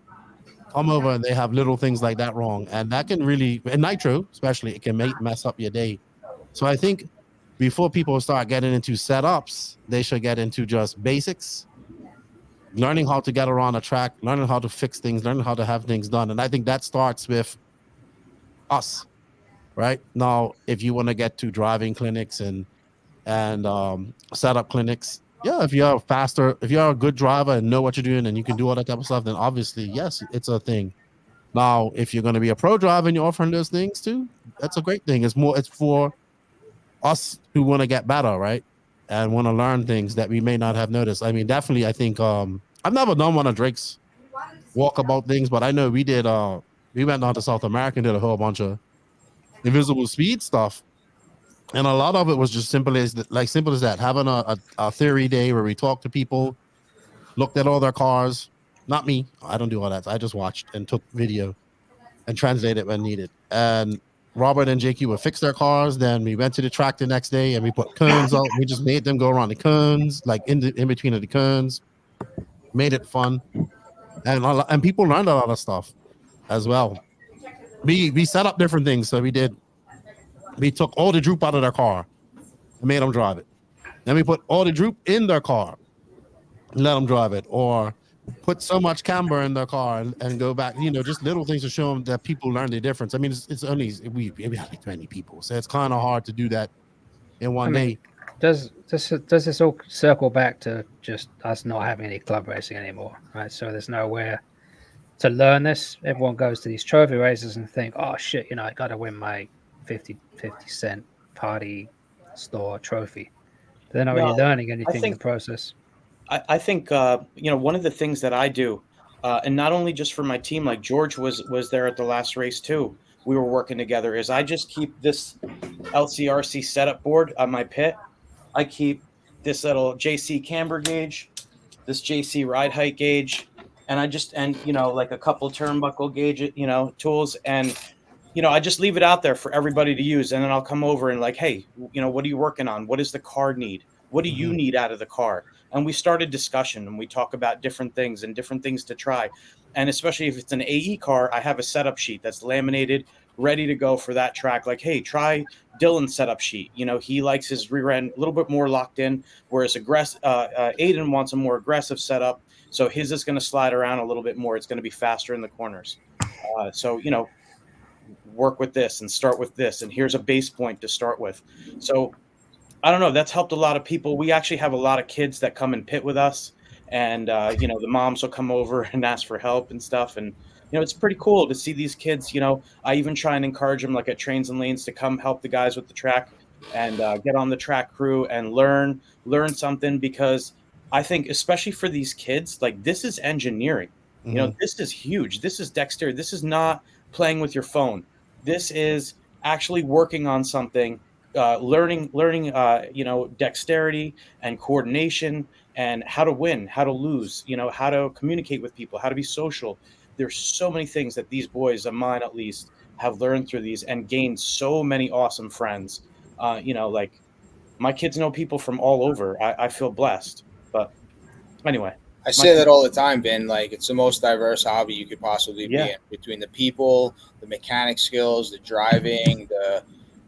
come over and they have little things like that wrong. And that can really, in Nitro especially, it can mess up your day. So I think before people start getting into setups, they should get into just basics, learning how to get around a track, learning how to fix things, learning how to have things done. And I think that starts with us, right? Now, if you want to get to driving clinics and setup clinics, yeah, if you're faster, if you're a good driver and know what you're doing and you can do all that type of stuff, then obviously, yes, it's a thing. Now, if you're going to be a pro driver and you're offering those things too, that's a great thing. It's for us who want to get better, right? And want to learn things that we may not have noticed. I mean, definitely, I think I've never done one of Drake's walkabout things, but I know we did. We went down to South America and did a whole bunch of invisible speed stuff, and a lot of it was just simple as that. Having a theory day where we talked to people, looked at all their cars. Not me, I don't do all that. I just watched and took video and translated when needed. And Robert and JQ would fix their cars. Then we went to the track the next day and we put cones out. We just made them go around the cones, like in between of the cones. Made it fun, and people learned a lot of stuff as well. We set up different things. So we took all the droop out of their car and made them drive it. Then we put all the droop in their car and let them drive it, or put so much camber in their car and go back, just little things to show them that people learn the difference. I mean, it's only, we have like 20 people, so it's kind of hard to do that in one day. Does this all circle back to just us not having any club racing anymore, right? So there's nowhere to learn this. Everyone goes to these trophy races and think, oh shit, I got to win my 50 cent party store trophy. They're not really learning anything in the process. I think one of the things that I do, and not only just for my team, like George was there at the last race too. We were working together. Is I just keep this LCRC setup board on my pit. I keep this little JC camber gauge, this JC ride height gauge, and like a couple turnbuckle gauge, tools, and I just leave it out there for everybody to use, and then I'll come over and like, hey, what are you working on? What does the car need? What do you need out of the car? And we started discussion, and we talk about different things and different things to try. And especially if it's an AE car, I have a setup sheet that's laminated, ready to go for that track. Like, hey, try Dylan's setup sheet. He likes his rear end a little bit more locked in, whereas Aiden wants a more aggressive setup. So his is going to slide around a little bit more. It's going to be faster in the corners. So work with this and start with this. And here's a base point to start with. So I don't know. That's helped a lot of people. We actually have a lot of kids that come and pit with us, and the moms will come over and ask for help and stuff. And it's pretty cool to see these kids. I even try and encourage them, like at Trains and Lanes, to come help the guys with the track and get on the track crew and learn something, because I think especially for these kids, like, this is engineering. This is huge. This is dexterity. This is not playing with your phone. This is actually working on something. Learning, dexterity and coordination and how to win, how to lose, how to communicate with people, how to be social. There's so many things that these boys of mine, at least, have learned through these and gained so many awesome friends. Like, my kids know people from all over. I feel blessed. But anyway. I say that all the time, Ben. Like, it's the most diverse hobby you could possibly be in, between the people, the mechanic skills, the driving,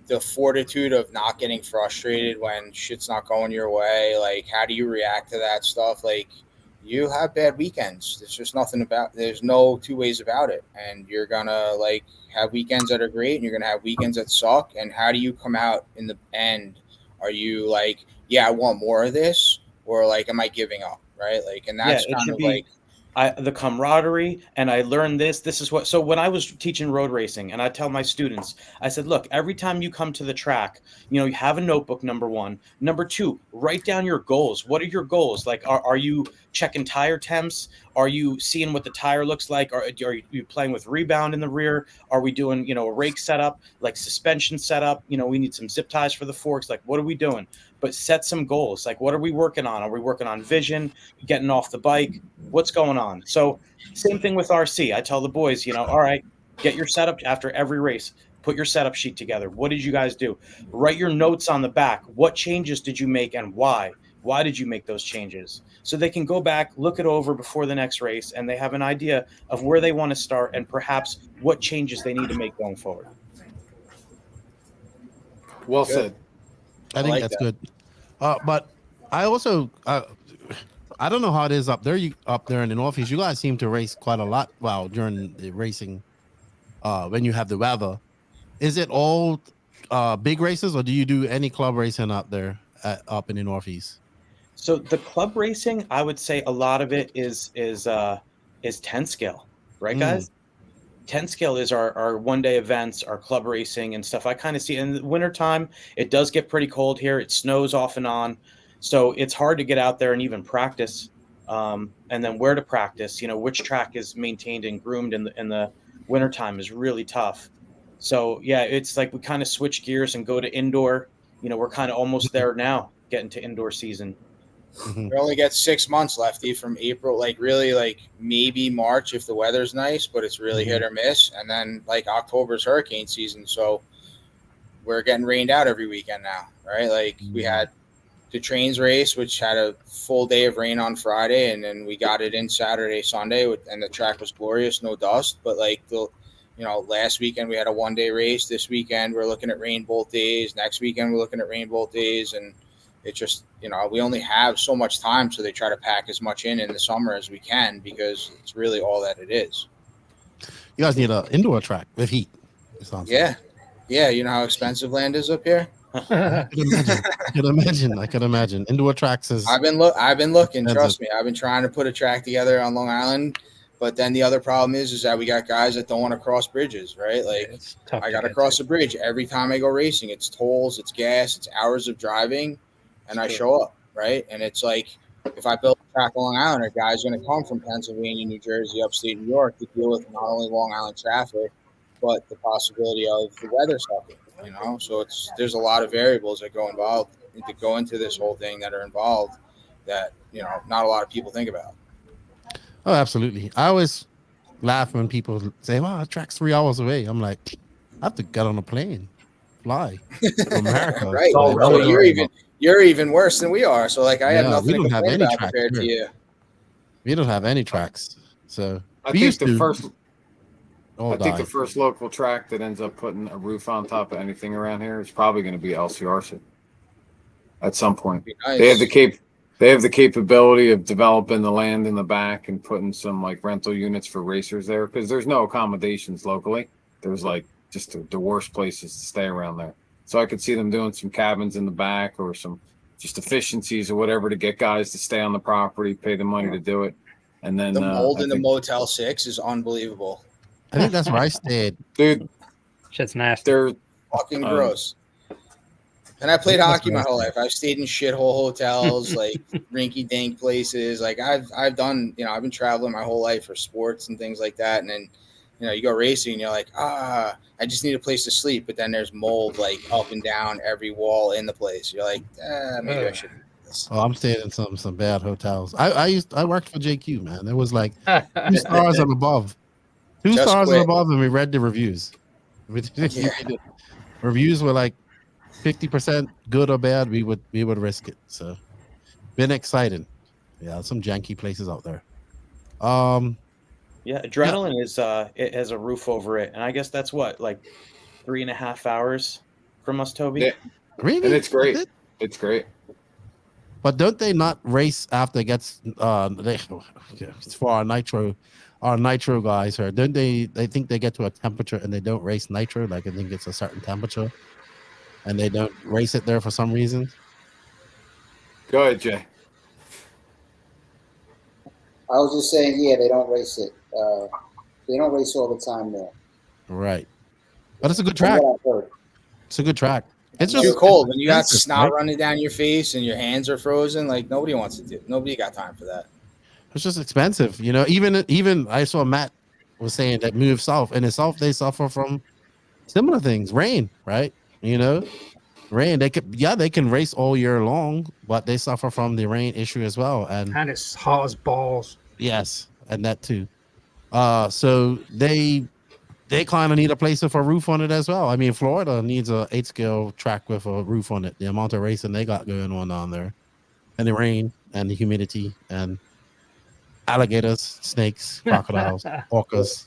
the fortitude of not getting frustrated when shit's not going your way. Like, how do you react to that stuff? Like, you have bad weekends. There's no two ways about it. And you're gonna like have weekends that are great and you're gonna have weekends that suck. And how do you come out in the end? Are you like, I want more of this, or like, am I giving up? Right. Like, and that's kind of like the camaraderie. And I learned this is what, so when I was teaching road racing, and I tell my students, I said, look, every time you come to the track, you have a notebook, number one. Number two, write down your goals. What are your goals? Like, are you checking tire temps? Are you seeing what the tire looks like? Are you playing with rebound in the rear? Are we doing, a rake setup, like suspension setup? We need some zip ties for the forks. Like, what are we doing? But set some goals. Like, what are we working on? Are we working on vision, getting off the bike? What's going on? So same thing with RC. I tell the boys, all right, get your setup after every race. Put your setup sheet together. What did you guys do? Write your notes on the back. What changes did you make and why? Why did you make those changes? So they can go back, look it over before the next race, and they have an idea of where they want to start and perhaps what changes they need to make going forward. Well said. I think that's good. But I also, I don't know how it is up there. You up there in the Northeast, you guys seem to race quite a lot. Well, during the racing, when you have the weather, is it all big races, or do you do any club racing up there up in the Northeast? So the club racing, I would say a lot of it is 10 scale, right, guys? 10 scale is our 1-day events, our club racing and stuff. I kind of see in the wintertime, it does get pretty cold here. It snows off and on. So it's hard to get out there and even practice. And then where to practice, which track is maintained and groomed in the wintertime is really tough. So yeah, it's like we kind of switch gears and go to indoor. We're kind of almost there now, getting to indoor season. We only get 6 months lefty from April, really maybe March if the weather's nice, but it's really hit or miss. And then October's hurricane season, so we're getting rained out every weekend now, right? We had the trains race, which had a full day of rain on Friday, and then we got it in Saturday, Sunday, and the track was glorious, no dust. But last weekend we had a 1-day race. This weekend we're looking at rain both days. Next weekend we're looking at rain both days, and it's just, we only have so much time, so they try to pack as much in the summer as we can because it's really all that it is. You guys need an indoor track with heat. Yeah. Yeah, you know how expensive land is up here? I can imagine. Indoor tracks is. I've been looking. Trust me, I've been trying to put a track together on Long Island, but then the other problem is that we got guys that don't want to cross bridges, right? I got to cross a bridge every time I go racing. It's tolls, it's gas, it's hours of driving, and I show up, right? And it's if I build a track on Long Island, a guy's going to come from Pennsylvania, New Jersey, upstate New York to deal with not only Long Island traffic, but the possibility of the weather suffering. So there's a lot of variables that go into this whole thing that are involved that not a lot of people think about. Oh, absolutely. I always laugh when people say, "Well, the track's 3 hours away." I'm like, I have to get on a plane, fly to America. Right. So you're even worse than we are. So I have nothing to complain about compared to you. We don't have any tracks. So I think the first local track that ends up putting a roof on top of anything around here is probably going to be LCRC. At some point, nice. They have the capability of developing the land in the back and putting some rental units for racers there because there's no accommodations locally. There's just the worst places to stay around there. So I could see them doing some cabins in the back or some just efficiencies or whatever to get guys to stay on the property, pay the money to do it, and then the mold in the Motel 6 is unbelievable. I think that's where I stayed. Dude, shit's nasty. They're fucking gross. And I played hockey my whole life. I've stayed in shithole hotels, rinky-dink places. I've done, I've been traveling my whole life for sports and things like that. And then, you go racing and you're like, I just need a place to sleep. But then there's mold up and down every wall in the place. You're like, maybe I shouldn't do this. Oh, I'm staying in some bad hotels. I worked for JQ, man. There was 2 stars and above. 2 stars and above, and we read the reviews. Reviews were 50% good or bad. We would risk it. So, been exciting. Yeah, some janky places out there. Yeah, Adrenaline is it has a roof over it, and I guess that's what 3.5 hours from us, Toby. Yeah. Really, and it's great. It's great. But don't they not race after it gets it's for our nitro guys here? Don't they think they get to a temperature and they don't race nitro? I think it's a certain temperature, and they don't race it there for some reason. Go ahead, Jay. I was just saying, yeah, they don't race it. They don't race all the time there. Right, but it's a good track. It's a good track. It's just too cold when you got snot running down your face and your hands are frozen. Nobody wants to do. Nobody got time for that. It's just expensive, Even I saw Matt was saying that move south, and in south they suffer from similar things. Rain, right? Rain. They can race all year long, but they suffer from the rain issue as well. And it's hot as balls. Yes, and that too. So they kind of need a place with a roof on it as well. I mean, Florida needs a 8-scale track with a roof on it. The amount of racing they got going on down there, and the rain and the humidity and alligators, snakes, crocodiles, orcas.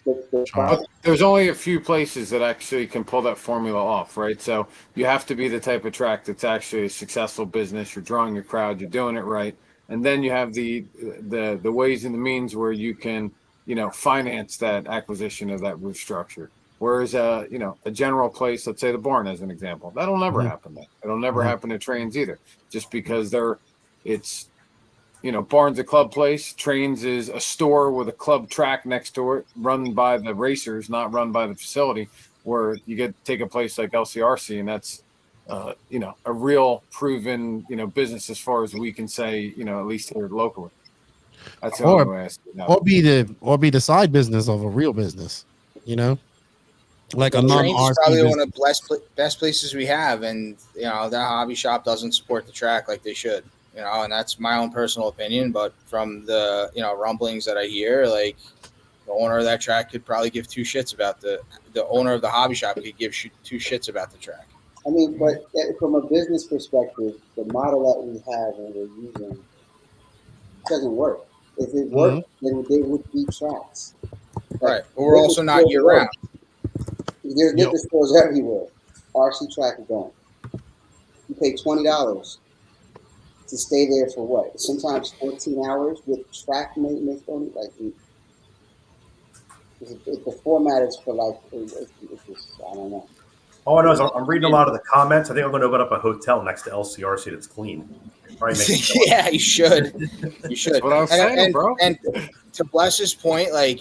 There's only a few places that actually can pull that formula off, right? So you have to be the type of track that's actually a successful business. You're drawing your crowd. You're doing it right. and then you have the ways and the means where you can, finance that acquisition of that roof structure. Whereas a general place, let's say the barn as an example, that'll never happen. It'll never happen to trains either, just because it's barn's a club place, trains is a store with a club track next to it, run by the racers, not run by the facility. Where you take a place like LCRC, and that's a real proven business as far as we can say, at least here locally. That's the only way I see it. Or be the side business of a real business, like a Trains non-RC is probably business. one of the best places we have, and that hobby shop doesn't support the track like they should. And that's my own personal opinion. But from the rumblings that I hear, like the owner of that track could probably give two shits about the owner of the hobby shop could give two shits about the track. I mean, but from a business perspective, the model that we have and we're using doesn't work. If it worked, then there would be tracks. Right. But we're also not year round. There's liquor stores everywhere. RC track is gone. You pay $20 to stay there for what? Sometimes 14 hours with track maintenance on it. Like, the format is for like, it's just, I don't know. All I know is I'm reading a lot of the comments. I think I'm going to open up a hotel next to LCRC that's clean. Yeah, you should. You should. That's what I was saying, bro. And to Bless's point, I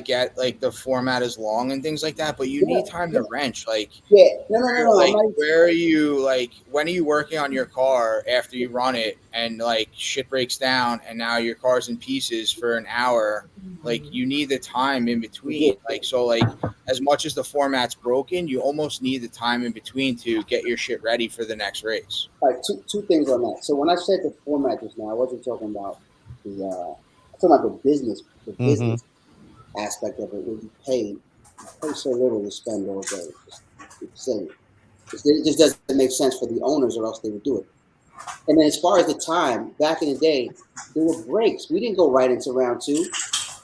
get the format is long and things like that, but you need time to wrench. No. Where are you? When are you working on your car after you run it and shit breaks down and now your car's in pieces for an hour? You need the time in between. As much as the format's broken, you almost need the time in between to get your shit ready for the next race. All right, two things on that. So when I said the format just now, I wasn't talking about the business aspect of it, where you pay so little to spend all day. It's silly. It just doesn't make sense for the owners, or else they would do it. And then as far as the time, back in the day, there were breaks. We didn't go right into round two.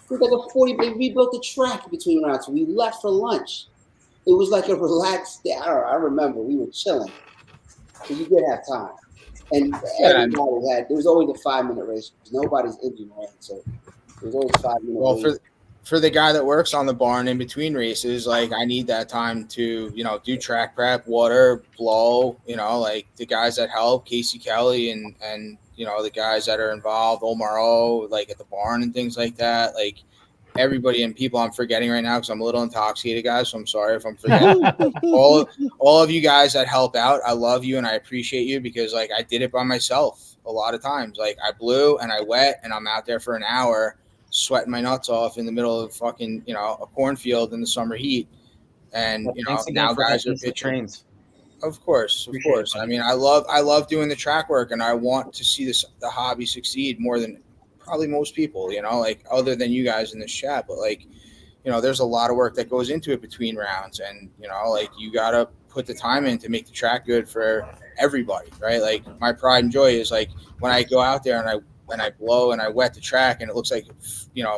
It was they rebuilt the track between rounds. We left for lunch. It was like a relaxed day. I remember we were chilling. So you did have time. And everybody there was always a 5-minute race. Nobody's engine ran, so there was always 5-minute race. For the guy that works on the barn in between races, I need that time to, do track prep, water, blow, the guys that help, Casey Kelly and the guys that are involved, Omar O, at the barn and things like that. Everybody and people I'm forgetting right now because I'm a little intoxicated, guys. So I'm sorry if I'm forgetting. all of you guys that help out, I love you and I appreciate you because I did it by myself a lot of times. I blew and I wet and I'm out there for an hour sweating my nuts off in the middle of fucking a cornfield in the summer heat. And now guys are pitching trains. Of course. I mean, I love doing the track work and I want to see the hobby succeed more than probably most people, other than you guys in this chat, but there's a lot of work that goes into it between rounds and, you got to put the time in to make the track good for everybody, right? My pride and joy is when I go out there and I blow and I wet the track and it looks like,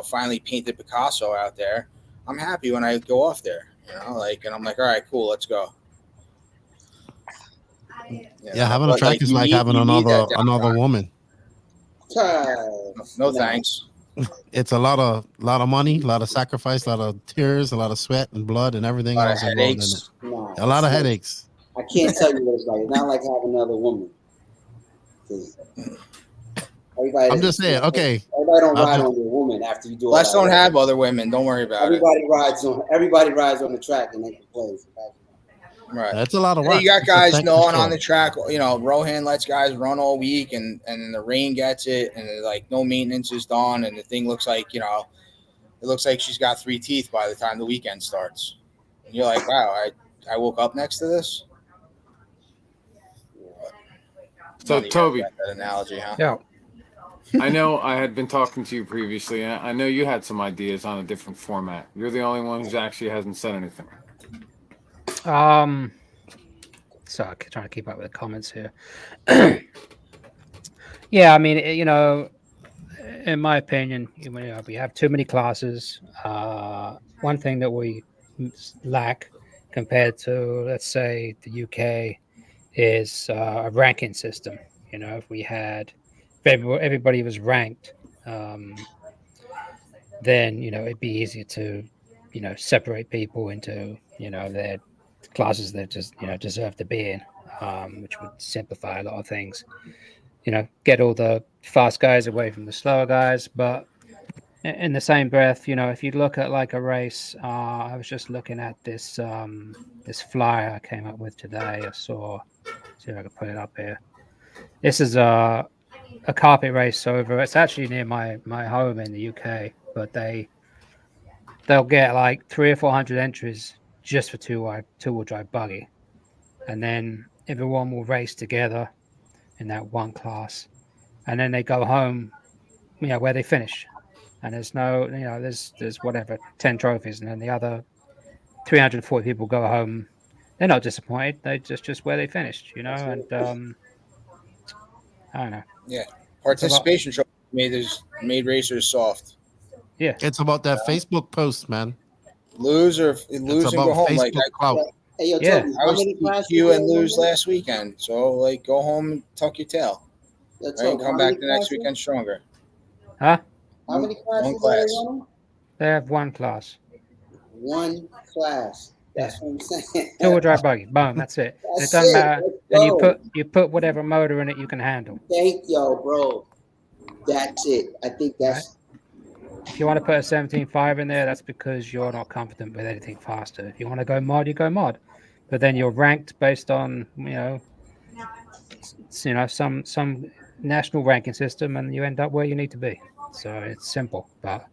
finally painted Picasso out there. I'm happy when I go off there, and I'm like, all right, cool, let's go. Having a track is like having another woman. No thanks. It's a lot of money, a lot of sacrifice, a lot of tears, a lot of sweat and blood and everything else involved in it. No, a lot of headaches. I can't tell you what it's like. It's not like having another woman. I'm just saying, okay. Everybody don't ride on your woman after you do it. Let's don't have other women. Don't worry about it. Everybody rides on the track and they can play. Right. That's a lot of work. You got guys gnawing on the track. Rohan lets guys run all week and the rain gets it and no maintenance is done and the thing looks like, it looks like she's got 3 teeth by the time the weekend starts. And you're like, wow, I woke up next to this. So Toby, that analogy, huh? Yeah. I know I had been talking to you previously, and I know you had some ideas on a different format. You're the only one who actually hasn't said anything. So trying to keep up with the comments here. Yeah, I mean, in my opinion, we have too many classes. One thing that we lack compared to, let's say, the UK is a ranking system. If we had everybody was ranked, then it'd be easier to separate people into their classes that just deserve to be in, which would simplify a lot of things. Get all the fast guys away from the slower guys, but in the same breath, if you look at like a race, I was just looking at this this flyer I came up with today. See if I can put it up here. This is a carpet race over. It's actually near my home in the UK, but they'll get like 300 or 400 entries just for two-wheel drive buggy, and then everyone will race together in that one class, and then they go home, where they finish. And there's no, there's whatever 10 trophies, and then the other 340 people go home. They're not disappointed. They just where they finished, and I don't know. Yeah, participation trophy made racers soft. Yeah, It's about that Facebook post, man. Lose and go home. Like hey, yo, Yeah. Toby, I how was many classes Q and there lose again? last weekend, so like go home and tuck your tail. Yo, Right, Toby, come how back many the next classes? weekend stronger. huh? How many classes One are class. they running? They have one class. One class. That's what I'm saying. Two-wheel drive buggy. Boom. That's it. And it That's doesn't it. matter. Let's And go. you put whatever motor in it you can handle. Thank yo, bro. That's it. I think that's If you want to put a 17.5 in there, that's because you're not confident with anything faster. If you want to go mod, you go mod. But then you're ranked based on some national ranking system, and you end up where you need to be. So it's simple, but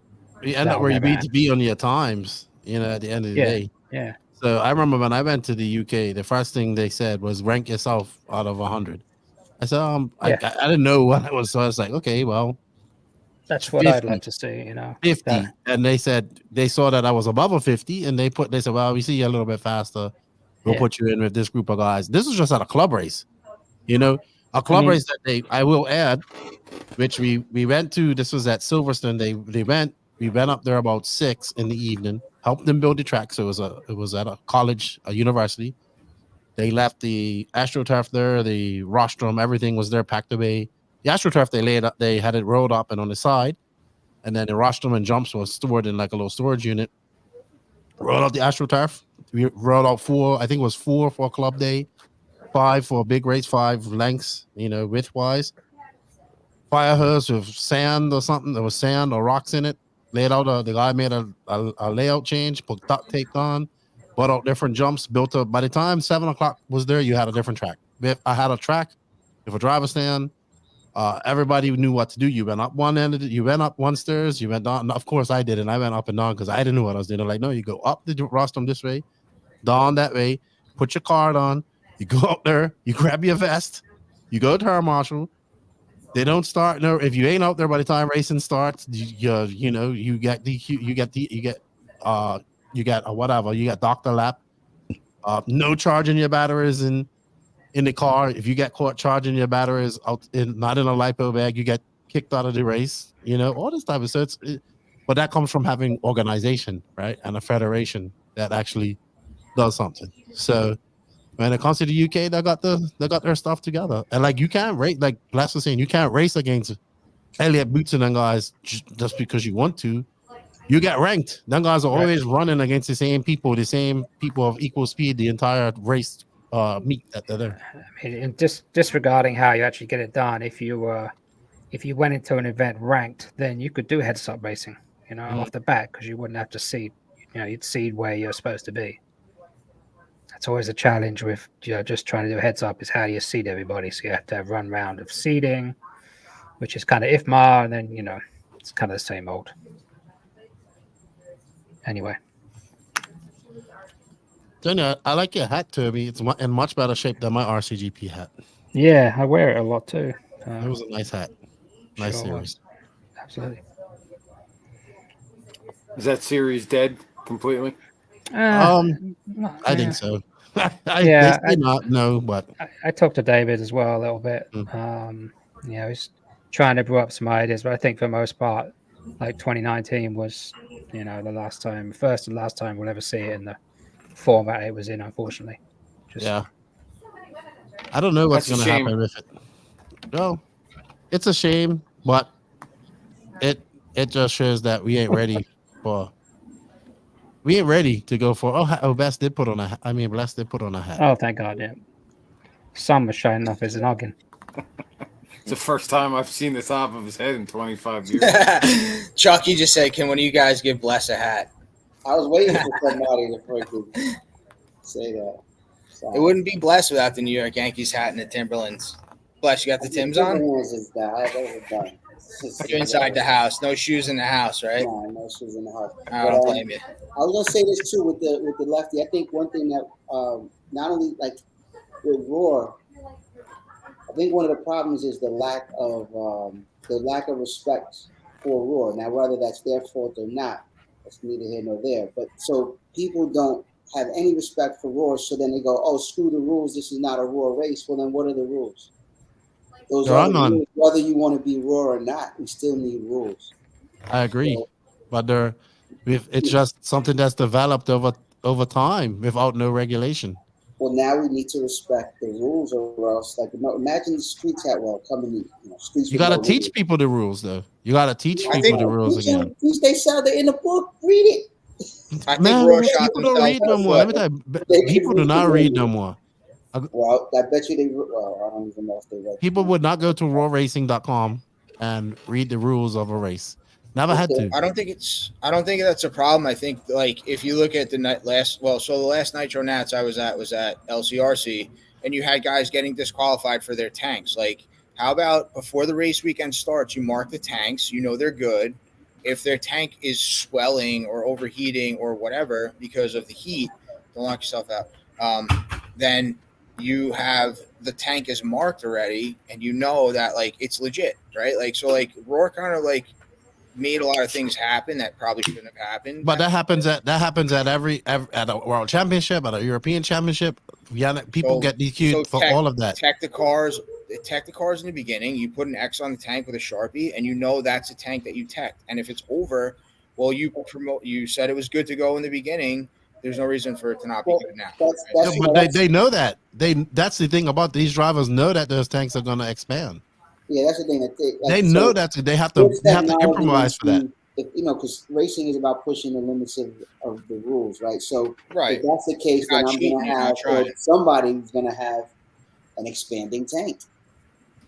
You end up that'll where you never need to be on your times, at the end of the day. Yeah. So I remember when I went to the UK, the first thing they said was rank yourself out of 100. I said, I didn't know what it was. So I was like, okay, well, That's what 50, I'd like to see, 50. And they said, they saw that I was above a 50, and they said, well, we see you a little bit faster. We'll put you in with this group of guys. This was just at a club race, a club race that I will add, which we went to. This was at Silverstone. We went up there about 6 in the evening, helped them build the track. So it was at a college, a university. They left the AstroTurf there, the rostrum, everything was there packed away. The AstroTurf they had it rolled up and on the side, and then the rostrum and jumps was stored in like a little storage unit. Rolled out the AstroTurf. We rolled out 4. I think it was 4 for a club day, 5 for a big race, 5 lengths, width wise. Fire hose with sand or something. There was sand or rocks in it. Laid out the guy made a layout change, put duct tape on, brought out different jumps, built up. By the time 7 o'clock was there, you had a different track. I had a track with a driver stand. Everybody knew what to do. You went up one end, you went up one stairs, you went down. Of course, I did, and I went up and down because I didn't know what I was doing. They're like, no, you go up the rostrum this way, down that way, put your card on, you go out there, you grab your vest, you go to her marshal. They don't start. No, if you ain't out there by the time racing starts, you get whatever. You got doctor lap. No charging your batteries in the car. If you get caught charging your batteries not in a lipo bag, you get kicked out of the race. All this type of but that comes from having organization, right, and a federation that actually does something. So when it comes to the UK, they got their stuff together, and like you can't race. Like Les was saying, you can't race against Elliott Boots and them guys just because you want to. You get ranked. Them guys are always running against the same people of equal speed the entire race meet that they're there. I mean, and disregarding how you actually get it done, if you went into an event ranked, then you could do heads up racing, off the bat, because you wouldn't have to seed. You'd seed where you're supposed to be. That's always a challenge with just trying to do heads up is how do you seed everybody. So you have to have run round of seeding, which is kind of IFMA, and then it's kind of the same old. Anyway. Junior, I like your hat, Toby. It's in much better shape than my RCGP hat. Yeah, I wear it a lot too. It was a nice hat. Nice series. Absolutely. Is that series dead completely? I think so. Yeah, I not know, but I talked to David as well a little bit. He's trying to brew up some ideas, but I think for the most part, like 2019 was, the first and last time we'll ever see it in the format it was in, unfortunately. I don't know what's going to happen with it. Well, it's a shame, but it just shows that we ain't ready for. We ain't ready to go for. Oh, Best did put on a. I mean, Bless did put on a hat. Oh, thank God, yeah. Sun was shining off his noggin. It's the first time I've seen the top of his head in 25 years. Chucky just said, "Can one of you guys give Bless a hat?" I was waiting for somebody to freaking say that. So, It wouldn't be Bless without the New York Yankees hat and the Timberlands. Bless, you got the Timbs on? Timberlands is that. Those are done. You're inside the house. No shoes in the house, right? No shoes in the house. I don't blame you. I was gonna say this too with the lefty. I think one thing that not only like with Roar, I think one of the problems is the lack of respect for Roar. Now, whether that's their fault or not, that's neither here nor there. But so people don't have any respect for Roar, so then they go, "Oh, screw the rules. This is not a Roar race." Well, then what are the rules? Those There are are the none. rules. Whether you want to be Roar or not, we still need rules. I agree, So, but it's just something that's developed over time without no regulation. well, now we need to respect the rules, or else, like, imagine the streets at coming, streets. You with got to no teach rules. people the rules, though. You got to teach I people think- the rules Teach them- again. teach they sell it in the book. Read it. I think Man, Roar shot people don't themselves read no in the more. Let me foot. tell you, They can people do read not the read no rules. more. Well, I bet you they. Well, I don't even know if they read. People would not go to rawracing.com and read the rules of a race. Never had to. I don't think that's a problem. I think like if you look at the last Nitro Nats I was at LCRC, and you had guys getting disqualified for their tanks. Like, how about before the race weekend starts, you mark the tanks, you know they're good. If their tank is swelling or overheating or whatever because of the heat, don't lock yourself out. Then you have the tank is marked already, and you know that like it's legit, right? Like so, like Roar kind of like made a lot of things happen that probably shouldn't have happened. But that happens at every at a world championship, at a European championship. Yeah, people get DQ'd for all of that. Tech the cars in the beginning. You put an X on the tank with a Sharpie, and you know that's a tank that you teched. And if it's over, well, you said it was good to go in the beginning. There's no reason for it to not be good now. But they know that. That's the thing about these drivers know that those tanks are going to expand. Yeah, that's the thing. They know that they have to improvise for that. Because racing is about pushing the limits of the rules, right? So right. If that's the case, then I'm going to have, or somebody's going to have an expanding tank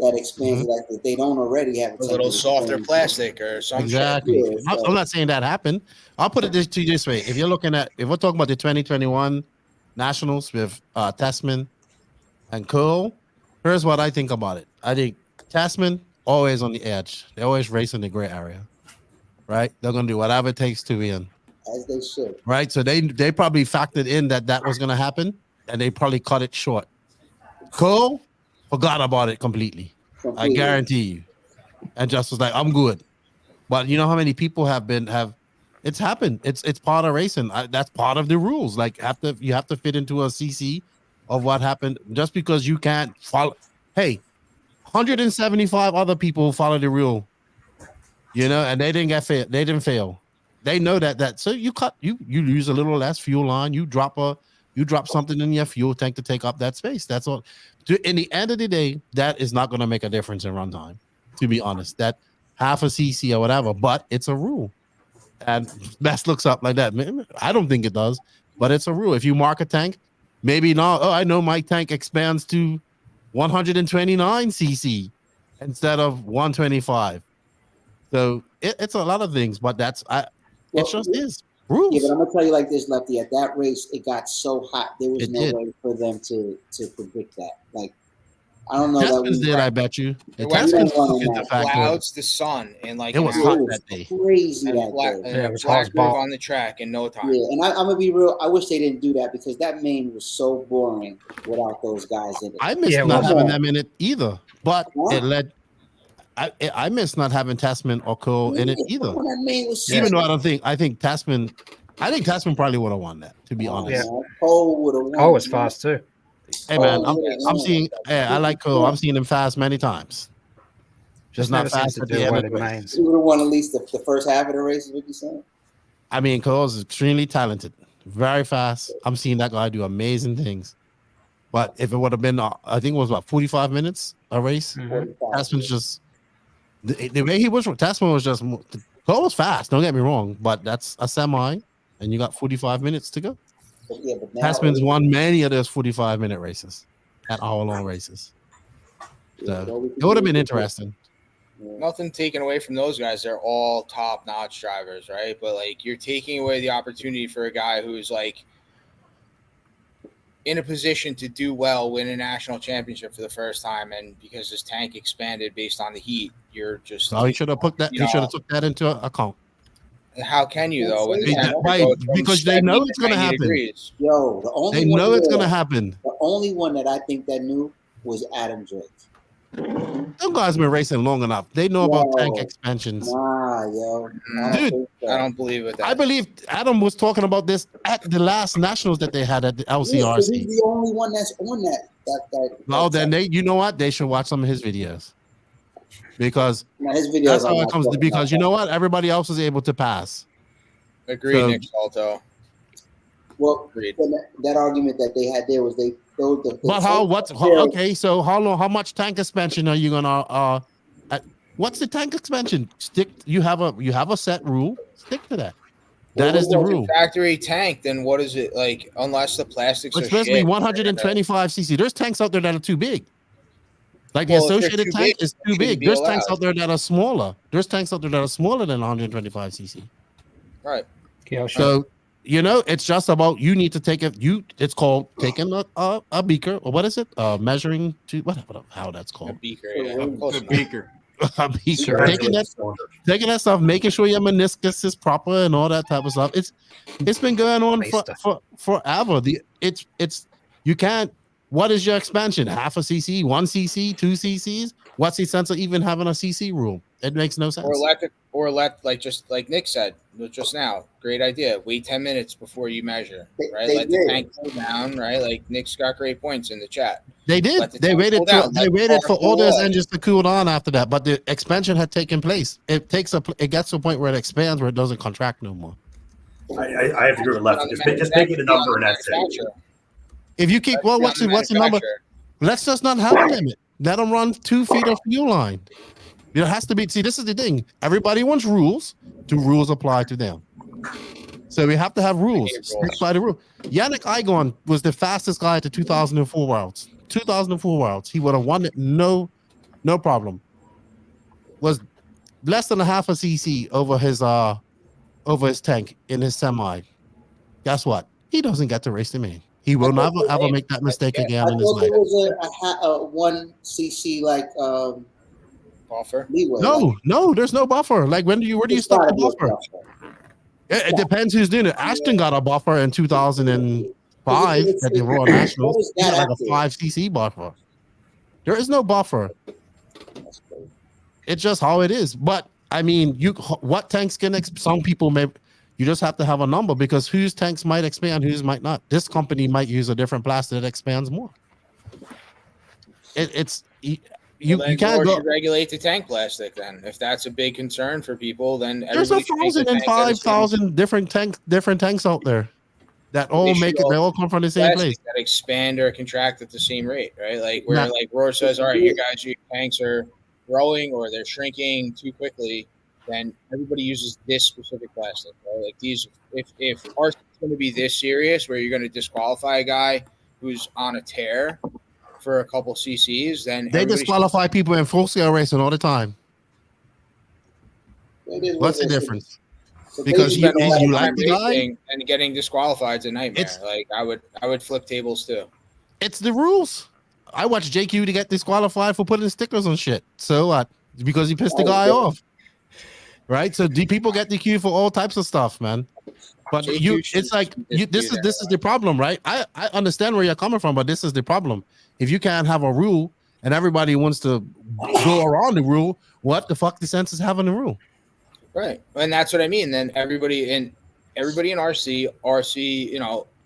that expands that they don't already have. A little softer plastic or something. Exactly. Yeah, I'm not saying that happened. I'll put it to you this way: if we're talking about the 2021 Nationals with Tessman and Cole, here's what I think about it. I think Tessman always on the edge. They always race in the gray area, right? They're gonna do whatever it takes to win, as they should, right? So they probably factored in that was gonna happen, and they probably cut it short. Cole forgot about it completely. I guarantee you, and just was like, "I'm good." But you know how many people have it's happened. It's part of racing. That's part of the rules. Like you have to fit into a CC of what happened. Just because you can't follow, hey, 175 other people follow the rule, and they didn't they didn't fail. They know that. So you use a little less fuel line. You drop something in your fuel tank to take up that space. That's all. In the end of the day, that is not going to make a difference in runtime. To be honest, that half a CC or whatever, but it's a rule. And Best looks up like that. I don't think it does, but it's a rule. If you mark a tank, maybe not. Oh, I know my tank expands to 129 cc instead of 125. So it's a lot of things, but it just is rules. Yeah, but I'm gonna tell you like this, Lefty. At that race, it got so hot there was no way for them to predict that. Like, I don't know. Tessman's did, I bet you. Tessman's the clouds, the sun, and like it was hot that day. Crazy that day. Yeah, it was hot on the track in no time. Yeah, and I'm gonna be real. I wish they didn't do that because that main was so boring without those guys in it. I missed not having them in it either, but it led. I miss not having Tessman or Cole in it either. Even though I think Tessman probably would have won that. To be honest, Cole would have won. Cole was fast too. Hey man, I'm seeing. Hey, I like Cole. I'm seeing him fast many times. Just not fast at the end of the race. He would have won at least the first half of the race. Is what you saying? I mean, Cole's extremely talented, very fast. I'm seeing that guy do amazing things. But if it would have been, I think it was about 45 minutes a race. Tessman's just The way he was, Tessman was just the car was fast. Don't get me wrong, but that's a semi, and you got 45 minutes to go. But yeah, but now Tessman's won many of those 45-minute races, at hour-long races. So it would have been interesting. Nothing taken away from those guys. They're all top-notch drivers, right? But like you're taking away the opportunity for a guy who's like in a position to do well, win a national championship for the first time, and because his tank expanded based on the heat, you're just. So he should have put that. He should have took that into account. How can you though? When the because they know it's going to happen. Degrees. Yo, the only they know it's going to happen. The only one that I think that knew was Adam Drake. Them guys been racing long enough. They know about tank expansions. Nah, yo. Dude, I don't believe it. I believe Adam was talking about this at the last nationals that they had at the LCRC. Yeah, he's the only one that's on that. Well, then you know what? They should watch some of his videos. Because his videos that's how it comes to, because you know what? Everybody else is able to pass. Agreed, So, Nick Salto. Well, that argument that they had there was they throwed the. But okay, so how much tank expansion are you gonna what's the tank expansion? You have a set rule, stick to that. That is the rule. Factory tank, then what is it like? Unless the plastics it's supposed to be 125 cc. There's tanks out there that are too big. Like the associated tank is too big. There's tanks out there that are smaller. There's tanks out there that are smaller than 125 cc. Right. So it's just about you need to take it. It's called taking a beaker, or what is it? Measuring to how that's called. A beaker. Yeah. A beaker. A beaker. Taking that stuff, making sure your meniscus is proper and all that type of stuff. It's been going on for forever. You can't. What is your expansion? Half a cc, 1 cc, 2 cc's? What's the sense of even having a cc rule? It makes no sense. Or let just like Nick said just now. Great idea. Wait 10 minutes before you measure, right? Let the tank cool down, right? Like Nick's got great points in the chat. They did. They waited for all those engines to cool down after that, but the expansion had taken place. It gets to a point where it expands, where it doesn't contract no more. I have to agree with Lefty. Just make it a number and that's it. If you keep what's the number? Let's just not have a limit. Let them run 2 feet of fuel line. It has to be. See, this is the thing. Everybody wants rules. Do rules apply to them? So we have to have rules. Stick by the rule. Yannick Igon was the fastest guy at the 2004 Worlds. 2004 Worlds. He would have won it. No problem. Was less than a half a cc over his tank in his semi. Guess what? He doesn't get to race the main. He will never ever make that mistake again in his life. There was a 1 cc buffer. Leeway, no, there's no buffer. Like where do you start the buffer? It depends who's doing it. Ashton got a buffer in 2005 at the Royal Nationals. He got like a 5 cc buffer. There is no buffer. It's just how it is. But I mean, what tanks can some people may. You just have to have a number because whose tanks might expand, whose might not. This company might use a different plastic that expands more. You can't go regulate the tank plastic then. If that's a big concern for people, then there's 1,000 and 5,000 different tanks out there that all they all come from the same place. That expand or contract at the same rate, right? Like where like Roar says, all right, you guys, your tanks are growing or they're shrinking too quickly. Then everybody uses this specific plastic, right? Like these, if ours is going to be this serious, where you're going to disqualify a guy who's on a tear for a couple CCs, then they disqualify people in full scale racing all the time. What's the difference? Because you like the guy and getting disqualified is a nightmare. Like I would flip tables too. It's the rules. I watched JQ to get disqualified for putting stickers on shit. So what? Because he pissed the guy off. Right, so people get DQ for all types of stuff, man. But it's like this is the problem, right? I understand where you're coming from, but this is the problem. If you can't have a rule and everybody wants to go around the rule, what the fuck the sense is having the rule? Right, and that's what I mean. Then everybody in RC,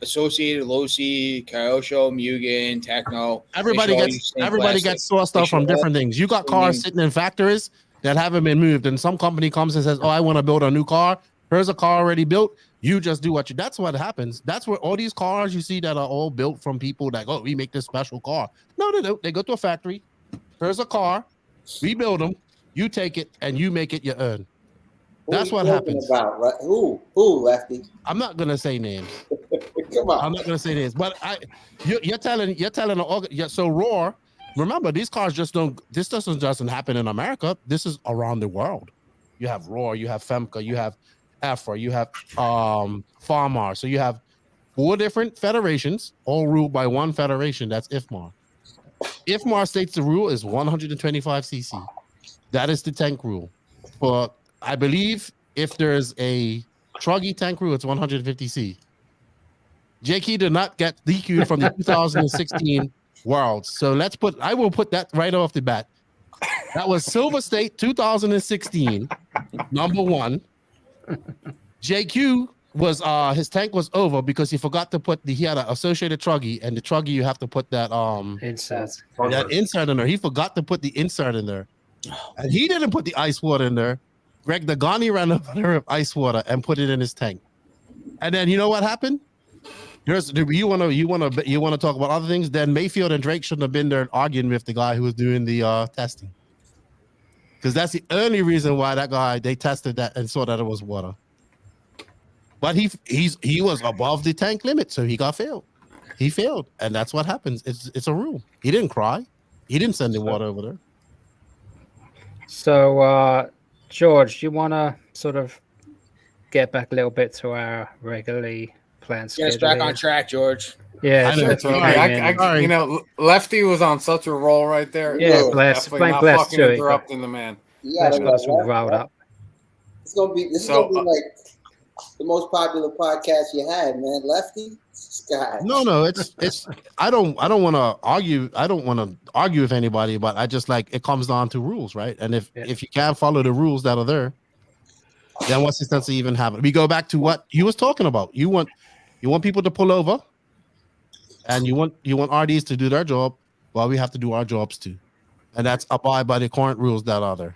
associated, low C, Kyosho, Mugen, Techno. Everybody gets sourced stuff from different things. You got cars sitting in factories that haven't been moved, and some company comes and says, "Oh, I want to build a new car. Here's a car already built. You just do that's what happens. That's where all these cars you see that are all built from people that we make this special car. No, they don't. They go to a factory. Here's a car. We build them. You take it and you make it your own. Who That's you what talking happens. About, right? Who, Lefty? I'm not gonna say names. Come on. I'm not gonna say names, but you're telling so Roar. Remember, these cars just don't. This doesn't happen in America. This is around the world. You have Roar, you have Femca, you have EFRA, you have Farmar. So you have 4 different federations, all ruled by one federation. That's IFMAR. IFMAR states the rule is 125 cc. That is the tank rule. For I believe if there's a Truggy tank rule, it's 150c. JK did not get DQ'd from the 2016 Worlds. So I will put that right off the bat. That was Silver State 2016, number 1. JQ was his tank was over because he forgot to put he had an associated Truggy, and the Truggy you have to put that insert in there. He forgot to put the insert in there. And he didn't put the ice water in there. Greg Dagani ran up there with ice water and put it in his tank. And then you know what happened? You want to talk about other things? Then Mayfield and Drake shouldn't have been there arguing with the guy who was doing the testing, because that's the only reason why they tested that and saw that it was water. But he was above the tank limit, so he got failed. He failed, and that's what happens. It's a rule. He didn't cry. He didn't send the water over there. So, George, you want to sort of get back a little bit to our regularly planned schedule? Get us back on track, George. Yeah, you know, Lefty was on such a roll right there. Yeah, bless fucking interrupting the man. Bless got some riled up. This is gonna be like the most popular podcast you had, man. Lefty, Sky. No, it's. I don't want to argue. I don't want to argue with anybody, but I just like it comes down to rules, right? And if you can't follow the rules that are there, then what's the sense of even having? We go back to what you was talking about. You want people to pull over, and you want RDs to do their job, while we have to do our jobs too, and that's abide by the current rules that are there.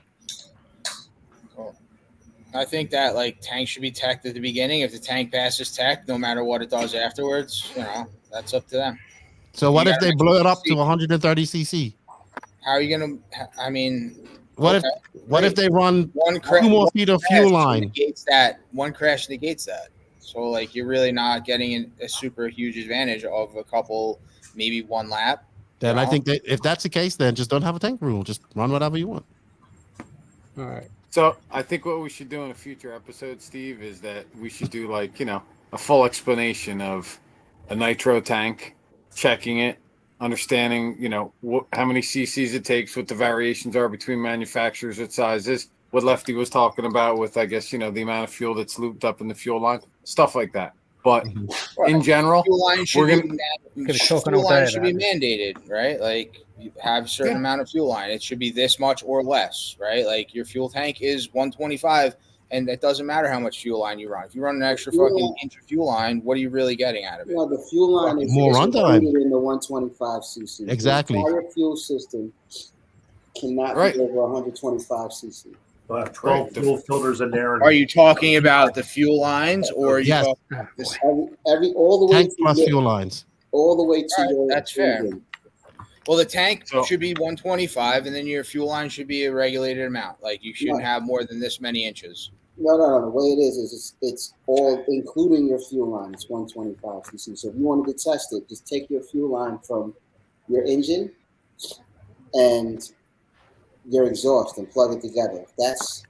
I think that like tank should be teched at the beginning. If the tank passes tech, no matter what it does afterwards, that's up to them. So what if they blow it up to 130 cc? How are you gonna? I mean, what if they run 2 more feet of fuel line? Negates that. One crash negates that. So like you're really not getting a super huge advantage of a couple, maybe one lap. Then I think that if that's the case, then just don't have a tank rule. Just run whatever you want. All right. So I think what we should do in a future episode, Steve, is that we should do a full explanation of a nitro tank, checking it, understanding, how many cc's it takes, what the variations are between manufacturers, what sizes, what Lefty was talking about with, I guess, the amount of fuel that's looped up in the fuel line, stuff like that. But in general, fuel line should be mandated, right? Like you have a certain amount of fuel line. It should be this much or less, right? Like your fuel tank is 125, and it doesn't matter how much fuel line you run. If you run an extra fucking inch of fuel line, what are you really getting out of it? The fuel line is more runtime in the 125 cc. Exactly. The entire fuel system cannot be over 125 cc. We'll have 12 fuel filters in there. Are you talking about the fuel lines, or yes, all the way tank plus fuel lines, all the way to your? That's fair. Well, the tank should be 125, and then your fuel line should be a regulated amount. Like you shouldn't have more than this many inches. No. The way it is it's all including your fuel line. It's 125 cc. So if you wanted to test it, just take your fuel line from your engine and your exhaust and plug it together. If that's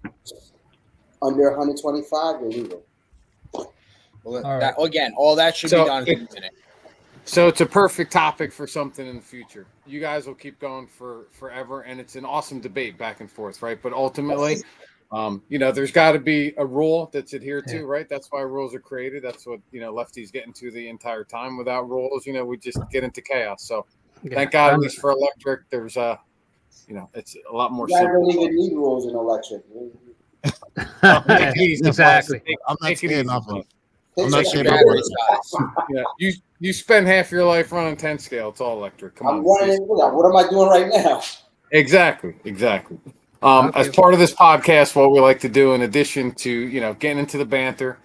under 125, you're legal. Well, all that should be done in a minute. So it's a perfect topic for something in the future. You guys will keep going for forever, and it's an awesome debate back and forth, right? But ultimately, there's got to be a rule that's adhered to, right? That's why rules are created. That's what Lefty's getting to the entire time. Without rules, we just get into chaos. So thank God, at least for electric, there's it's a lot more. You don't even need rules in electric. Exactly. I'm not saying nothing. You spend half your life running 10 scale. It's all electric. Come on. What am I doing right now? Exactly. As part of this podcast, what we like to do, in addition to getting into the banter,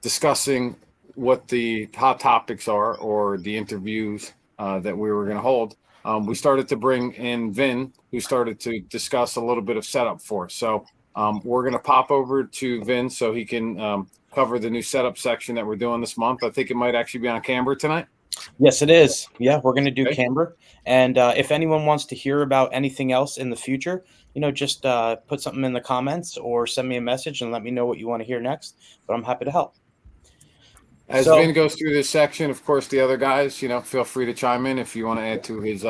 discussing what the hot topics are or the interviews that we were going to hold, we started to bring in Vin, who started to discuss a little bit of setup for us. So we're going to pop over to Vin so he can cover the new setup section that we're doing this month. I think it might actually be on camber tonight. Yes, it is. Yeah, we're going to do Okay. camber. And if anyone wants to hear about anything else in the future, just put something in the comments or send me a message and let me know what you want to hear next. But I'm happy to help. As Vin goes through this section, of course, the other guys, feel free to chime in if you want to add to his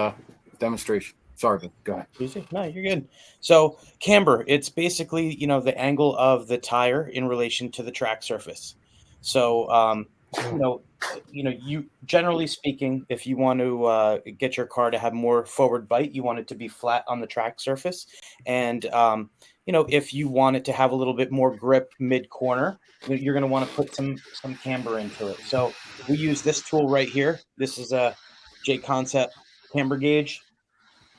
demonstration. Sorry, Vin, go ahead. Easy. No, you're good. So camber, it's basically, the angle of the tire in relation to the track surface. So, you generally speaking, if you want to get your car to have more forward bite, you want it to be flat on the track surface. And, if you want it to have a little bit more grip mid corner, you're going to want to put some camber into it. So we use this tool right here. This is a J Concept camber gauge.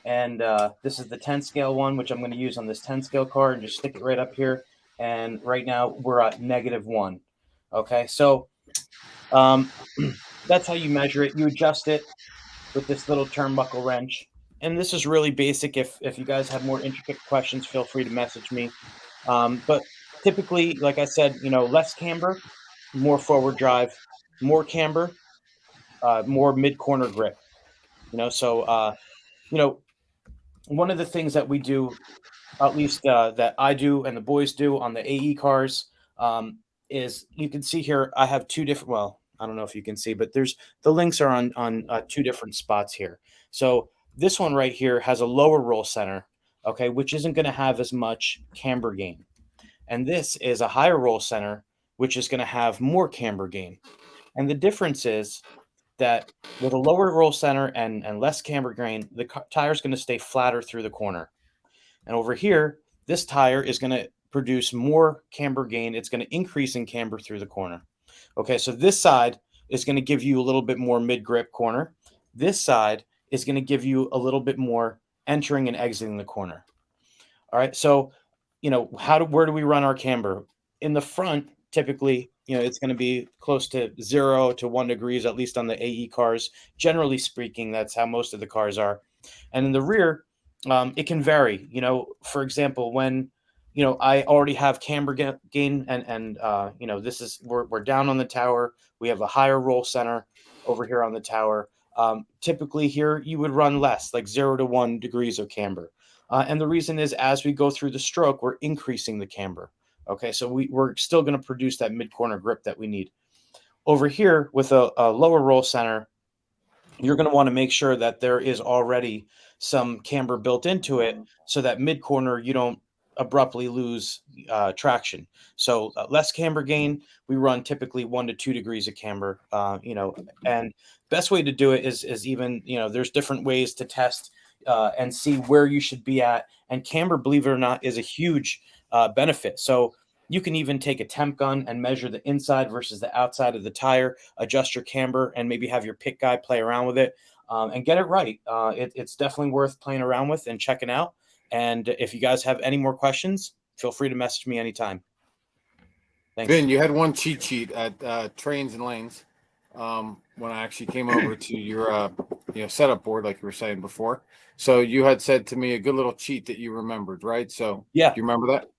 And this is the 10 scale one, which I'm going to use on this 10 scale car and just stick it right up here. And right now we're at -1. Okay, so that's how you measure it. You adjust it with this little turnbuckle wrench. And this is really basic. If you guys have more intricate questions, feel free to message me. But typically, like I said, less camber, more forward drive, more camber, more mid corner grip. So one of the things that we do, at least that I do and the boys do on the AE cars, is you can see here I have two different. Well, I don't know if you can see, but the links are on two different spots here. So this one right here has a lower roll center, okay, which isn't going to have as much camber gain, and this is a higher roll center, which is going to have more camber gain. And the difference is that with a lower roll center and less camber gain, the tire is going to stay flatter through the corner. And over here, this tire is going to produce more camber gain. It's going to increase in camber through the corner. Okay, so this side is going to give you a little bit more mid-grip corner. This side is going to give you a little bit more entering and exiting the corner. All right, so, where do we run our camber? In the front, typically, it's going to be close to 0 to 1 degrees, at least on the AE cars. Generally speaking, that's how most of the cars are. And in the rear, it can vary. For example, when I already have camber gain, and this is we're down on the tower. We have a higher roll center over here on the tower. Typically, here you would run less, like 0 to 1 degrees of camber. And the reason is, as we go through the stroke, we're increasing the camber. Okay, so we're still going to produce that mid-corner grip that we need. Over here, with a lower roll center, you're going to want to make sure that there is already some camber built into it so that mid-corner you don't abruptly lose traction. So less camber gain, we run typically 1 to 2 degrees of camber, and best way to do it is even, there's different ways to test and see where you should be at. And camber, believe it or not, is a huge benefit. So you can even take a temp gun and measure the inside versus the outside of the tire, adjust your camber, and maybe have your pit guy play around with it and get it right. It's definitely worth playing around with and checking out. And if you guys have any more questions, feel free to message me anytime. Thanks. Vin, you had one cheat sheet at Trains and Lanes when I actually came over to your setup board, like you were saying before. So you had said to me a good little cheat that you remembered, right? So yeah, do you remember that?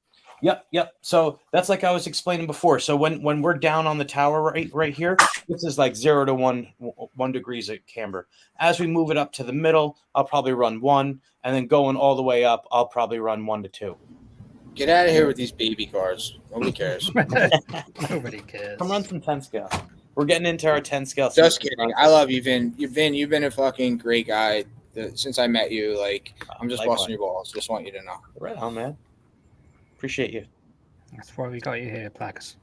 Yep. So that's like I was explaining before. So when we're down on the tower right here, this is like 0 to 1 degrees of camber. As we move it up to the middle, I'll probably run 1, and then going all the way up, I'll probably run 1 to 2. Get out of here with these baby cars. Nobody cares. Nobody cares. Come run some 10 scale. We're getting into our 10 scale. Just kidding. I love you, Vin. You've been a fucking great guy since I met you. Like, I'm just busting your balls. Just want you to know. Right on, man. Appreciate you. That's why we got you here, Plackis.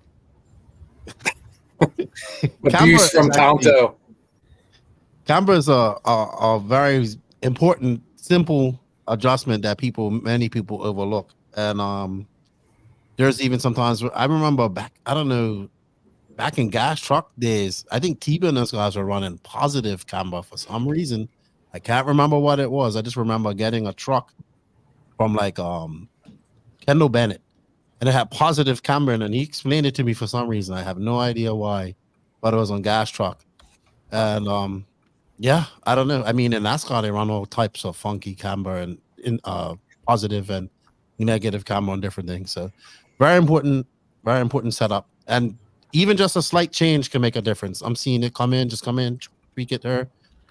Abuse from Tonto. Camber is a very important, simple adjustment that many people overlook. And there's even sometimes I remember back in gas truck days, I think T-Bone and those guys were running positive camber for some reason. I can't remember what it was. I just remember getting a truck from like Kendall Bennett, and it had positive camber in it, and he explained it to me for some reason. I have no idea why, but it was on gas truck. And Yeah, I don't know. I mean, in NASCAR, they run all types of funky camber and in positive and negative camber on different things. So very important setup. And even just a slight change can make a difference. I'm seeing it just come in, tweak it there,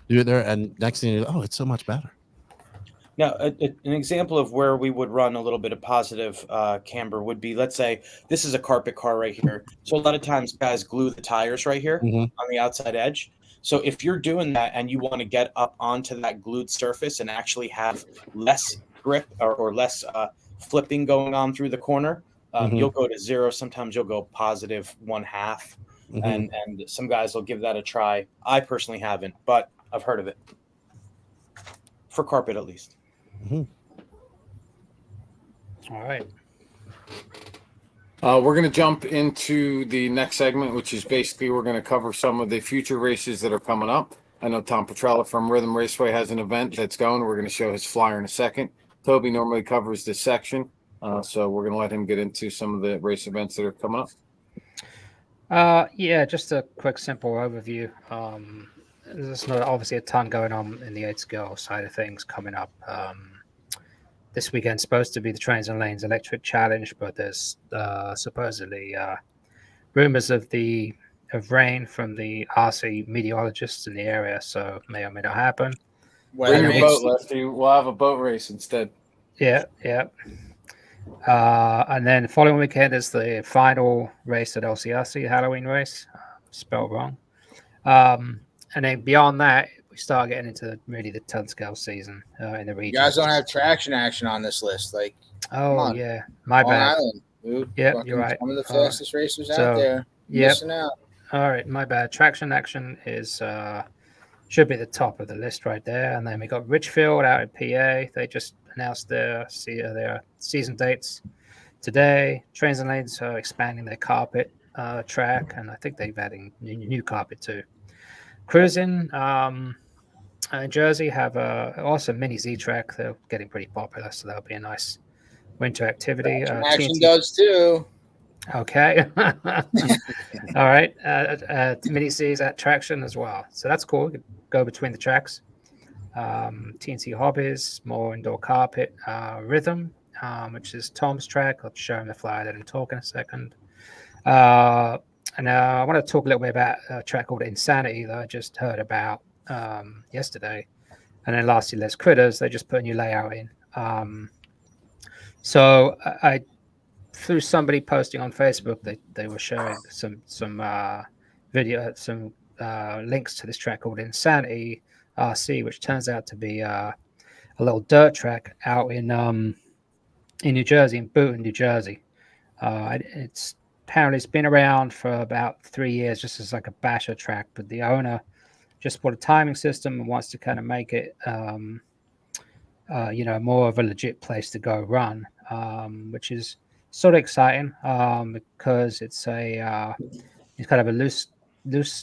do it there, and next thing you know, oh, it's so much better. Now, an example of where we would run a little bit of positive camber would be, let's say this is a carpet car right here. So a lot of times guys glue the tires right here on the outside edge. So if you're doing that and you want to get up onto that glued surface and actually have less grip or less flipping going on through the corner, you'll go to 0. Sometimes you'll go positive 1/2. And some guys will give that a try. I personally haven't, but I've heard of it. For carpet, at least. All right. We're going to jump into the next segment, which is basically we're going to cover some of the future races that are coming up. I know Tom Petrella from Rhythm Raceway has an event that's going. We're going to show his flyer in a second. Toby normally covers this section, so we're going to let him get into some of the race events that are coming up. Yeah, just a quick, simple overview. There's not obviously a ton going on in the 8 skill side of things coming up. This weekend's supposed to be the Trains and Lanes Electric Challenge, but there's supposedly rumors of rain from the RC meteorologists in the area, so may or may not happen. Bring your boat, Lefty. We'll have a boat race instead. Yeah. And then the following weekend is the final race at LCRC, Halloween race. Spelled wrong. And then beyond that, we start getting into really the ton scale season in the region. You guys don't have traction action on this list. Like, oh, yeah. My Long bad. Island, dude. Yeah, you're right. Some of the fastest racers out there. Yep. Missing out. All right, my bad. Traction action is should be at the top of the list right there. And then we got Richfield out in PA. They just announced their season dates today. Trains and Lanes are expanding their carpet track, and I think they've adding new carpet too. Cruising in Jersey have a awesome mini Z track. They're getting pretty popular, so that'll be a nice winter activity. Action does too. Okay. All right. Mini Z's at Traction as well, so that's cool. We could go between the tracks. TNT Hobbies, more indoor carpet. Rhythm, which is Tom's track. I'll show him the flyer that I'm talking in a second. And I want to talk a little bit about a track called Insanity that I just heard about yesterday. And then lastly, there's Critters. They just put a new layout in. So I through somebody posting on Facebook, they were showing some video, some links to this track called Insanity RC, which turns out to be a little dirt track out in New Jersey, in Boonton, New Jersey. It's apparently it's been around for about 3 years, just as like a basher track. But the owner just bought a timing system and wants to kind of make it, more of a legit place to go run, which is sort of exciting because it's it's kind of a loose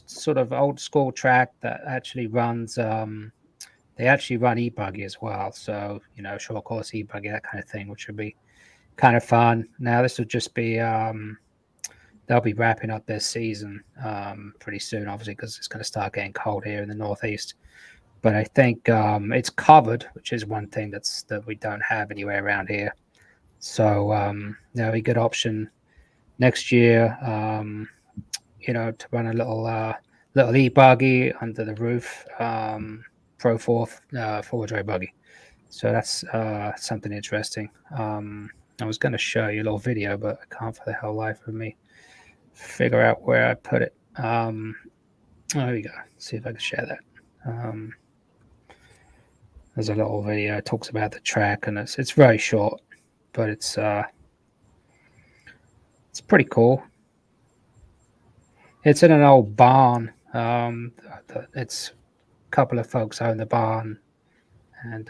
sort of old school track that actually runs. They actually run e-buggy as well, so short course e-buggy, that kind of thing, which would be kind of fun. Now this would just be they'll be wrapping up their season pretty soon, obviously, because it's going to start getting cold here in the Northeast. But I think it's covered, which is one thing that we don't have anywhere around here. So that'll be a good option next year. To run a little e-buggy under the roof, Pro 4 four-wheel buggy. So that's something interesting. I was going to show you a little video, but I can't for the hell life of me figure out where I put it. There we go. See if I can share that. There's a little video. It talks about the track, and it's very short, but it's pretty cool. It's in an old barn. It's a couple of folks own the barn, and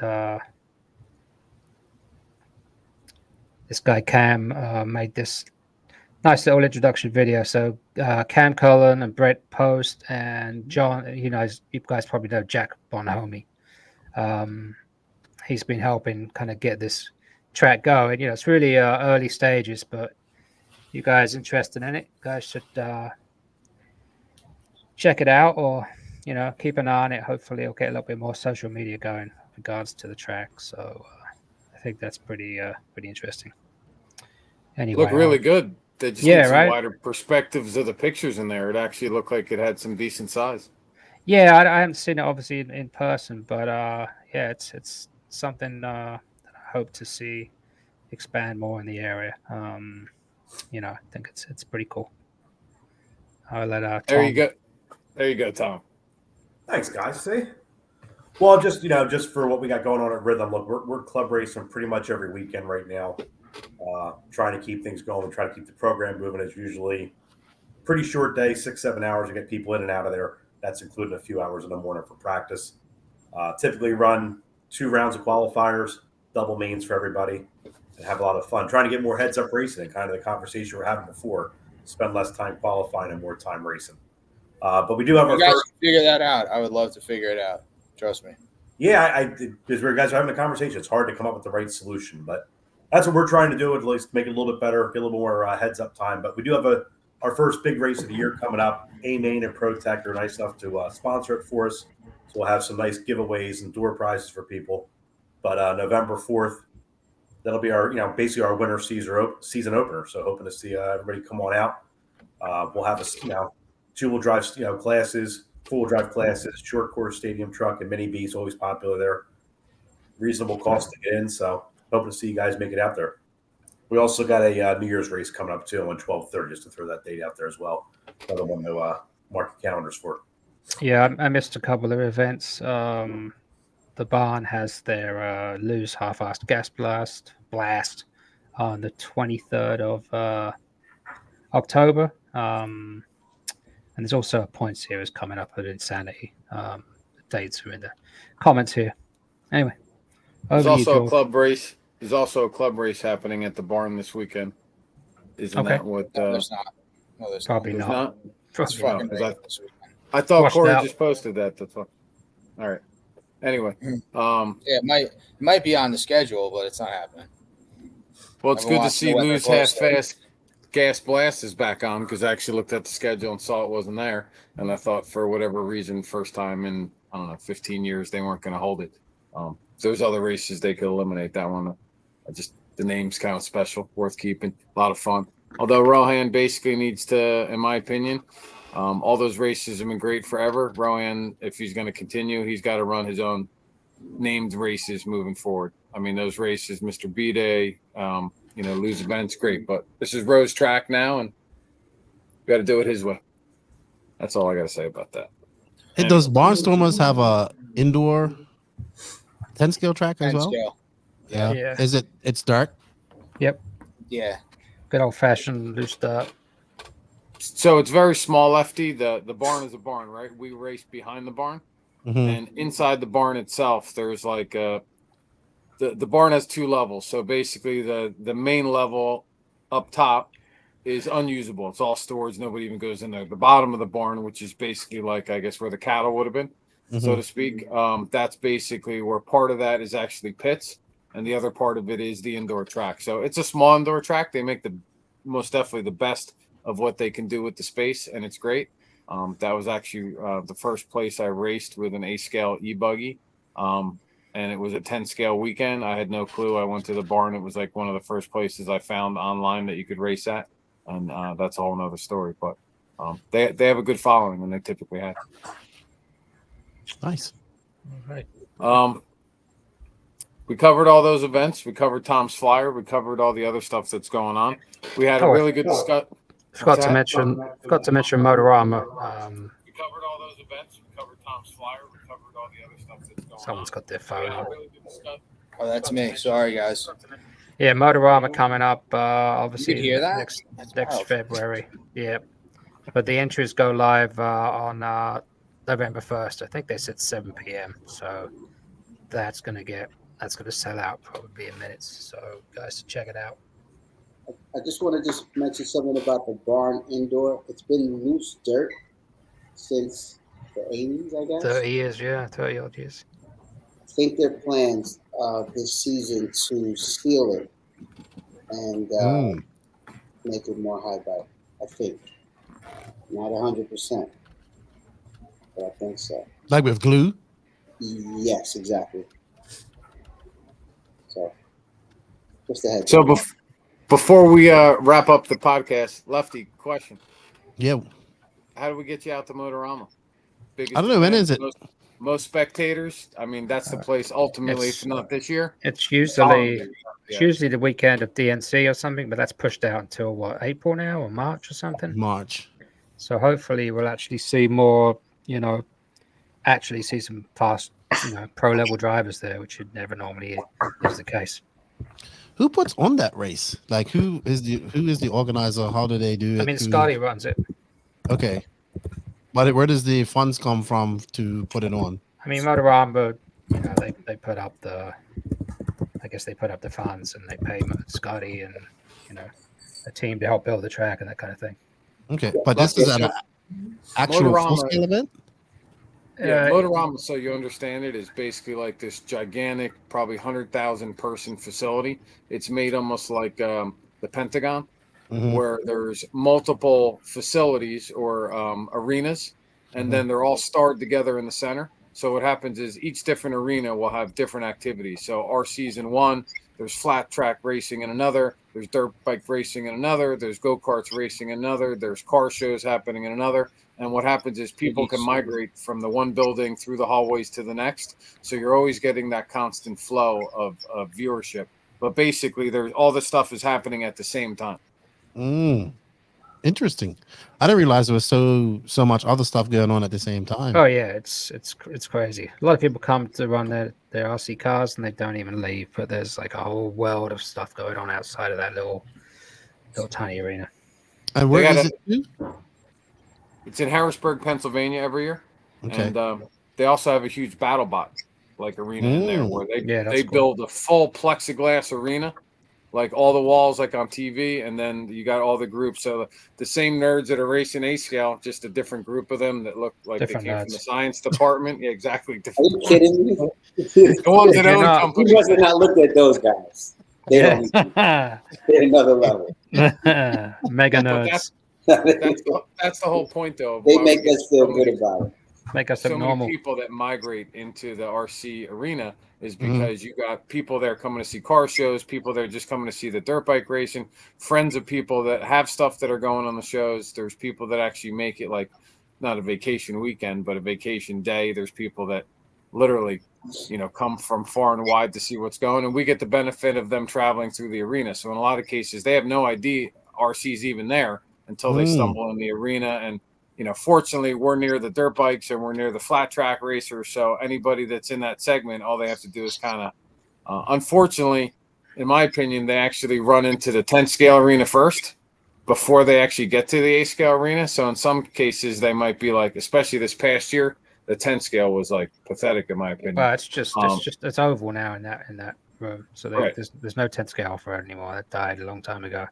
this guy Cam made this nice little introduction video. So Cam Cullen and Brett Post and John, you guys probably know Jack Bonhomie. He's been helping kind of get this track going. It's really early stages, but you guys interested in it, guys should check it out or keep an eye on it. Hopefully, it'll get a little bit more social media going in regards to the track. So I think that's pretty interesting. Anyway, Look really good. They just yeah, need some right? wider perspectives of the pictures in there. It actually looked like it had some decent size. Yeah, I haven't seen it obviously in person, but yeah, it's something that I hope to see expand more in the area. I think it's pretty cool. I'll let There you Tom. go. There you go, Tom. Thanks, guys. See? Well, just for what we got going on at Rhythm, look, we're club racing pretty much every weekend right now. Trying to keep things going, try to keep the program moving. It's usually pretty short day, 6-7 hours to get people in and out of there. That's including a few hours in the morning for practice. Typically run 2 rounds of qualifiers, double mains for everybody, and have a lot of fun. Trying to get more heads up racing and kind of the conversation we're having before. Spend less time qualifying and more time racing. But we do have You our guys first. should figure that out. I would love to figure it out. Trust me. Yeah, because we guys are having a conversation. It's hard to come up with the right solution, but that's what we're trying to do. At least make it a little bit better, get a little more heads up time. But we do have our first big race of the year coming up. A-Main and ProTech are nice enough to sponsor it for us, so we'll have some nice giveaways and door prizes for people. But November 4th, that'll be our basically our winter season opener. So hoping to see everybody come on out. We'll have a 2-wheel drive classes, 4-wheel drive classes, short course stadium truck, and mini B's always popular there. Reasonable cost to get in, so hoping to see you guys make it out there. We also got a New Year's race coming up too on 12/30, just to throw that date out there as well. Another one to mark your calendars for. Yeah, I missed a couple of events. The barn has their loose half-assed gas blast on the 23rd of October. And there's also a point series coming up at Insanity. The dates are in the comments here. Anyway, There's over to you, also a George. club race. There's also a club race happening at the barn this weekend. Isn't Okay. that what? No, there's not. No, there's Probably There's not. not. It's Probably fucking not. Is that- rain this weekend. I thought Washed Corey out. just posted that. That's all. All right. Anyway, Yeah, it might be on the schedule, but it's not happening. well, it's Everyone good to wants to see know when they're Lou's close, half-fast gas blast is back on because I actually looked at the schedule and saw it wasn't there, and I thought for whatever reason, first time in 15 years, they weren't going to hold it. There's other races they could eliminate that one. The name's kind of special, worth keeping, a lot of fun. Although Rohan basically needs to, in my opinion, all those races have been great forever. Rohan, if he's going to continue, he's got to run his own named races moving forward. I mean, those races, Mr. B-Day, Lou's events, great, but this is Rose track now, and you got to do it his way. That's all I got to say about that. Hey, does Barnstormers have a indoor 10 scale track as 10 well? scale. Yeah. Yeah. It's dark? Yep. Yeah. Good old fashioned loose dirt. So it's very small, Lefty. The barn is a barn, right? We race behind the barn, and inside the barn itself, there's like the barn has 2 levels. So basically, the main level up top is unusable. It's all storage. Nobody even goes in there. The bottom of the barn, which is basically like I guess where the cattle would have been, so to speak. That's basically where part of that is actually pits, and the other part of it is the indoor track. So it's a small indoor track. They make the most definitely the best of what they can do with the space, and it's great. That was actually the first place I raced with an A-scale e-buggy, and it was a 10-scale weekend. I had no clue. I went to the barn. It was like one of the first places I found online that you could race at, and that's a whole another story. But they have a good following, and they typically have. Nice. All right. We covered all those events. We covered Tom's Flyer. We covered all the other stuff that's going on. We had a really good discussion. Forgot to mention Motorama. We covered all those events. We covered Tom's Flyer. We covered all the other stuff that's going Someone's got their phone on. Oh, that's me. Sorry, guys. Yeah, Motorama coming up. Obviously, You could hear that? next wild. February. Yeah, but the entries go live on November 1st. I think they said 7 p.m. So that's gonna sell out probably in minutes. So guys, check it out. I just want to mention something about the barn indoor. It's been loose dirt since the 80s, I guess. 30 years, yeah, 30 odd years. I think their plans this season to seal it and make it more high bite. I think, not 100%. But I think so. Like with glue? Yes, exactly. So, just a heads So up. before we wrap up the podcast, Lefty, question: Yeah. how do we get you out to Motorama? Biggest I don't know. When attendance, is it? most spectators. I mean, that's the place ultimately, if It's not this year. it's the following usually year. it's Yeah. usually the weekend of DNC or something, but that's pushed out until what, April now or March or something. March. So hopefully we'll actually see more. Actually see some fast, pro level drivers there, which never normally is the case. Who puts on that race? Like who is the organizer? How do they do it? I mean, Who- Scotty runs it. Okay. But where does the funds come from to put it on? I mean, Motorama, they put up I guess they put up the funds and they pay Scotty and a team to help build the track and that kind of thing. Okay. But this is an actual Motorama- full-scale event? Yeah, Motorama, so you understand it, is basically like this gigantic, probably 100,000 person facility. It's made almost like the Pentagon, Mhm. where there's multiple facilities or arenas, and then they're all starred together in the center. So what happens is each different arena will have different activities. So RC's in one, there's flat track racing in another, there's dirt bike racing in another, there's go-karts racing in another, there's car shows happening in another. And what happens is people can migrate from the one building through the hallways to the next. So you're always getting that constant flow of viewership. But basically, there's all this stuff is happening at the same time. Interesting. I didn't realize there was so much other stuff going on at the same time. Oh yeah, it's crazy. A lot of people come to run their RC cars and they don't even leave, but there's like a whole world of stuff going on outside of that little tiny arena. And where is it? It's in Harrisburg, Pennsylvania every year. Okay. And they also have a huge BattleBot arena in there where they build a full plexiglass arena, like all the walls like on TV, and then you got all the groups. So the same nerds that are racing A scale, just a different group of them that look like Different they came nerds. from the science department. Yeah, exactly. Are Different. you kidding me? The ones that own not- You companies. must have not looked at those guys. They don't. They're another level. Mega But nerds. that's the whole point, though. Of They why make we get us feel so good many- about it. Make us so look many normal. people that migrate into the RC arena is because you got people there coming to see car shows, people that are just coming to see the dirt bike racing, friends of people that have stuff that are going on the shows. There's people that actually make it like not a vacation weekend, but a vacation day. There's people that literally, come from far and wide to see what's going, and we get the benefit of them traveling through the arena. So in a lot of cases, they have no idea RC's even there until they stumble in the arena. And fortunately, we're near the dirt bikes and we're near the flat track racers. So anybody that's in that segment, all they have to do is kind of, unfortunately, in my opinion, they actually run into the 10 scale arena first before they actually get to the A scale arena. So in some cases, they might be like, especially this past year, the 10 scale was like pathetic in my opinion. Well, it's oval now in that room. So there's no 10 scale for it anymore. That died a long time ago.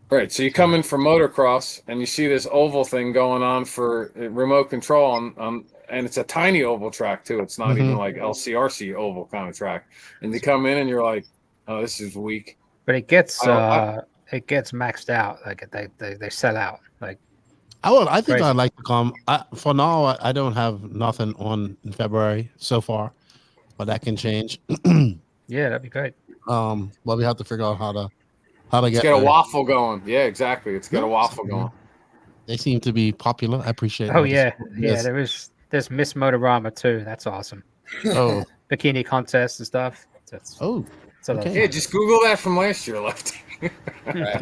Right. So you come in for motocross and you see this oval thing going on for remote control and it's a tiny oval track too. It's not even like LCRC oval kind of track. And you come in and you're like, oh, this is weak. But it gets maxed out. Like they sell out. Like I think crazy. I'd like to come. For now, I don't have nothing on in February so far, but that can change. Yeah, that'd be great. Well, we have to figure out how to It's get got a there. waffle going. Yeah, exactly. It's got a waffle going. They seem to be popular. I appreciate. Oh all this. yeah. There's Miss Motorama too. That's awesome. Oh, Bikini contests and stuff. okay. Yeah, just Google that from last year, Lefty.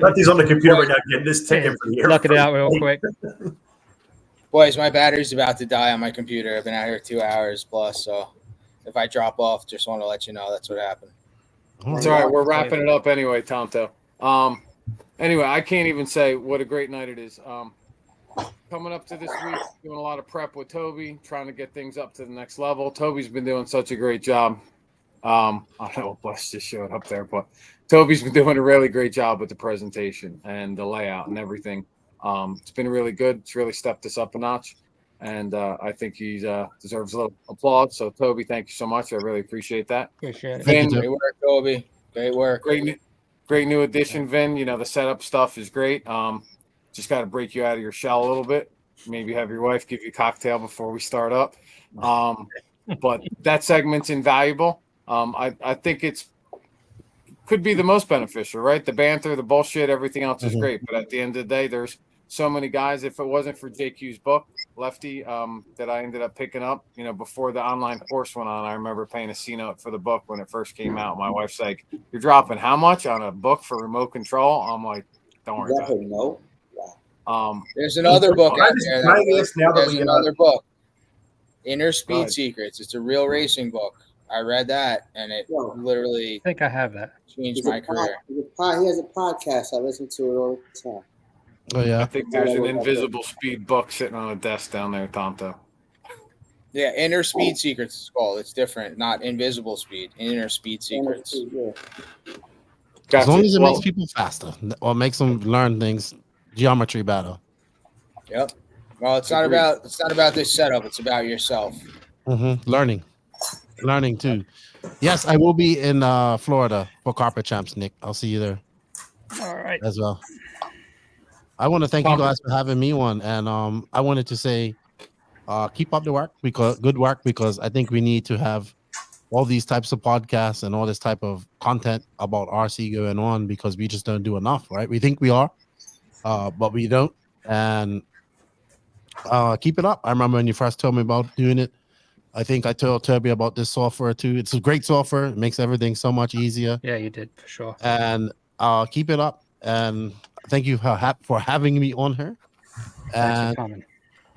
Lefty's on the computer right now getting this ticket for the year. Knock it out real quick. Boys, my battery's about to die on my computer. I've been out here 2 hours plus, so if I drop off, just want to let you know that's what happened. It's all right. We're wrapping it up anyway, Tonto. Anyway, I can't even say what a great night it is. Coming up to this week, doing a lot of prep with Toby, trying to get things up to the next level. Toby's been doing such a great job. I don't know, Bless just showed up there, but Toby's been doing a really great job with the presentation and the layout and everything. It's been really good. It's really stepped us up a notch. And I think he deserves a little applause. So, Toby, thank you so much. I really appreciate that. Appreciate it. Vin, Great work, Toby. Great work. Great new addition, Vin. The setup stuff is great. Just got to break you out of your shell a little bit. maybe have your wife give you a cocktail before we start up. But that segment's invaluable. I think could be the most beneficial, right? The banter, the bullshit, everything else is great. But at the end of the day, there's so many guys. If it wasn't for JQ's book, Lefty, that I ended up picking up, before the online course went on, I remember paying a C note for the book when it first came out. My wife's like, "You're dropping how much on a book for remote control?" I'm like, "Don't worry about it." No. There's another book out there. There's another book, Inner Speed Secrets. It's a real racing book. I read that, and it literally I think I have that. changed my career. He has a podcast. I listen to it all the time. Oh yeah. I think there's an Invisible Speed book sitting on a desk down there, Tonto. Yeah, Inner Speed Secrets is called. It's different, not Invisible Speed. Inner Speed Secrets. As long as it makes people faster or makes them learn things, geometry better. Yep. Well, it's not about this setup. It's about yourself. Learning too. Yes, I will be in Florida for Carpet Champs, Nick. I'll see you there. All right. As well. I want to thank you guys for having me on, and I wanted to say, keep up the work because I think we need to have all these types of podcasts and all this type of content about RC going on because we just don't do enough, right? We think we are, but we don't. And keep it up. I remember when you first told me about doing it. I think I told Toby about this software too. It's a great software. It makes everything so much easier. Yeah, you did for sure. And keep it up. And thank you for having me on her. Thanks for coming.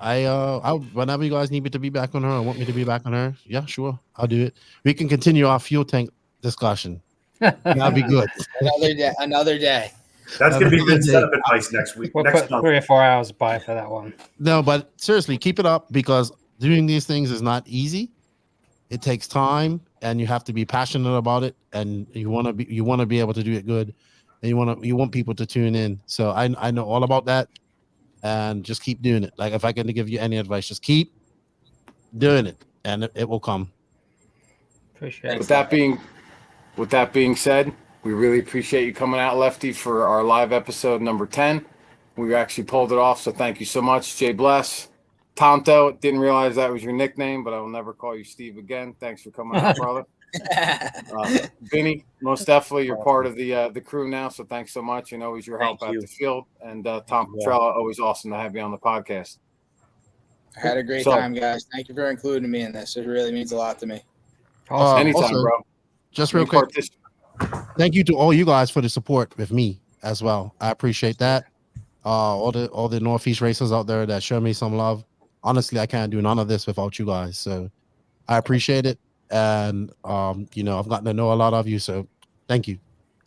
I whenever you guys need me to be back on her or want me to be back on her, yeah, sure, I'll do it. We can continue our fuel tank discussion. That'll be good. Another day. That's going to be good setup advice next week. We'll put 3 or 4 hours by for that one. No, but seriously, keep it up because doing these things is not easy. It takes time, and you have to be passionate about it, and you want to be able to do it good, and you want people to tune in. So I know all about that, and just keep doing it. Like if I can give you any advice, just keep doing it, and it will come. Appreciate it. With that being said, we really appreciate you coming out, Lefty, for our live episode number 10. We actually pulled it off, so thank you so much. Jay Bless. Tonto, didn't realize that was your nickname, but I will never call you Steve again. Thanks for coming out, brother. Vinny, most definitely, you're part of the crew now, so thanks so much. And always your help at the field. And Tom Petrella, always awesome to have you on the podcast. I had a great time, guys. Thank you for including me in this. It really means a lot to me. Anytime, also, bro. Just real quick, thank you to all you guys for the support with me as well. I appreciate that. All the Northeast racers out there that show me some love. Honestly, I can't do none of this without you guys. So I appreciate it. And, I've gotten to know a lot of you. So thank you.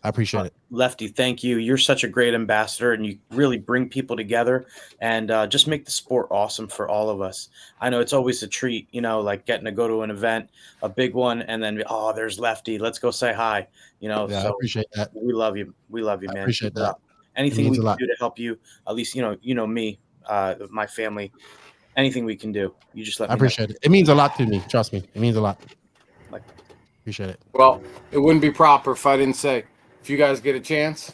I appreciate it. Lefty, thank you. You're such a great ambassador, and you really bring people together and just make the sport awesome for all of us. I know it's always a treat, like getting to go to an event, a big one, and then, there's Lefty. Let's go say hi. Yeah, so I appreciate that. We love you. We love you, man. I appreciate that. Anything we can do to help you, at least, me, my family, anything we can do. You just let me know. I appreciate it. It means a lot to me. Trust me. It means a lot. Appreciate it. Well, it wouldn't be proper if I didn't say, if you guys get a chance,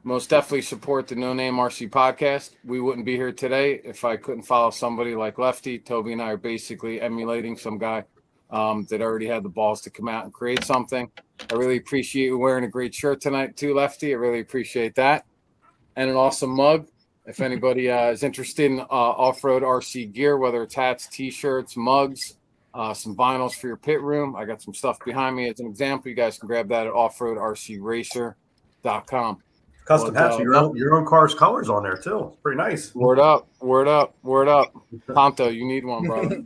most definitely support the No Name RC podcast. We wouldn't be here today if I couldn't follow somebody like Lefty. Toby and I are basically emulating some guy that already had the balls to come out and create something. I really appreciate you wearing a great shirt tonight too, Lefty. I really appreciate that. And an awesome mug. If anybody is interested in off-road RC gear, whether it's hats, T-shirts, mugs, some vinyls for your pit room. I got some stuff behind me as an example. You guys can grab that at offroadrcracer.com. Custom hats, your own car's colors on there too. It's pretty nice. Word up. Tonto, you need one, brother.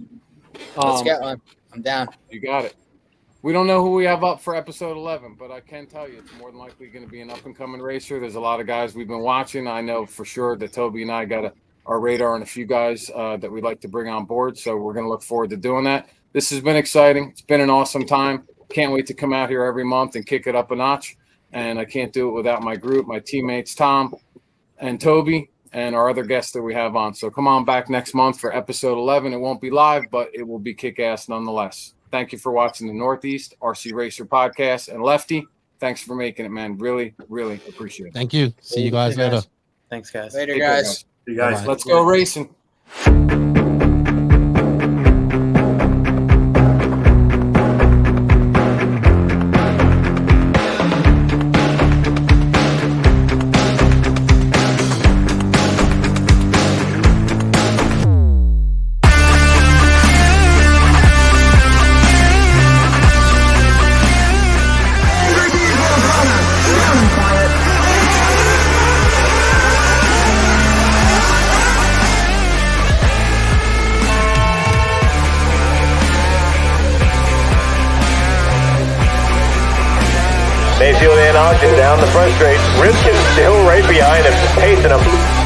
Let's get one. I'm down. You got it. We don't know who we have up for episode 11, but I can tell you it's more than likely going to be an up-and-coming racer. There's a lot of guys we've been watching. I know for sure that Toby and I got our radar on a few guys that we'd like to bring on board, so we're going to look forward to doing that. This has been exciting. It's been an awesome time. Can't wait to come out here every month and kick it up a notch, and I can't do it without my group, my teammates, Tom and Toby, and our other guests that we have on. So come on back next month for episode 11. It won't be live, but it will be kick-ass nonetheless. Thank you for watching the Northeast RC Racer podcast. And Lefty, thanks for making it, man. Really, really appreciate it. Thank you. See you guys later. Thanks, guys. Later, guys. See you guys. Let's go racing. Mayfield and Ogden down the front straight. Ripken's still right behind him, pacing him.